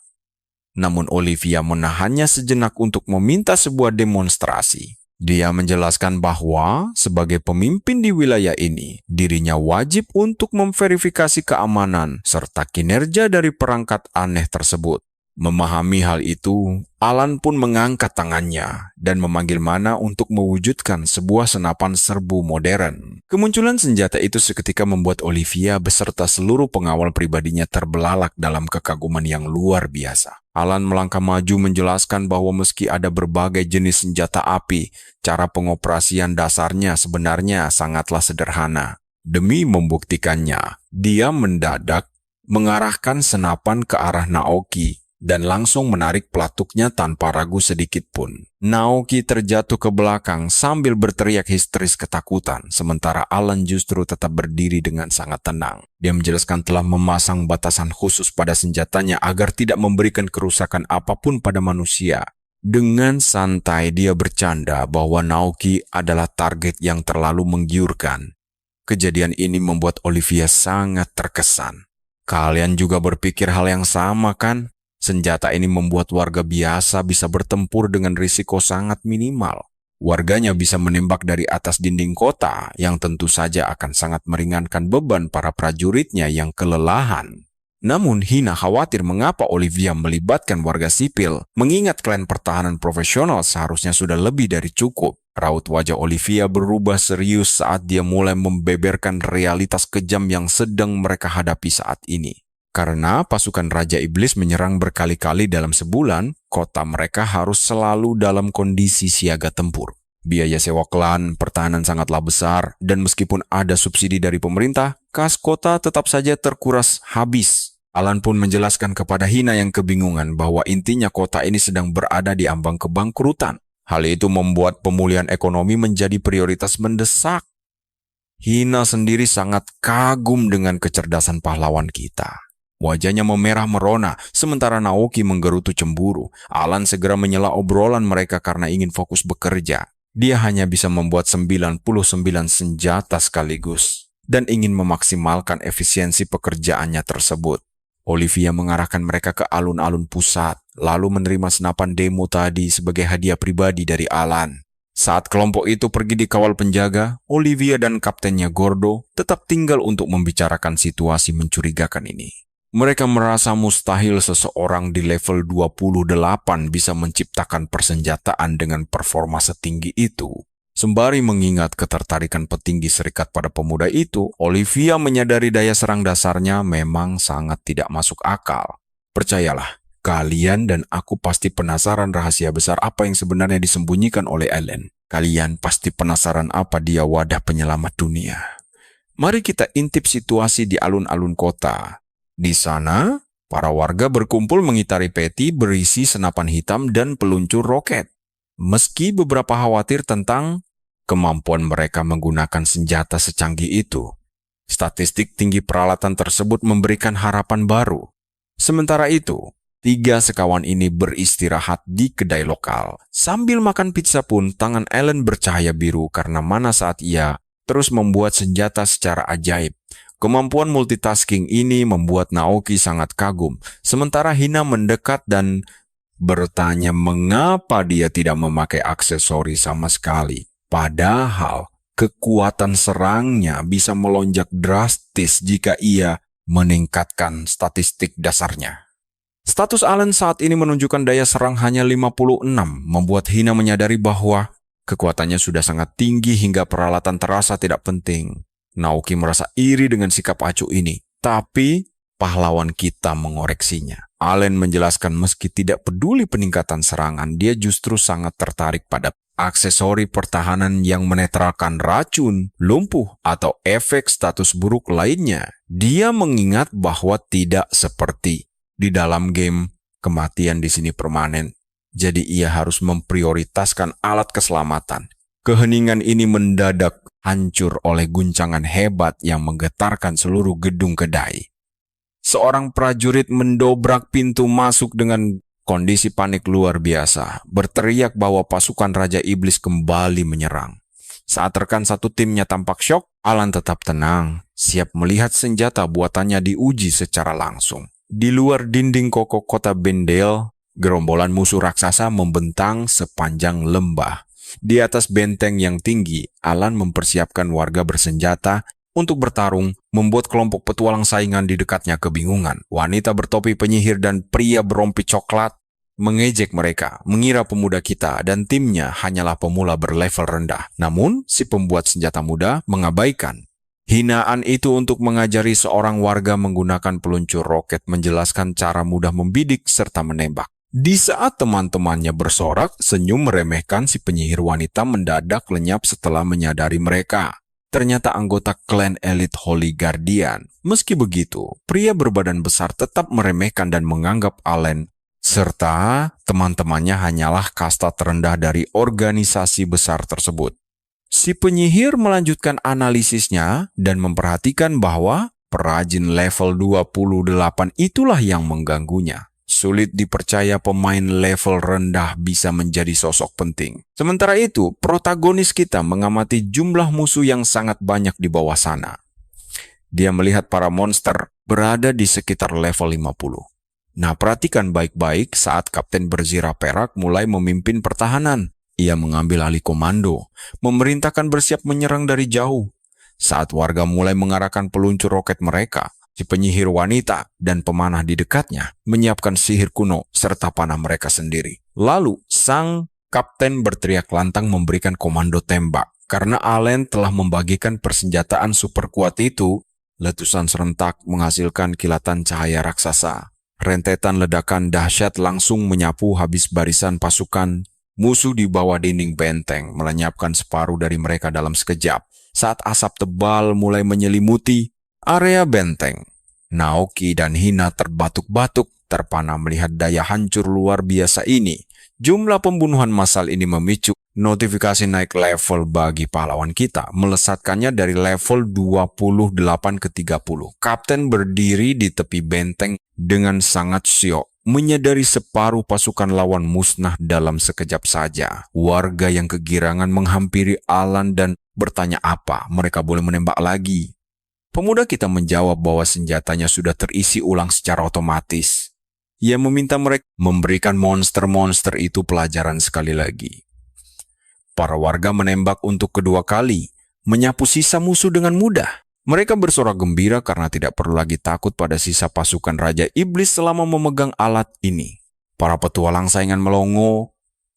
S1: Namun Olivia menahannya sejenak untuk meminta sebuah demonstrasi. Dia menjelaskan bahwa sebagai pemimpin di wilayah ini, dirinya wajib untuk memverifikasi keamanan serta kinerja dari perangkat aneh tersebut. Memahami hal itu, Alan pun mengangkat tangannya dan memanggil Mana untuk mewujudkan sebuah senapan serbu modern. Kemunculan senjata itu seketika membuat Olivia beserta seluruh pengawal pribadinya terbelalak dalam kekaguman yang luar biasa. Alan melangkah maju menjelaskan bahwa meski ada berbagai jenis senjata api, cara pengoperasian dasarnya sebenarnya sangatlah sederhana. Demi membuktikannya, dia mendadak mengarahkan senapan ke arah Naoki dan langsung menarik pelatuknya tanpa ragu sedikit pun. Naoki terjatuh ke belakang sambil berteriak histeris ketakutan, sementara Alan justru tetap berdiri dengan sangat tenang. Dia menjelaskan telah memasang batasan khusus pada senjatanya agar tidak memberikan kerusakan apapun pada manusia. Dengan santai dia bercanda bahwa Naoki adalah target yang terlalu menggiurkan. Kejadian ini membuat Olivia sangat terkesan. Kalian juga berpikir hal yang sama kan? Senjata ini membuat warga biasa bisa bertempur dengan risiko sangat minimal. Warganya bisa menembak dari atas dinding kota yang tentu saja akan sangat meringankan beban para prajuritnya yang kelelahan. Namun Hina khawatir mengapa Olivia melibatkan warga sipil, mengingat klan pertahanan profesional seharusnya sudah lebih dari cukup. Raut wajah Olivia berubah serius saat dia mulai membeberkan realitas kejam yang sedang mereka hadapi saat ini. Karena pasukan Raja Iblis menyerang berkali-kali dalam sebulan, kota mereka harus selalu dalam kondisi siaga tempur. Biaya sewa klan, pertahanan sangatlah besar, dan meskipun ada subsidi dari pemerintah, kas kota tetap saja terkuras habis. Alan pun menjelaskan kepada Hina yang kebingungan bahwa intinya kota ini sedang berada di ambang kebangkrutan. Hal itu membuat pemulihan ekonomi menjadi prioritas mendesak. Hina sendiri sangat kagum dengan kecerdasan pahlawan kita. Wajahnya memerah merona, sementara Naoki menggerutu cemburu. Alan segera menyela obrolan mereka karena ingin fokus bekerja. Dia hanya bisa membuat 99 senjata sekaligus dan ingin memaksimalkan efisiensi pekerjaannya tersebut. Olivia mengarahkan mereka ke alun-alun pusat, lalu menerima senapan demo tadi sebagai hadiah pribadi dari Alan. Saat kelompok itu pergi dikawal penjaga, Olivia dan kaptennya Gordo tetap tinggal untuk membicarakan situasi mencurigakan ini. Mereka merasa mustahil seseorang di level 28 bisa menciptakan persenjataan dengan performa setinggi itu. Sembari mengingat ketertarikan petinggi serikat pada pemuda itu, Olivia menyadari daya serang dasarnya memang sangat tidak masuk akal. Percayalah, kalian dan aku pasti penasaran rahasia besar apa yang sebenarnya disembunyikan oleh Allen. Kalian pasti penasaran apa dia wadah penyelamat dunia. Mari kita intip situasi di alun-alun kota. Di sana, para warga berkumpul mengitari peti berisi senapan hitam dan peluncur roket. Meski beberapa khawatir tentang kemampuan mereka menggunakan senjata secanggih itu, statistik tinggi peralatan tersebut memberikan harapan baru. Sementara itu, 3 sekawan ini beristirahat di kedai lokal. Sambil makan pizza pun, tangan Allen bercahaya biru karena mana saat ia terus membuat senjata secara ajaib. Kemampuan multitasking ini membuat Naoki sangat kagum, sementara Hina mendekat dan bertanya mengapa dia tidak memakai aksesori sama sekali. Padahal kekuatan serangnya bisa melonjak drastis jika ia meningkatkan statistik dasarnya. Status Allen saat ini menunjukkan daya serang hanya 56, membuat Hina menyadari bahwa kekuatannya sudah sangat tinggi hingga peralatan terasa tidak penting. Naoki merasa iri dengan sikap acuh ini, tapi pahlawan kita mengoreksinya. Allen menjelaskan meski tidak peduli peningkatan serangan, dia justru sangat tertarik pada aksesori pertahanan yang menetralkan racun, lumpuh, atau efek status buruk lainnya. Dia mengingat bahwa tidak seperti di dalam game, kematian di sini permanen. Jadi ia harus memprioritaskan alat keselamatan. Keheningan ini mendadak hancur oleh guncangan hebat yang menggetarkan seluruh gedung kedai. Seorang prajurit mendobrak pintu masuk dengan kondisi panik luar biasa, berteriak bahwa pasukan Raja Iblis kembali menyerang. Saat rekan satu timnya tampak syok, Alan tetap tenang, siap melihat senjata buatannya diuji secara langsung. Di luar dinding kokoh kota Bendel, gerombolan musuh raksasa membentang sepanjang lembah. Di atas benteng yang tinggi, Alan mempersiapkan warga bersenjata untuk bertarung, membuat kelompok petualang saingan di dekatnya kebingungan. Wanita bertopi penyihir dan pria berompi coklat mengejek mereka, mengira pemuda kita dan timnya hanyalah pemula berlevel rendah. Namun, si pembuat senjata muda mengabaikan hinaan itu untuk mengajari seorang warga menggunakan peluncur roket, menjelaskan cara mudah membidik serta menembak. Di saat teman-temannya bersorak, senyum meremehkan si penyihir wanita mendadak lenyap setelah menyadari mereka. Ternyata anggota klan elit Holy Guardian. Meski begitu, pria berbadan besar tetap meremehkan dan menganggap Allen serta teman-temannya hanyalah kasta terendah dari organisasi besar tersebut. Si penyihir melanjutkan analisisnya dan memperhatikan bahwa perajin level 28 itulah yang mengganggunya. Sulit dipercaya pemain level rendah bisa menjadi sosok penting. Sementara itu, protagonis kita mengamati jumlah musuh yang sangat banyak di bawah sana. Dia melihat para monster berada di sekitar level 50. Nah, perhatikan baik-baik saat Kapten Berzira Perak mulai memimpin pertahanan. Ia mengambil alih komando, memerintahkan bersiap menyerang dari jauh. Saat warga mulai mengarahkan peluncur roket mereka, si penyihir wanita dan pemanah di dekatnya menyiapkan sihir kuno serta panah mereka sendiri. Lalu, sang kapten berteriak lantang memberikan komando tembak. Karena Allen telah membagikan persenjataan super kuat itu, letusan serentak menghasilkan kilatan cahaya raksasa. Rentetan ledakan dahsyat langsung menyapu habis barisan pasukan musuh di bawah dinding benteng, melenyapkan separuh dari mereka dalam sekejap. Saat asap tebal mulai menyelimuti area benteng, Naoki dan Hina terbatuk-batuk, terpana melihat daya hancur luar biasa ini. Jumlah pembunuhan massal ini memicu notifikasi naik level bagi pahlawan kita, melesatkannya dari level 28 ke 30. Kapten berdiri di tepi benteng dengan sangat syok, menyadari separuh pasukan lawan musnah dalam sekejap saja. Warga yang kegirangan menghampiri Alan dan bertanya apa mereka boleh menembak lagi. Pemuda kita menjawab bahwa senjatanya sudah terisi ulang secara otomatis. Ia meminta mereka memberikan monster-monster itu pelajaran sekali lagi. Para warga menembak untuk kedua kali, menyapu sisa musuh dengan mudah. Mereka bersorak gembira karena tidak perlu lagi takut pada sisa pasukan Raja Iblis selama memegang alat ini. Para petualang saingan melongo.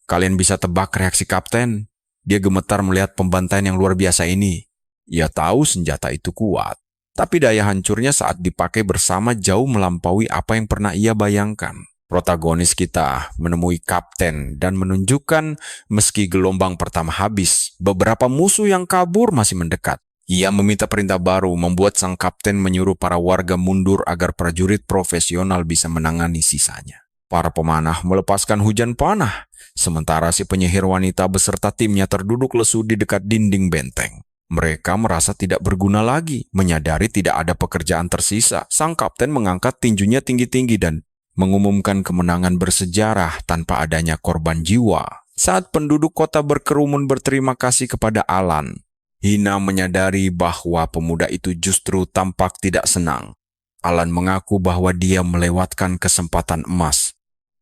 S1: Kalian bisa tebak reaksi kapten. Dia gemetar melihat pembantaian yang luar biasa ini. Ia tahu senjata itu kuat, tapi daya hancurnya saat dipakai bersama jauh melampaui apa yang pernah ia bayangkan. Protagonis kita menemui kapten dan menunjukkan meski gelombang pertama habis, beberapa musuh yang kabur masih mendekat. Ia meminta perintah baru, membuat sang kapten menyuruh para warga mundur agar prajurit profesional bisa menangani sisanya. Para pemanah melepaskan hujan panah, sementara si penyihir wanita beserta timnya terduduk lesu di dekat dinding benteng. Mereka merasa tidak berguna lagi, menyadari tidak ada pekerjaan tersisa. Sang kapten mengangkat tinjunya tinggi-tinggi dan mengumumkan kemenangan bersejarah tanpa adanya korban jiwa. Saat penduduk kota berkerumun berterima kasih kepada Alan, Hina menyadari bahwa pemuda itu justru tampak tidak senang. Alan mengaku bahwa dia melewatkan kesempatan emas.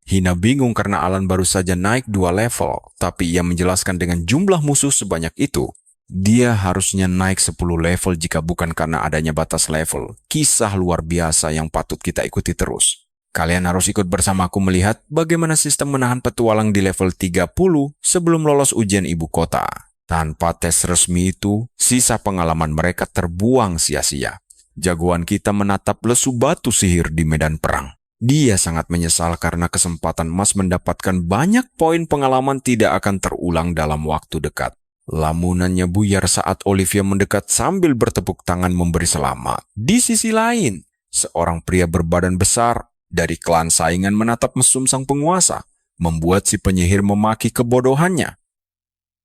S1: Hina bingung karena Alan baru saja naik 2 level, tapi ia menjelaskan dengan jumlah musuh sebanyak itu, dia harusnya naik 10 level jika bukan karena adanya batas level. Kisah luar biasa yang patut kita ikuti terus. Kalian harus ikut bersamaku melihat bagaimana sistem menahan petualang di level 30 sebelum lolos ujian ibu kota. Tanpa tes resmi itu, sisa pengalaman mereka terbuang sia-sia. Jagoan kita menatap lesu batu sihir di medan perang. Dia sangat menyesal karena kesempatan emas mendapatkan banyak poin pengalaman tidak akan terulang dalam waktu dekat. Lamunannya buyar saat Olivia mendekat sambil bertepuk tangan memberi selamat. Di sisi lain, seorang pria berbadan besar dari klan saingan menatap mesum sang penguasa, membuat si penyihir memaki kebodohannya.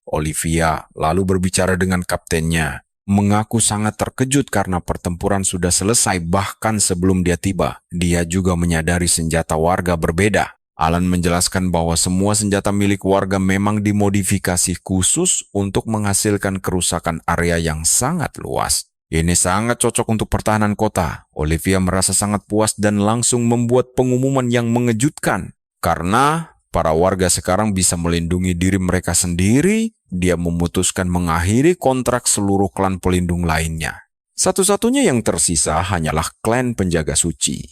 S1: Olivia lalu berbicara dengan kaptennya, mengaku sangat terkejut karena pertempuran sudah selesai bahkan sebelum dia tiba. Dia juga menyadari senjata warga berbeda. Alan menjelaskan bahwa semua senjata milik warga memang dimodifikasi khusus untuk menghasilkan kerusakan area yang sangat luas. Ini sangat cocok untuk pertahanan kota. Olivia merasa sangat puas dan langsung membuat pengumuman yang mengejutkan. Karena para warga sekarang bisa melindungi diri mereka sendiri, dia memutuskan mengakhiri kontrak seluruh klan pelindung lainnya. Satu-satunya yang tersisa hanyalah klan penjaga suci.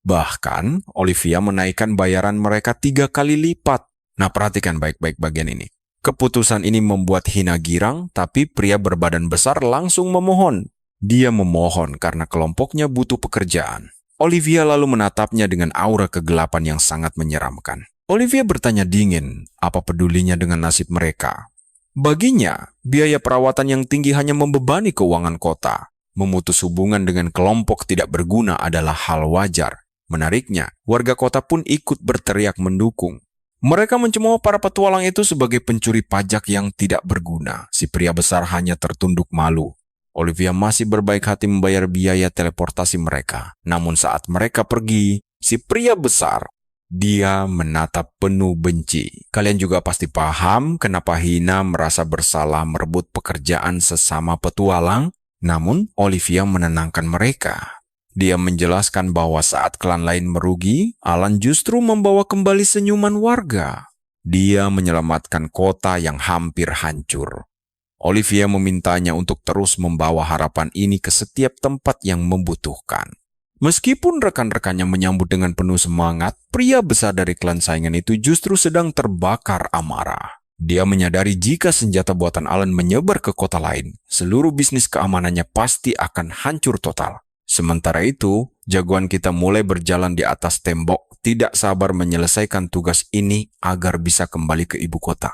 S1: Bahkan, Olivia menaikkan bayaran mereka 3 kali lipat. Nah, perhatikan baik-baik bagian ini. Keputusan ini membuat Hina girang, tapi pria berbadan besar langsung memohon. Dia memohon karena kelompoknya butuh pekerjaan. Olivia lalu menatapnya dengan aura kegelapan yang sangat menyeramkan. Olivia bertanya dingin, apa pedulinya dengan nasib mereka. Baginya, biaya perawatan yang tinggi hanya membebani keuangan kota. Memutus hubungan dengan kelompok tidak berguna adalah hal wajar. Menariknya, warga kota pun ikut berteriak mendukung. Mereka mencemooh para petualang itu sebagai pencuri pajak yang tidak berguna. Si pria besar hanya tertunduk malu. Olivia masih berbaik hati membayar biaya teleportasi mereka. Namun saat mereka pergi, si pria besar, dia menatap penuh benci. Kalian juga pasti paham kenapa Hina merasa bersalah merebut pekerjaan sesama petualang. Namun, Olivia menenangkan mereka. Dia menjelaskan bahwa saat klan lain merugi, Alan justru membawa kembali senyuman warga. Dia menyelamatkan kota yang hampir hancur. Olivia memintanya untuk terus membawa harapan ini ke setiap tempat yang membutuhkan. Meskipun rekan-rekannya menyambut dengan penuh semangat, pria besar dari klan saingan itu justru sedang terbakar amarah. Dia menyadari jika senjata buatan Alan menyebar ke kota lain, seluruh bisnis keamanannya pasti akan hancur total. Sementara itu, jagoan kita mulai berjalan di atas tembok, tidak sabar menyelesaikan tugas ini agar bisa kembali ke ibu kota.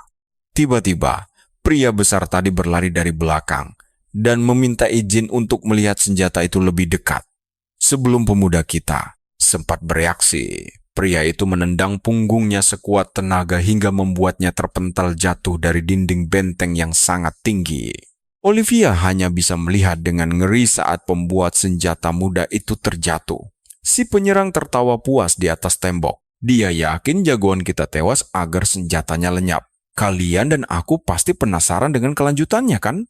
S1: Tiba-tiba, pria besar tadi berlari dari belakang dan meminta izin untuk melihat senjata itu lebih dekat. Sebelum pemuda kita sempat bereaksi. Pria itu menendang punggungnya sekuat tenaga hingga membuatnya terpental jatuh dari dinding benteng yang sangat tinggi. Olivia hanya bisa melihat dengan ngeri saat pembuat senjata muda itu terjatuh. Si penyerang tertawa puas di atas tembok. Dia yakin jagoan kita tewas agar senjatanya lenyap. Kalian dan aku pasti penasaran dengan kelanjutannya, kan?